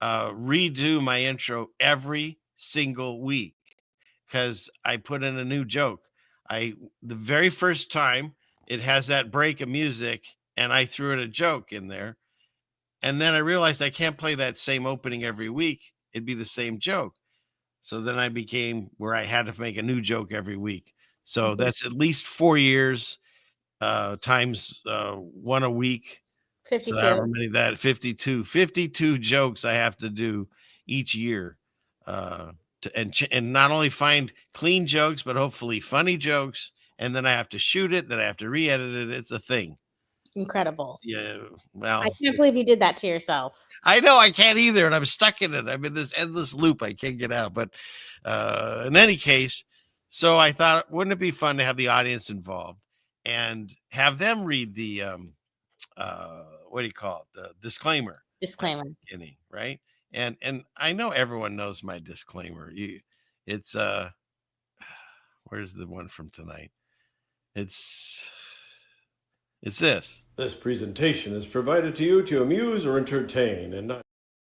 redo my intro every single week because I put in a new joke. The very first time it has that break of music, and I threw in a joke in there. And then I realized I can't play that same opening every week. It'd be the same joke. So then I became where I had to make a new joke every week. So that's at least 4 years times one a week. 52. So however many that 52 jokes I have to do each year and not only find clean jokes, but hopefully funny jokes. And then I have to shoot it. Then I have to re-edit it. It's a thing. Incredible. Yeah. Well, I can't believe you did that to yourself. I know I can't either. And I'm stuck in it. I'm in this endless loop. I can't get out. But in any case, so I thought, wouldn't it be fun to have the audience involved and have them read the, what do you call it? The disclaimer. Disclaimer. Beginning, right? And I know everyone knows my disclaimer. It's where's the one from tonight? It's this. This presentation is provided to you to amuse or entertain and not.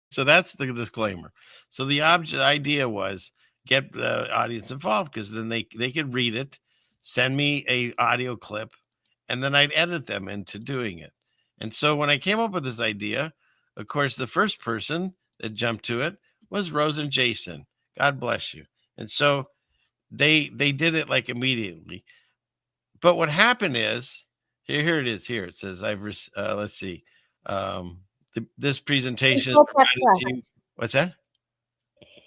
So that's the disclaimer. So the idea was get the audience involved, because then they could read it, send me a audio clip, and then I'd edit them into doing it. And so when I came up with this idea, of course, the first person that jumped to it was Rose and Jason. God bless you. And so they did it like immediately. But what happened is, here it is. Here it says, let's see. This presentation. What's that?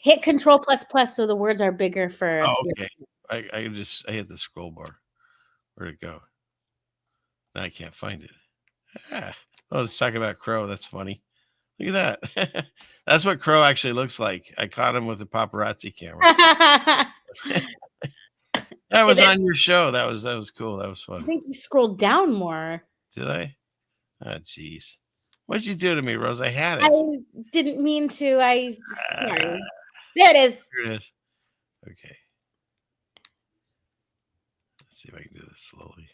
Hit Control ++ so the words are bigger for. Oh, okay. I hit the scroll bar. Where'd it go? Now I can't find it. Oh, let's talk about Crow. That's funny. Look at that. That's what Crow actually looks like. I caught him with a paparazzi camera. That was on your show. That was cool. That was fun. I think you scrolled down more. Did I? Oh, jeez. What'd you do to me, Rose? I had it. I didn't mean to. Sorry. There it is. Here it is. Okay. Let's see if I can do this slowly.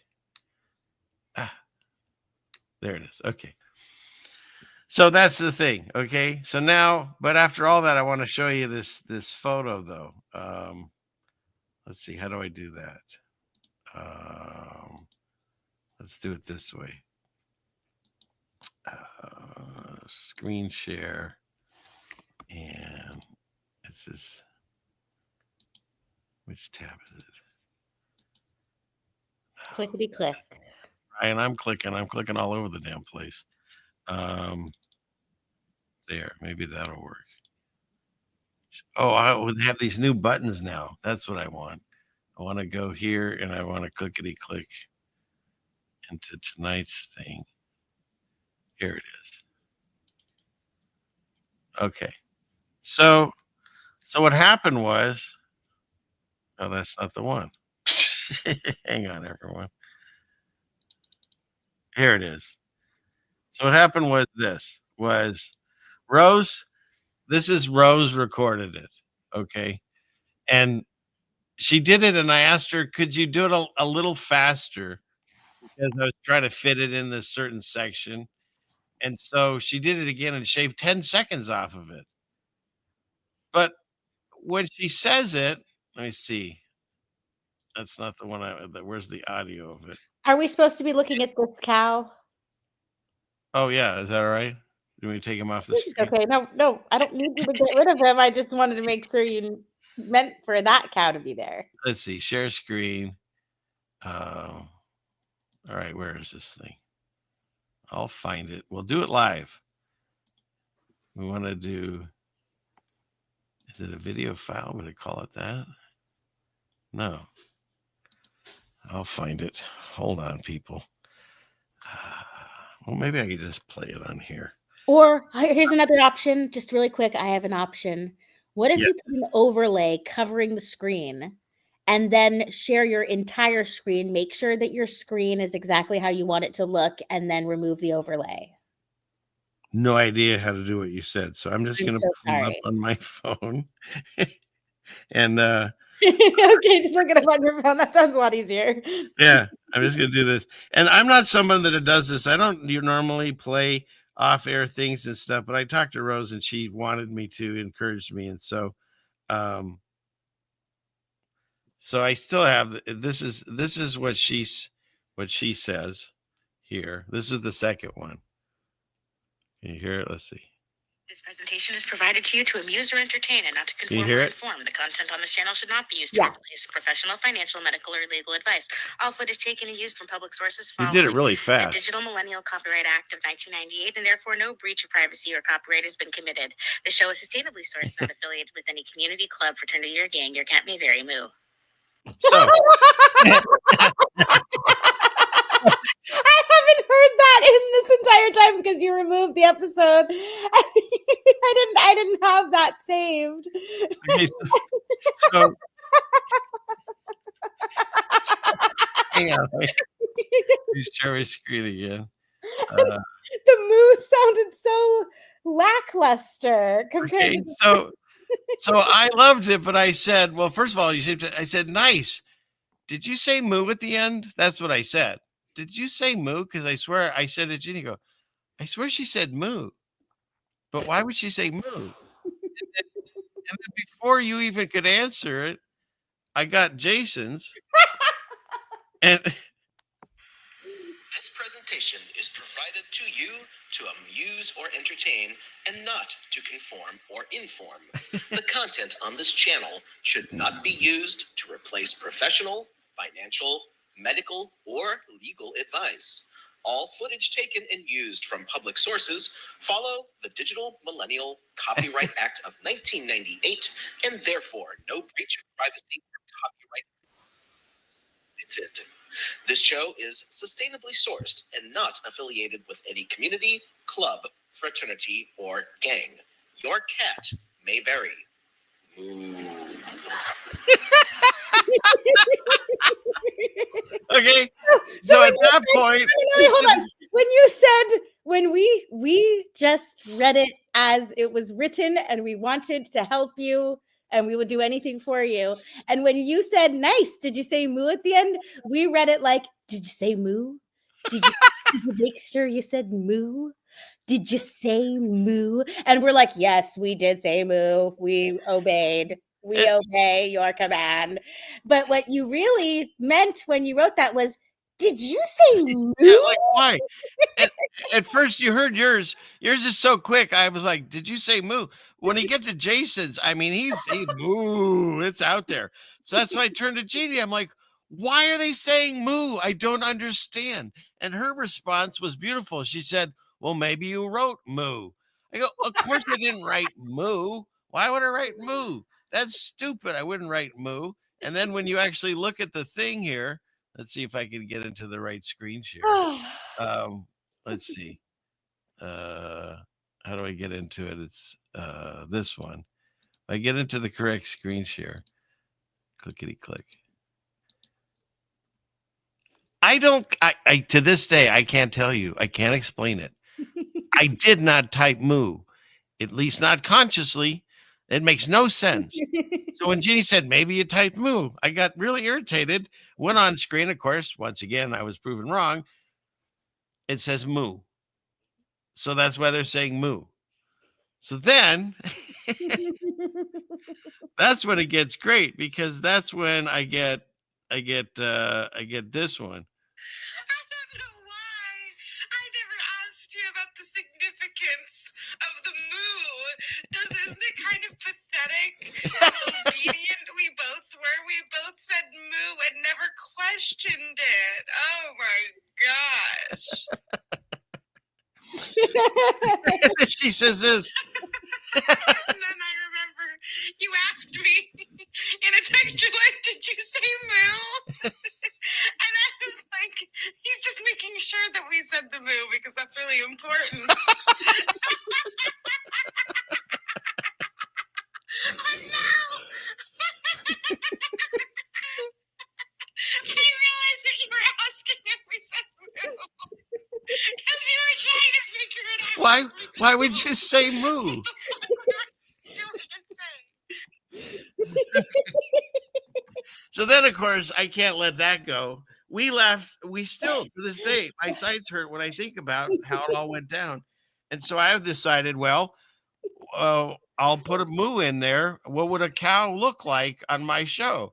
There it is. Okay. So that's the thing. Okay. So now, but after all that, I want to show you this photo though. Let's see. How do I do that? Let's do it this way. Screen share. And it's this. Which tab is it? Clickety click. And I'm clicking all over the damn place. There, maybe that'll work. Oh, I would have these new buttons now. That's what I want. I want to go here and I want to clickety click into tonight's thing. Here it is. Okay. So what happened was, oh, that's not the one. Hang on, everyone. Here it is. So what happened was Rose, this is Rose recorded it, okay? And she did it, and I asked her, could you do it a little faster? Because I was trying to fit it in this certain section. And so she did it again and shaved 10 seconds off of it. But when she says it, let me see. That's not the one where's the audio of it? Are we supposed to be looking at this cow? Oh, yeah. Is that all right? Do we take him off the screen? Okay. No, I don't need you to get rid of him. I just wanted to make sure you meant for that cow to be there. Let's see. Share screen. All right. Where is this thing? I'll find it. We'll do it live. We want to do, is it a video file? Would I call it that? No. I'll find it. Hold on, people. Well, maybe I could just play it on here. Or here's another option. Just really quick, I have an option. What if you put an overlay covering the screen and then share your entire screen? Make sure that your screen is exactly how you want it to look and then remove the overlay. No idea how to do what you said. So I'm just going to pull it up on my phone. And okay, just look it up on your phone. That sounds a lot easier. Yeah, I'm just going to do this. And I'm not someone that does this. I don't normally play off-air things and stuff, but I talked to Rose and she wanted me to, encourage me. And so so I still have, this is what she says here. This is the second one. Can you hear it? Let's see. This presentation is provided to you to amuse or entertain and not to conform or inform. The content on this channel should not be used to replace professional, financial, medical, or legal advice. All footage taken and used from public sources You did it really fast. The Digital Millennial Copyright Act of 1998, and therefore no breach of privacy or copyright has been committed. The show is sustainably sourced, not affiliated with any community, club, fraternity, or gang. Your cat may vary. Moo. So I haven't heard that in this entire time because you removed the episode. I didn't have that saved. Okay, so hang on. Please share my screen again. The moo sounded so lackluster compared to so I loved it, but I said, well, first of all, I said, nice. Did you say moo at the end? That's what I said. Did you say moo? Because I swear I said it, Ginny. Go, I swear she said moo. But why would she say moo? And then before you even could answer it, I got Jason's. And this presentation is provided to you to amuse or entertain and not to conform or inform. The content on this channel should not be used to replace professional, financial, medical, or legal advice. All footage taken and used from public sources follow the Digital Millennial Copyright Act of 1998, and therefore no breach of privacy or copyright. It's it. This show is sustainably sourced and not affiliated with any community, club, fraternity, or gang. Your cat may vary. Moo. Okay. So at that point, hold on. When you said when we just read it as it was written and we wanted to help you and we would do anything for you. And when you said nice, did you say moo at the end? We read it like, did you say moo? Did you make sure you said moo? Did you say moo? And we're like, yes, we did say moo. We obeyed. We obey your command. But what you really meant when you wrote that was, did you say moo? Yeah, like, why? At first you heard yours. Yours is so quick. I was like, did you say moo? When you get to Jason's, I mean, he's moo. It's out there. So that's why I turned to Jeannie. I'm like, why are they saying moo? I don't understand. And her response was beautiful. She said, well, maybe you wrote moo. I go, of course I didn't write moo. Why would I write moo? That's stupid. I wouldn't write moo. And then when you actually look at the thing here, let's see if I can get into the right screen share. Let's see. How do I get into it? It's this one. If I get into the correct screen share. Clickety click. I to this day, I can't tell you. I can't explain it. I did not type moo, at least not consciously. It makes no sense. So when Jeannie said, maybe you typed moo, I got really irritated. Went on screen, of course. Once again, I was proven wrong. It says moo. So that's why they're saying moo. So then that's when it gets great, because that's when I get this one. Isn't it kind of pathetic how obedient we both were? We both said moo and never questioned it. Oh my gosh. She says this. And then I remember you asked me in a text, you're like, did you say moo? And I was like, he's just making sure that we said the moo because that's really important. Oh no! I realized that you were asking if we said moo because you were trying to figure it out. Why would you say moo? So then, of course, I can't let that go. We left. We still, to this day, my sides hurt when I think about how it all went down. And so I've decided, well, I'll put a moo in there. What would a cow look like on my show?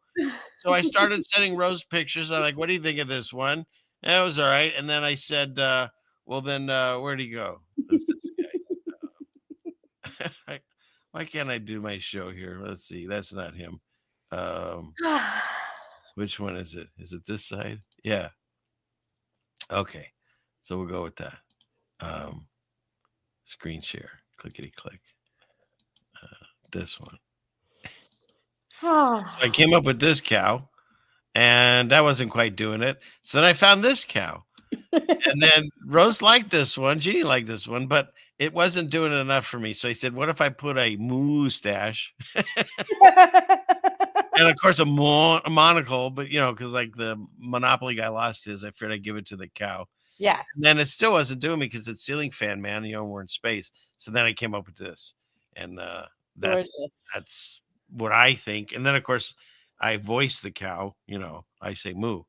So I started sending Rose pictures. I'm like, what do you think of this one? And it was all right. And then I said, well, then where'd he go? That's this guy. Why can't I do my show here? Let's see. That's not him. Which one is it? Is it this side? Yeah. Okay. So we'll go with that. Screen share. Clickety click. This one. So I came up with this cow, and that wasn't quite doing it. So then I found this cow. And then Rose liked this one. Jeannie liked this one, but it wasn't doing enough for me. So I said, what if I put a moustache? And of course, a monocle, but because like the Monopoly guy lost his, I figured I'd give it to the cow. Yeah. And then it still wasn't doing me because it's ceiling fan, man. We're in space. So then I came up with this. And that's what I think. And then, of course, I voice the cow. I say moo.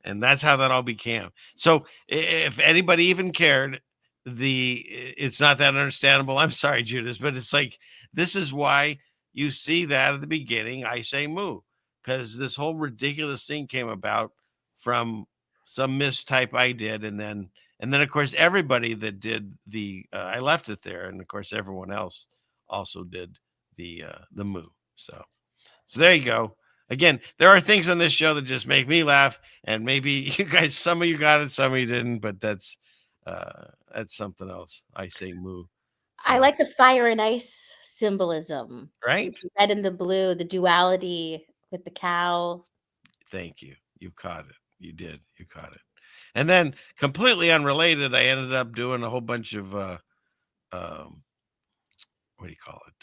And that's how that all became. So if anybody even cared, it's not that understandable. I'm sorry, Judas, but it's like, this is why you see that at the beginning, I Say Moo, because this whole ridiculous thing came about from some mistype I did. And then of course, everybody that did I left it there. And of course, everyone else also did the Moo. So there you go. Again, there are things on this show that just make me laugh, and maybe you guys, some of you got it, some of you didn't, but that's something else. I Say Moo. I like the fire and ice symbolism. Right? The red and the blue, the duality with the cow. Thank you. You caught it. You did. You caught it. And then completely unrelated, I ended up doing a whole bunch of what do you call it?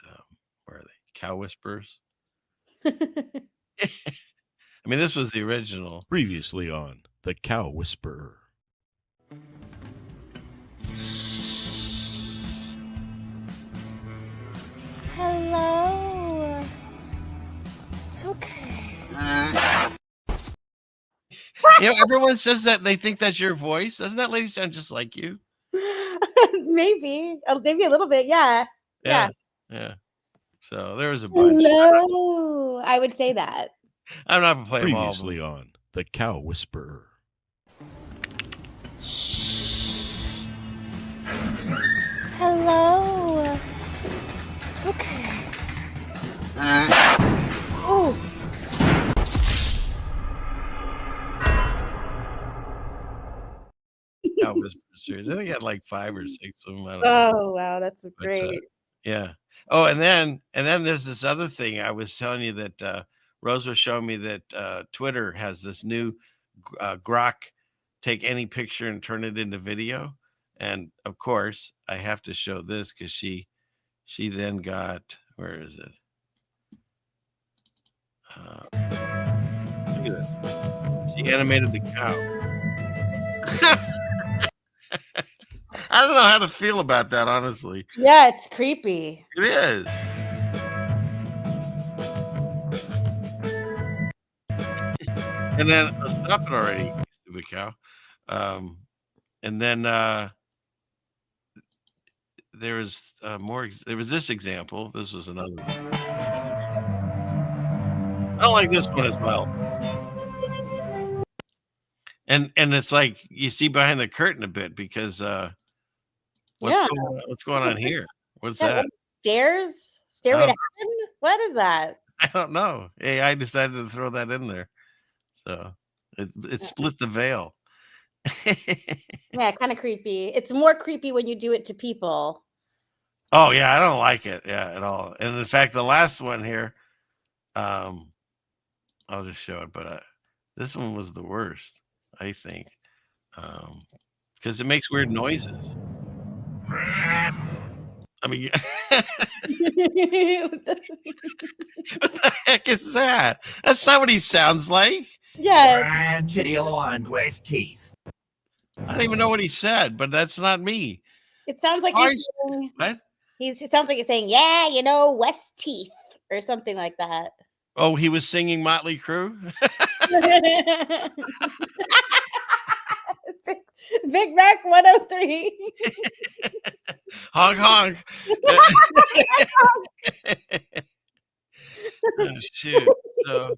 Where are they? Cow whispers. I mean, this was the original. Previously on The Cow Whisperer. Hello. It's okay. You know, everyone says that they think that's your voice. Doesn't that lady sound just like you? Maybe a little bit. Yeah. Yeah. So there was a bunch. Hello. I would say that. I'm not gonna play them all. Previously on The Cow Whisperer. Hello. It's okay. Oh. Cow Whisperer series. I think I had like 5 or 6 of them. I don't know. Oh wow, that's great. Yeah. Oh, and then there's this other thing I was telling you that Rose was showing me that Twitter has this new Grock take any picture and turn it into video. And of course, I have to show this because she then got, where is it? Look at it. She animated the cow. I don't know how to feel about that, honestly. Yeah, it's creepy. It is. And then stop it already, stupid cow. And then there was more. There was this example. This was another one. I don't like this one as well. And it's like you see behind the curtain a bit because what's going on here? What's that? Stairs? Stairway to heaven? What is that? I don't know. AI decided to throw that in there. So it split the veil. Yeah, kind of creepy. It's more creepy when you do it to people. Oh yeah, I don't like it. Yeah, at all. And in fact, the last one here, I'll just show it, but this one was the worst, I think, because it makes weird noises. I mean, what the heck is that? That's not what he sounds like. Yeah. on West Teeth. I don't even know what he said, but that's not me. It sounds like he's saying, what? It sounds like he's saying, yeah, you know, West Teeth or something like that. Oh, he was singing Motley Crue? Big Mac 103. Honk honk. Oh, shoot. So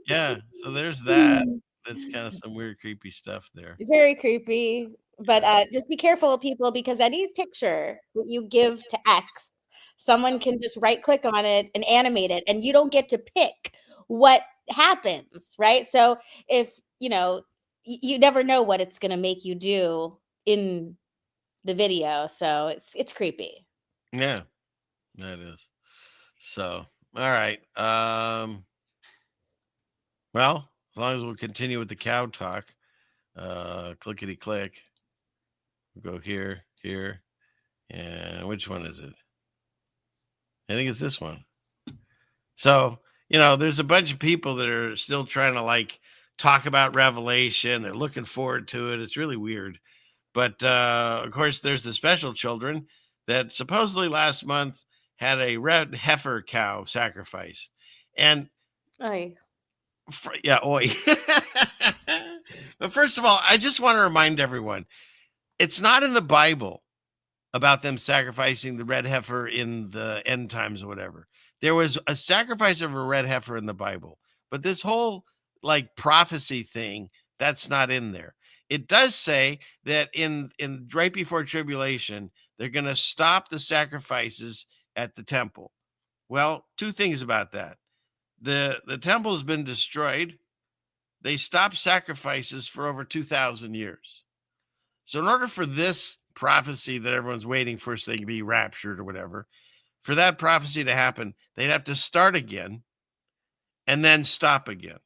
yeah, so there's that. That's kind of some weird, creepy stuff there. Very creepy. But just be careful, people, because any picture that you give to X, someone can just right click on it and animate it, and you don't get to pick what happens, right? So if, you know, you never know what it's going to make you do in the video. So it's creepy. Yeah, that is. So, all right. Well, as long as we'll continue with the cow talk, clickety click. We'll go here, and which one is it? I think it's this one. So, you know, there's a bunch of people that are still trying to like talk about Revelation. They're looking forward to it. It's really weird. But of course, there's the special children that supposedly last month had a red heifer cow sacrificed. And Oy. Yeah, oi. But first of all, I just want to remind everyone, it's not in the Bible about them sacrificing the red heifer in the end times or whatever. There was a sacrifice of a red heifer in the Bible, but this whole like prophecy thing, that's not in there. It does say that in right before tribulation, they're going to stop the sacrifices at the temple. Well, two things about that. The temple has been destroyed. They stopped sacrifices for over 2,000 years. So in order for this prophecy that everyone's waiting for so they can be raptured or whatever, for that prophecy to happen, they'd have to start again and then stop again.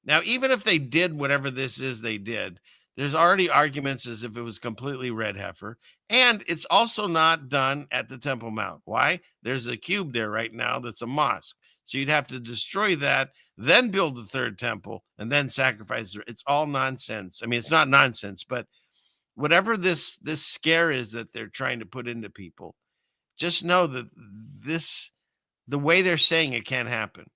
Now, even if they did whatever this is they did, there's already arguments as if it was completely red heifer. And it's also not done at the Temple Mount. Why? There's a cube there right now that's a mosque. So you'd have to destroy that, then build the third temple, and then sacrifice. It's all nonsense. I mean, it's not nonsense, but whatever this scare is that they're trying to put into people, just know that the way they're saying it can't happen.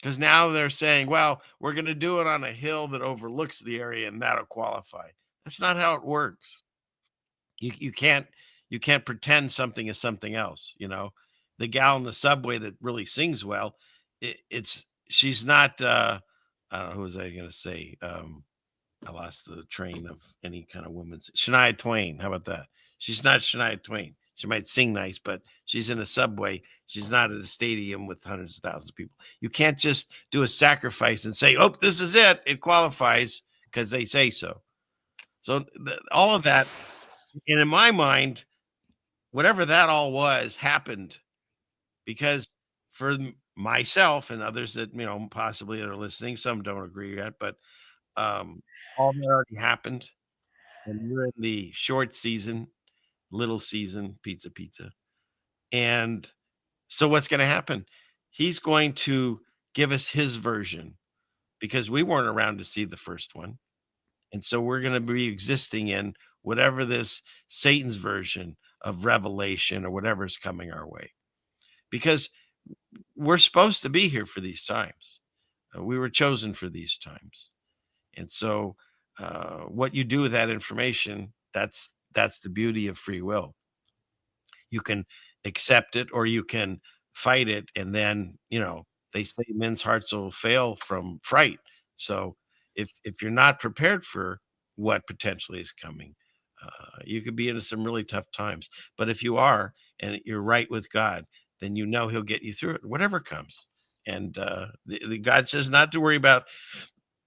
Because now they're saying, well, we're going to do it on a hill that overlooks the area and that'll qualify. That's not how it works. You can't pretend something is something else. You know, the gal in the subway that really sings well, she's not, I don't know, who was I going to say? I lost the train of any kind of woman's. Shania Twain. How about that? She's not Shania Twain. She might sing nice, but she's in a subway. She's not at a stadium with hundreds of thousands of people. You can't just do a sacrifice and say, oh, this is it. It qualifies because they say so. So all of that, and in my mind, whatever that all was happened because for myself and others that, you know, possibly that are listening, some don't agree yet, but all that already happened. And we're in the short season, little season, pizza. And so what's going to happen? He's going to give us his version because we weren't around to see the first one. And so we're going to be existing in whatever this Satan's version of revelation or whatever is coming our way. Because we're supposed to be here for these times. We were chosen for these times. And so what you do with that information, that's the beauty of free will. You can accept it or you can fight it. And then, you know, they say men's hearts will fail from fright. So if you're not prepared for what potentially is coming, you could be into some really tough times. But if you are, and you're right with God, then you know he'll get you through it, whatever comes. And the God says not to worry about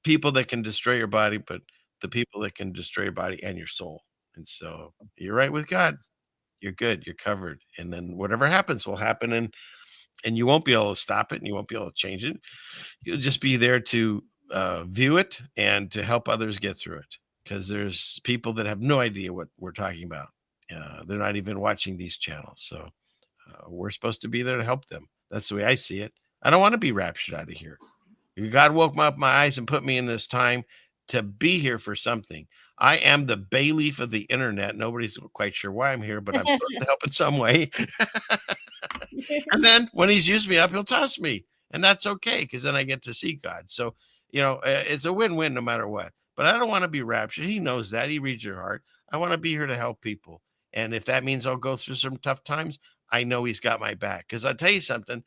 people that can destroy your body, but the people that can destroy your body and your soul. And so you're right with God. You're good. You're covered. And then whatever happens will happen. And you won't be able to stop it and you won't be able to change it. You'll just be there to view it and to help others get through it. Because there's people that have no idea what we're talking about. They're not even watching these channels. So we're supposed to be there to help them. That's the way I see it. I don't want to be raptured out of here. God woke me up my eyes and put me in this time to be here for something. I am the bay leaf of the internet. Nobody's quite sure why I'm here, but I'm supposed to help in some way. And then when he's used me up, he'll toss me. And that's okay, because then I get to see God. So, you know, it's a win-win no matter what. But I don't want to be raptured. He knows that. He reads your heart. I want to be here to help people. And if that means I'll go through some tough times, I know he's got my back. Because I'll tell you something,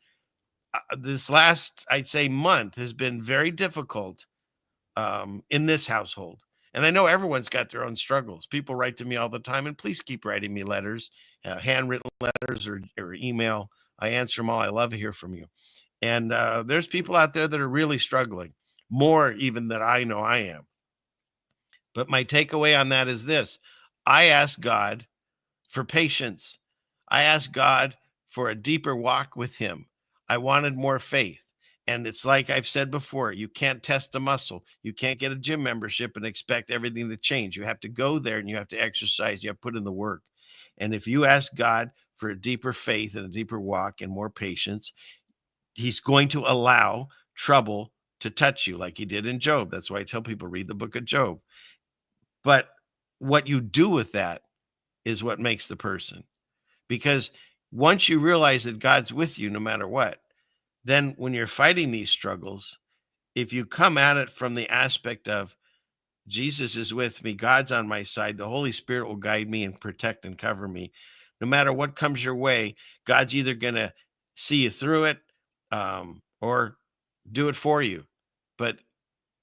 this last, I'd say, month has been very difficult in this household. And I know everyone's got their own struggles. People write to me all the time, and please keep writing me letters, handwritten letters or email. I answer them all. I love to hear from you. And there's people out there that are really struggling, more even than I know I am. But my takeaway on that is this. I ask God for patience. I ask God for a deeper walk with him. I wanted more faith. And it's like I've said before, you can't test a muscle. You can't get a gym membership and expect everything to change. You have to go there and you have to exercise. You have to put in the work. And if you ask God for a deeper faith and a deeper walk and more patience, he's going to allow trouble to touch you like he did in Job. That's why I tell people, read the book of Job. But what you do with that is what makes the person. Because once you realize that God's with you no matter what, then when you're fighting these struggles, if you come at it from the aspect of Jesus is with me, God's on my side, the Holy Spirit will guide me and protect and cover me. No matter what comes your way, God's either going to see you through it, or do it for you. But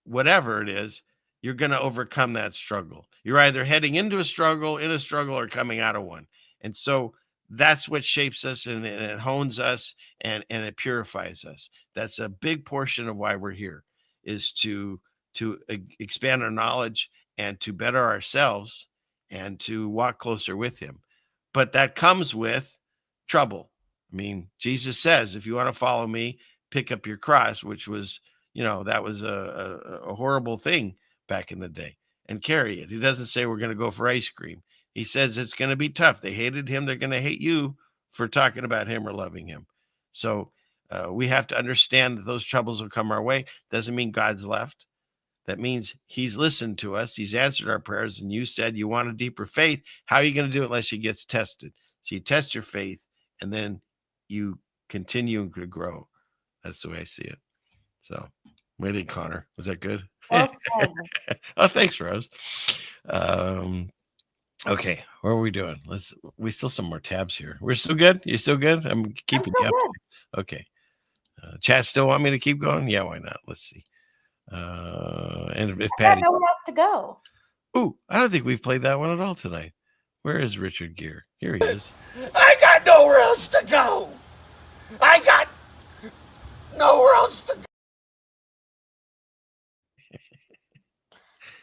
whatever it is, you're going to overcome that struggle. You're either heading into a struggle, in a struggle, or coming out of one. And so that's what shapes us, and it hones us, and it purifies us. That's a big portion of why we're here, is to expand our knowledge and to better ourselves and to walk closer with him. But that comes with trouble. I mean, Jesus says, if you want to follow me, pick up your cross, which was, that was a horrible thing back in the day, and carry it. He doesn't say we're going to go for ice cream. He says it's going to be tough. They hated him. They're going to hate you for talking about him or loving him. So we have to understand that those troubles will come our way. Doesn't mean God's left. That means he's listened to us. He's answered our prayers. And you said you want a deeper faith. How are you going to do it unless he gets tested? So you test your faith, and then you continue to grow. That's the way I see it. So what do you think, Connor? Was that good? Well said. Oh, thanks, Rose. Okay, what are we doing? We still some more tabs here. We're still good? You still good? I'm keeping you up. Okay. Chat still want me to keep going? Yeah, why not? Let's see. And if I Patty, got nowhere else to go. ooh, I don't think we've played that one at all tonight. Where is Richard Gere? Here he is. I got nowhere else to go. I got nowhere else to go.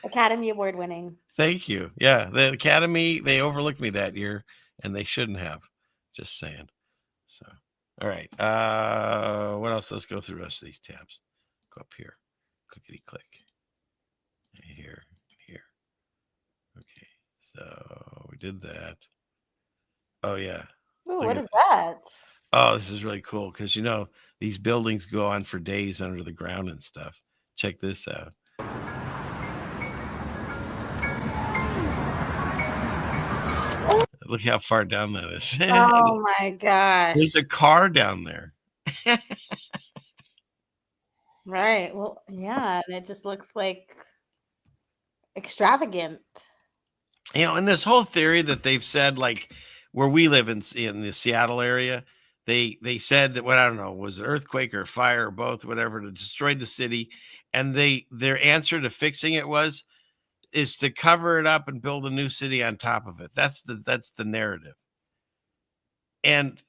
Academy Award winning. Thank you. Yeah, the Academy, they overlooked me that year, and they shouldn't have. Just saying. So, all right. What else? Let's go through the rest of these tabs. Go up here. Clickety click. Here. Okay. So we did that. Oh yeah. Ooh, Look what at is that? Oh, this is really cool because these buildings go on for days under the ground and stuff. Check this out. Look how far down that is. Oh my gosh. There's a car down there. Right. Well, yeah, and it just looks like extravagant. And this whole theory that they've said, like where we live in the Seattle area, they said that, what, I don't know, was it earthquake or fire or both, whatever, to destroy the city. And their answer to fixing it is to cover it up and build a new city on top of it. That's the narrative. And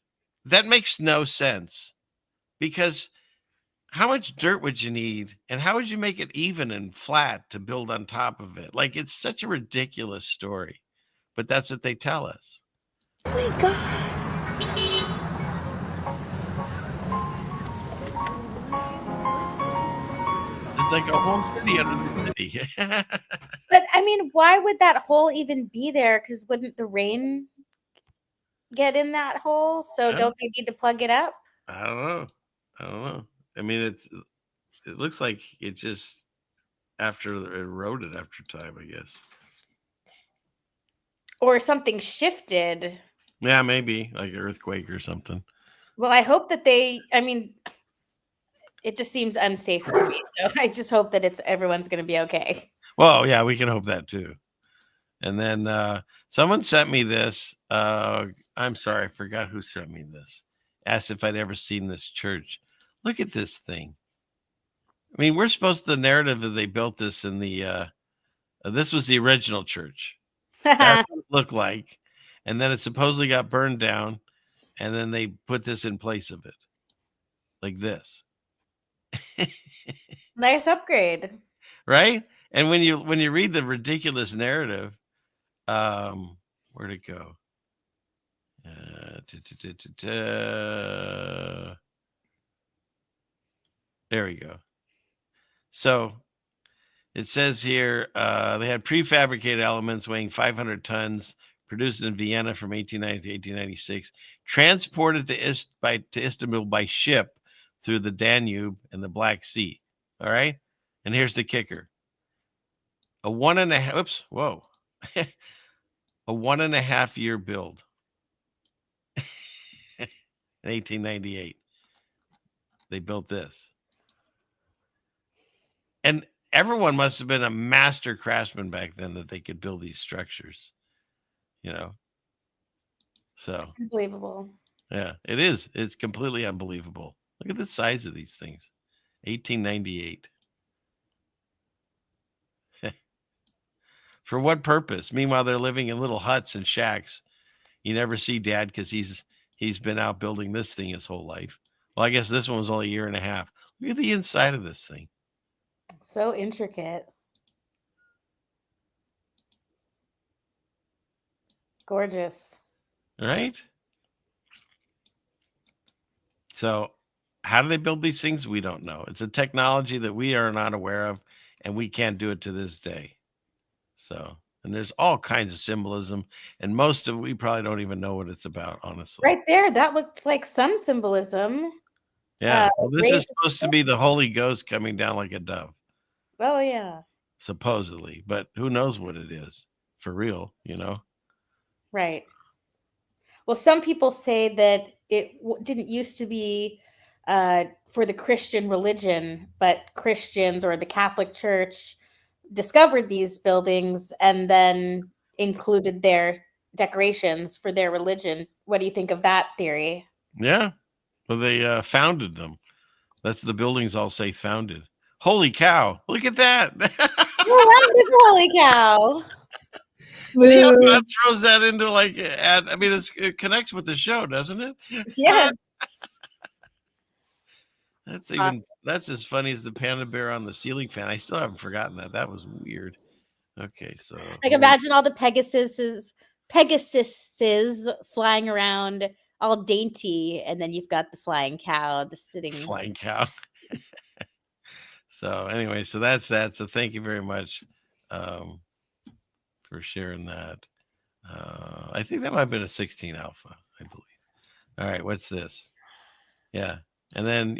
that makes no sense, because how much dirt would you need, and how would you make it even and flat to build on top of it? Like, it's such a ridiculous story, but that's what they tell us. Oh my God. It's like a whole city under the city. But I mean, why would that hole even be there? Because wouldn't the rain get in that hole? So don't they need to plug it up? I don't know. I mean, it looks like it just eroded after time, I guess. Or something shifted. Yeah, maybe like an earthquake or something. Well, I hope that it just seems unsafe to me. So I just hope that everyone's going to be okay. Well, yeah, we can hope that too. And then someone sent me this. I'm sorry, I forgot who sent me this. Asked if I'd ever seen this church. Look at this thing. I mean, the narrative that they built this in this was the original church. That's what it looked like. And then it supposedly got burned down. And then they put this in place of it. Like this. Nice upgrade. Right? And when you read the ridiculous narrative, where'd it go? There we go. So it says here they had prefabricated elements weighing 500 tons, produced in Vienna from 1890 to 1896, transported to Istanbul by ship through the Danube and the Black Sea. All right. And here's the kicker. A 1.5 year build in 1898. They built this. And everyone must have been a master craftsman back then that they could build these structures, So Unbelievable. Yeah, it is. It's completely unbelievable. Look at the size of these things. 1898. For what purpose? Meanwhile, they're living in little huts and shacks. You never see Dad because he's been out building this thing his whole life. Well, I guess this one was only a year and a half. Look at the inside of this thing. So intricate. Gorgeous. Right? So how do they build these things? We don't know. It's a technology that we are not aware of, and we can't do it to this day. So, and there's all kinds of symbolism, and most of it, we probably don't even know what it's about, honestly. Right there, that looks like sun symbolism. Yeah. Well, this is supposed to be the Holy Ghost coming down like a dove. Oh, yeah. Supposedly, but who knows what it is for real, Right. Well, some people say that it didn't used to be for the Christian religion, but Christians or the Catholic Church discovered these buildings and then included their decorations for their religion. What do you think of that theory? Yeah. Well, they founded them. That's the buildings all say founded. Holy cow. Look at that. That is holy cow. See how God throws that into it connects with the show, doesn't it? Yes. That's as funny as the panda bear on the ceiling fan. I still haven't forgotten that. That was weird. Okay, so like imagine all the Pegasuses flying around all dainty, and then you've got the flying cow just sitting. Flying cow. So anyway, so that's that. So thank you very much for sharing that. I think that might have been a 16 alpha, I believe. All right, what's this? Yeah. And then,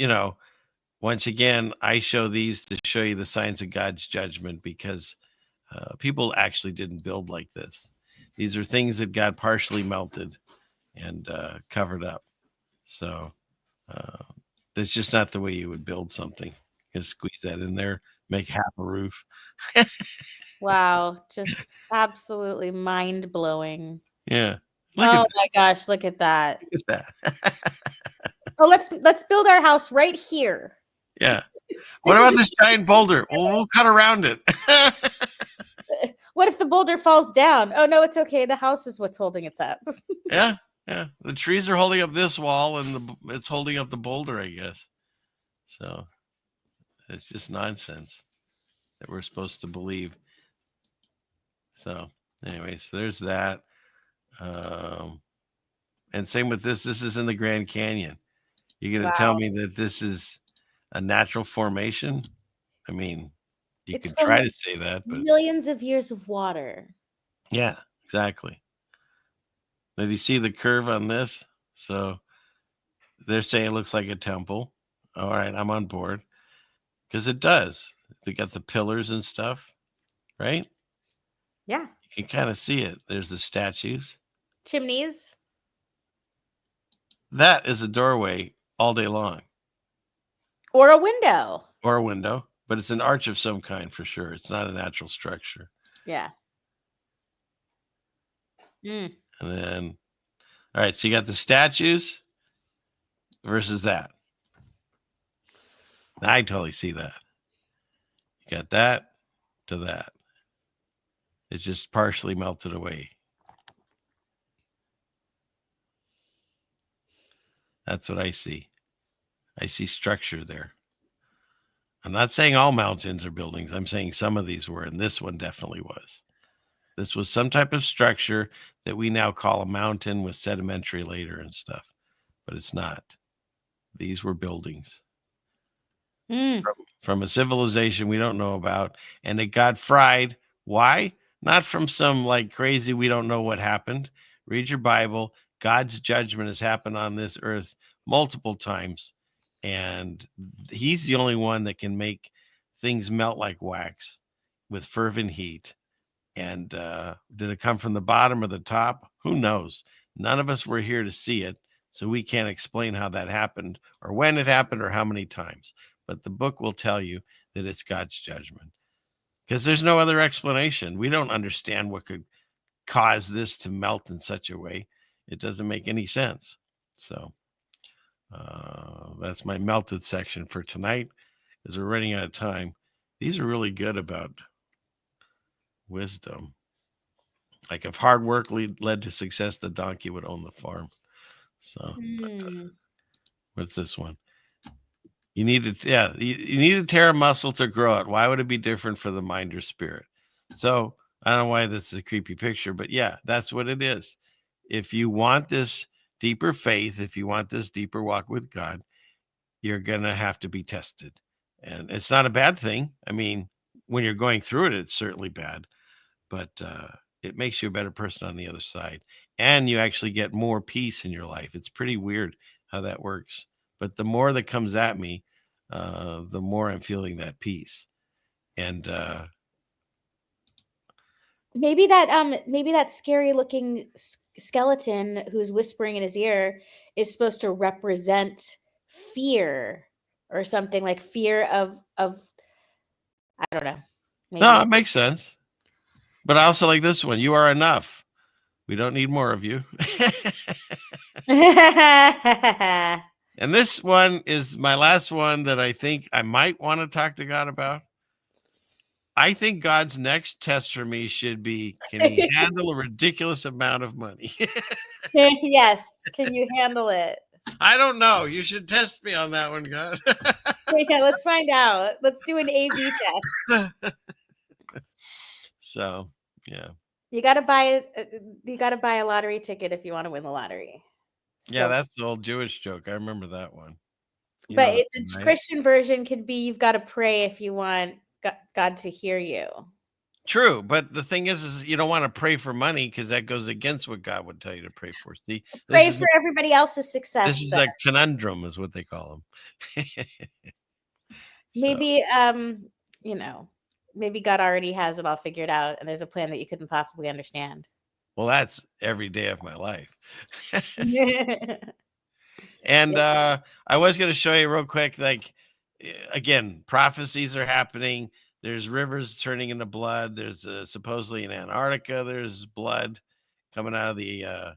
once again, I show these to show you the signs of God's judgment because people actually didn't build like this. These are things that God partially melted and covered up. So that's just not the way you would build something. Just squeeze that in there, make half a roof. Wow, just absolutely mind-blowing. Yeah. My gosh, look at that. Look at that. Oh, let's build our house right here. Yeah. What about this giant boulder? Well, we'll cut around it. What if the boulder falls down? Oh, no, it's okay. The house is what's holding it up. Yeah. Yeah. The trees are holding up this wall and it's holding up the boulder, I guess. So it's just nonsense that we're supposed to believe. So anyway, so there's that. And same with this. This is in the Grand Canyon. You're going to tell me that this is a natural formation? I mean, you could try to say that, but millions of years of water. Yeah, exactly. Did you see the curve on this? So they're saying it looks like a temple. All right, I'm on board because it does. They got the pillars and stuff, right? Yeah. You can kind of see it. There's the statues. Chimneys. That is a doorway all day long. Or a window. Or a window, but it's an arch of some kind for sure. It's not a natural structure. Yeah. And then, all right, so you got the statues versus that. I totally see that. You got that to that. It's just partially melted away. That's what I see. I see structure there. I'm not saying all mountains are buildings. I'm saying some of these were, and this one definitely was. This was some type of structure that we now call a mountain with sedimentary later and stuff, but it's not. These were buildings from a civilization we don't know about, and it got fried. Why? Not from some like crazy, we don't know what happened. Read your Bible. God's judgment has happened on this earth multiple times, and he's the only one that can make things melt like wax with fervent heat. And did it come from the bottom or the top? Who knows? None of us were here to see it, so we can't explain how that happened or when it happened or how many times. But the book will tell you that it's God's judgment because there's no other explanation. We don't understand what could cause this to melt in such a way. It doesn't make any sense. So that's my melted section for tonight, as we're running out of time. These are really good about wisdom. Like, if hard work led to success, the donkey would own the farm. So what's this one? You need to, you need to tear a muscle to grow it. Why would it be different for the mind or spirit? So I don't know why this is a creepy picture, but yeah, that's what it is. If you want this deeper faith, if you want this deeper walk with God, you're going to have to be tested. And it's not a bad thing. I mean, when you're going through it, it's certainly bad, but it makes you a better person on the other side. And you actually get more peace in your life. It's pretty weird how that works. But the more that comes at me, the more I'm feeling that peace. And maybe that scary looking skeleton who's whispering in his ear is supposed to represent fear or something, like fear of I don't know. Maybe. No, it makes sense. But I also like this one. You are enough. We don't need more of you. And this one is my last one that I think I might want to talk to God about. I think God's next test for me should be, can he handle a ridiculous amount of money? Yes. Can you handle it? I don't know. You should test me on that one, God. Yeah, let's find out. Let's do an A/B test. So, yeah. You got to buy a lottery ticket if you want to win the lottery. Yeah, that's the old Jewish joke. I remember that one. But the Christian version could be, you've got to pray if you want God to hear you. True, but the thing is you don't want to pray for money, because that goes against what God would tell you to pray for. See, pray for everybody else's success. This is a conundrum, is what they call them. Maybe, maybe God already has it all figured out, and there's a plan that you couldn't possibly understand. Well, that's every day of my life. And I was going to show you real quick, like, again, prophecies are happening. There's rivers turning into blood. There's supposedly in Antarctica, there's blood coming out of the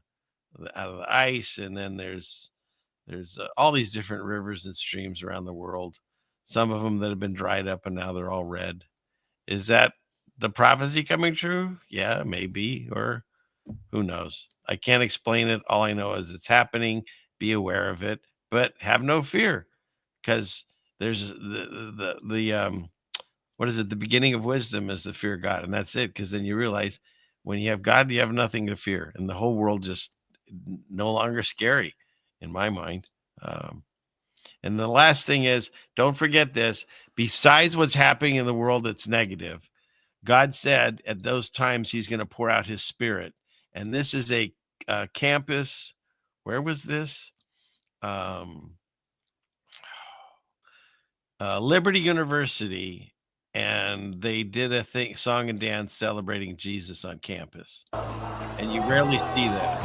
ice, and then there's all these different rivers and streams around the world. Some of them that have been dried up and now they're all red. Is that the prophecy coming true? Yeah, maybe, or who knows? I can't explain it. All I know is it's happening. Be aware of it, but have no fear, because there's the what is it? The beginning of wisdom is the fear of God, and that's it. Because then you realize when you have God, you have nothing to fear, and the whole world just no longer scary in my mind. And the last thing is, don't forget this. Besides what's happening in the world that's negative, God said at those times he's going to pour out his spirit. And this is a campus. Where was this? Liberty University. And they did a song and dance celebrating Jesus on campus. And you rarely see that.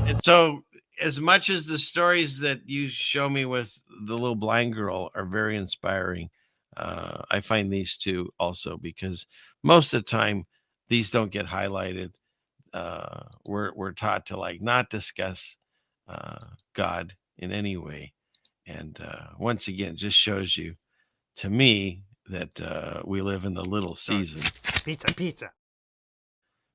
And so, as much as the stories that you show me with the little blind girl are very inspiring, I find these two also, because most of the time these don't get highlighted. We're taught to not discuss God in any way, and once again, just shows you, to me, that we live in the little season. Pizza.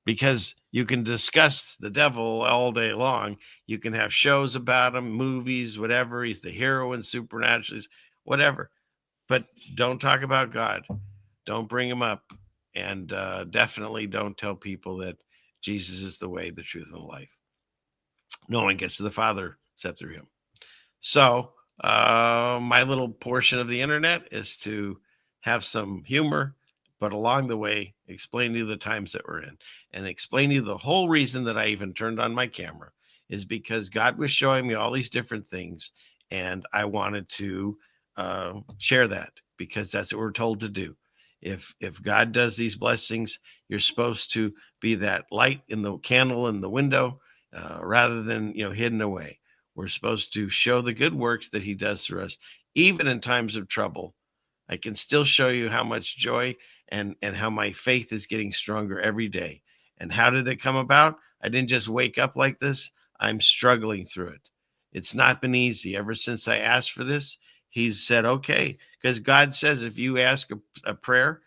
Because you can discuss the devil all day long. You can have shows about him, movies, whatever. He's the hero in Supernaturals, whatever. But don't talk about God. Don't bring him up. And definitely don't tell people that Jesus is the way, the truth, and the life. No one gets to the Father except through him. So my little portion of the internet is to have some humor, but along the way, explain to you the times that we're in, and explain to you the whole reason that I even turned on my camera is because God was showing me all these different things, and I wanted to share that, because that's what we're told to do. If God does these blessings, you're supposed to be that light in the candle in the window, rather than hidden away. We're supposed to show the good works that he does through us, even in times of trouble, I can still show you how much joy and how my faith is getting stronger every day. And how did it come about? I didn't just wake up like this. I'm struggling through it. It's not been easy. Ever since I asked for this, he's said, okay, because God says if you ask a prayer,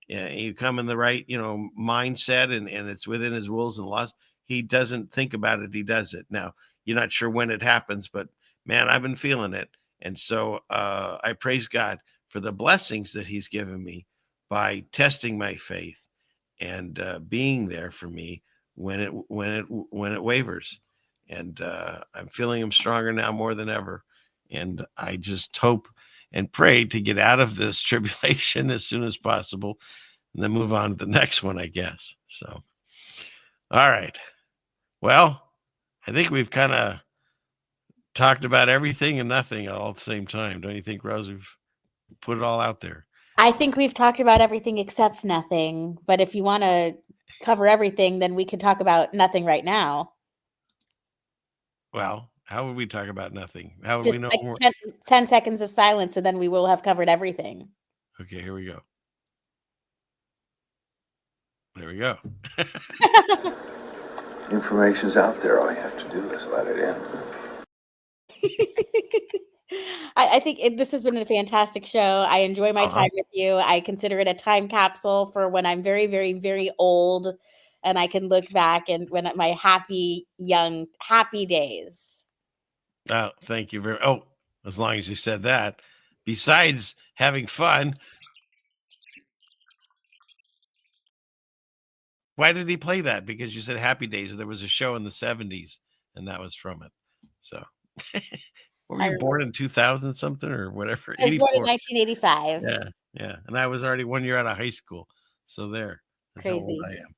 you come in the right, mindset and it's within his rules and laws, he doesn't think about it. He does it. Now, you're not sure when it happens, but man, I've been feeling it. And so I praise God for the blessings that he's given me by testing my faith and being there for me when it wavers. And I'm feeling him stronger now more than ever. And I just hope and pray to get out of this tribulation as soon as possible and then move on to the next one, I guess. So, all right. Well, I think we've kind of talked about everything and nothing all at the same time. Don't you think, Rose? We've put it all out there. I think we've talked about everything except nothing. But if you want to cover everything, then we can talk about nothing right now. Well, how would we talk about nothing? How would Just we know? like 10 seconds of silence, and then we will have covered everything. Okay, here we go. There we go. Information's out there. All you have to do is let it in. I think this has been a fantastic show. I enjoy my time with you. I consider it a time capsule for when I'm very, very, very old and I can look back and when my happy days. Oh, thank you very much. Oh, as long as you said that. Besides having fun, why did he play that? Because you said Happy Days. There was a show in the 70s, and that was from it. So, were you born in 2000 something or whatever? I was born in 1985. Yeah. And I was already 1 year out of high school. So there. That's Crazy. how old I am.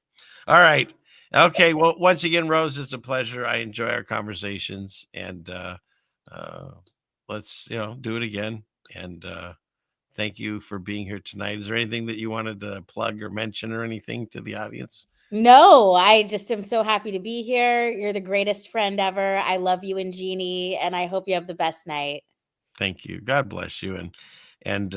All right. Okay. Well, once again, Rose, it's a pleasure. I enjoy our conversations, and let's do it again. And thank you for being here tonight. Is there anything that you wanted to plug or mention or anything to the audience? No, I just am so happy to be here. You're the greatest friend ever. I love you and Jeannie, and I hope you have the best night. Thank you. God bless you. And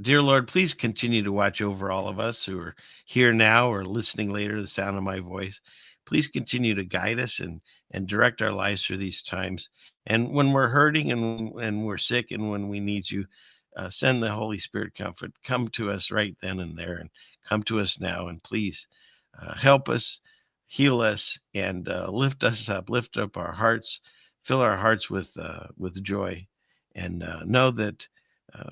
dear Lord, please continue to watch over all of us who are here now or listening later to the sound of my voice. Please continue to guide us and direct our lives through these times. And when we're hurting and we're sick and when we need you, send the Holy Spirit comfort. Come to us right then and there, and come to us now. And please help us, heal us, and lift us up. Lift up our hearts. Fill our hearts with joy, and know that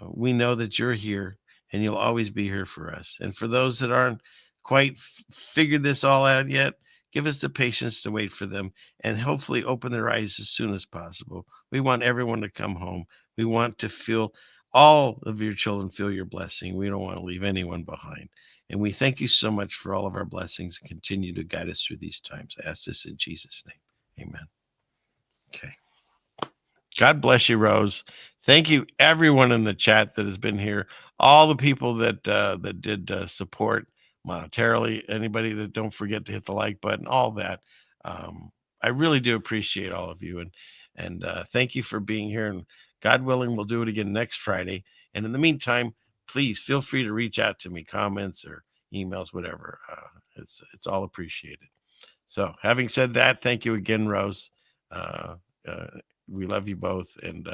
we know that you're here, and you'll always be here for us. And for those that aren't quite figured this all out yet, give us the patience to wait for them and hopefully open their eyes as soon as possible. We want everyone to come home. We want to feel all of your children feel your blessing. We don't want to leave anyone behind. And we thank you so much for all of our blessings and continue to guide us through these times. I ask this in Jesus' name. Amen. Okay. God bless you, Rose. Thank you, everyone in the chat that has been here. All the people that did support monetarily. Anybody that don't forget to hit the like button. All that. I really do appreciate all of you, and thank you for being here. And God willing, we'll do it again next Friday. And in the meantime, please feel free to reach out to me, comments or emails, whatever. It's all appreciated. So having said that, thank you again, Rose. We love you both. And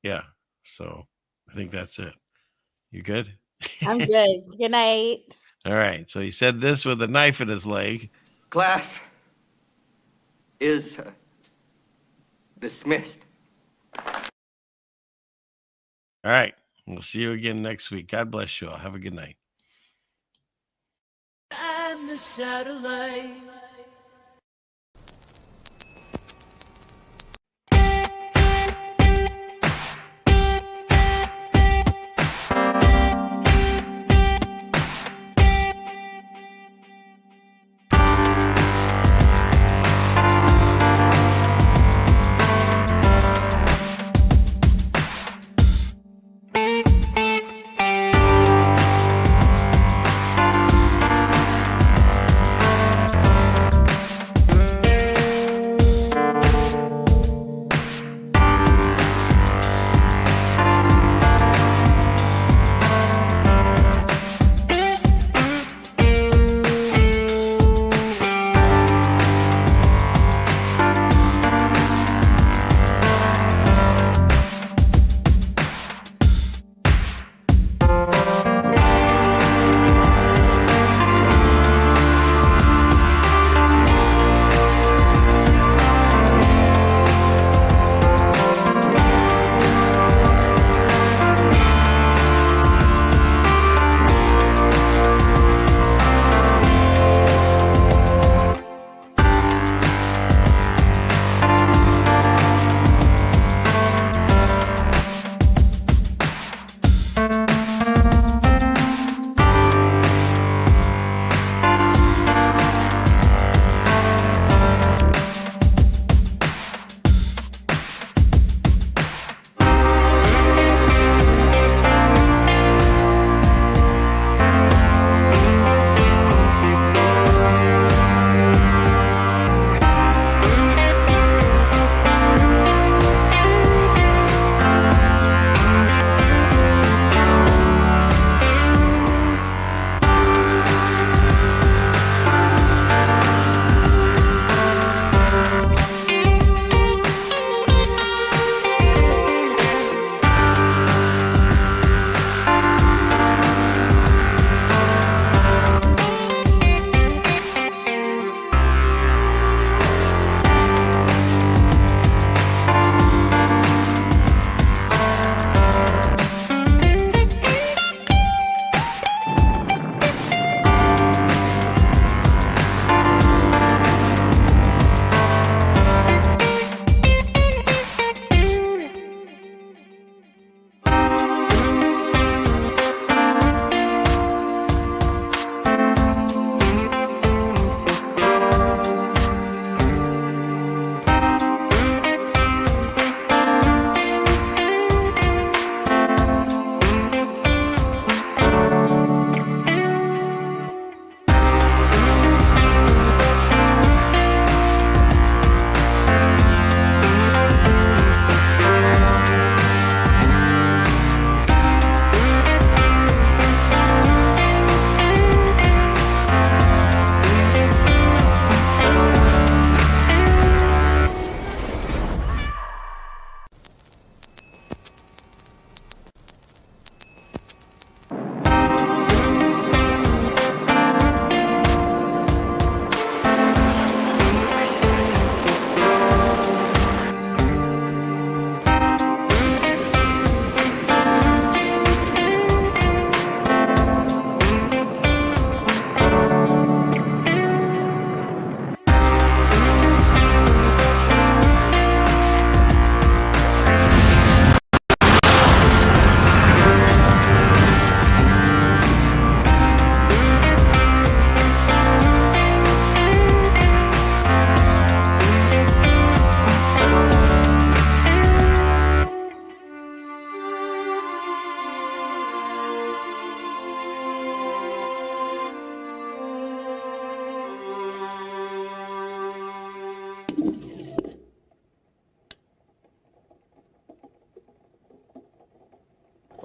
yeah, so I think that's it. You good? I'm good. Good night. All right. So he said this with a knife in his leg. Class is dismissed. All right. We'll see you again next week. God bless you all. Have a good night. And the satellite.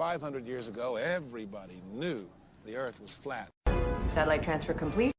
500 years ago, everybody knew the Earth was flat. Satellite transfer complete.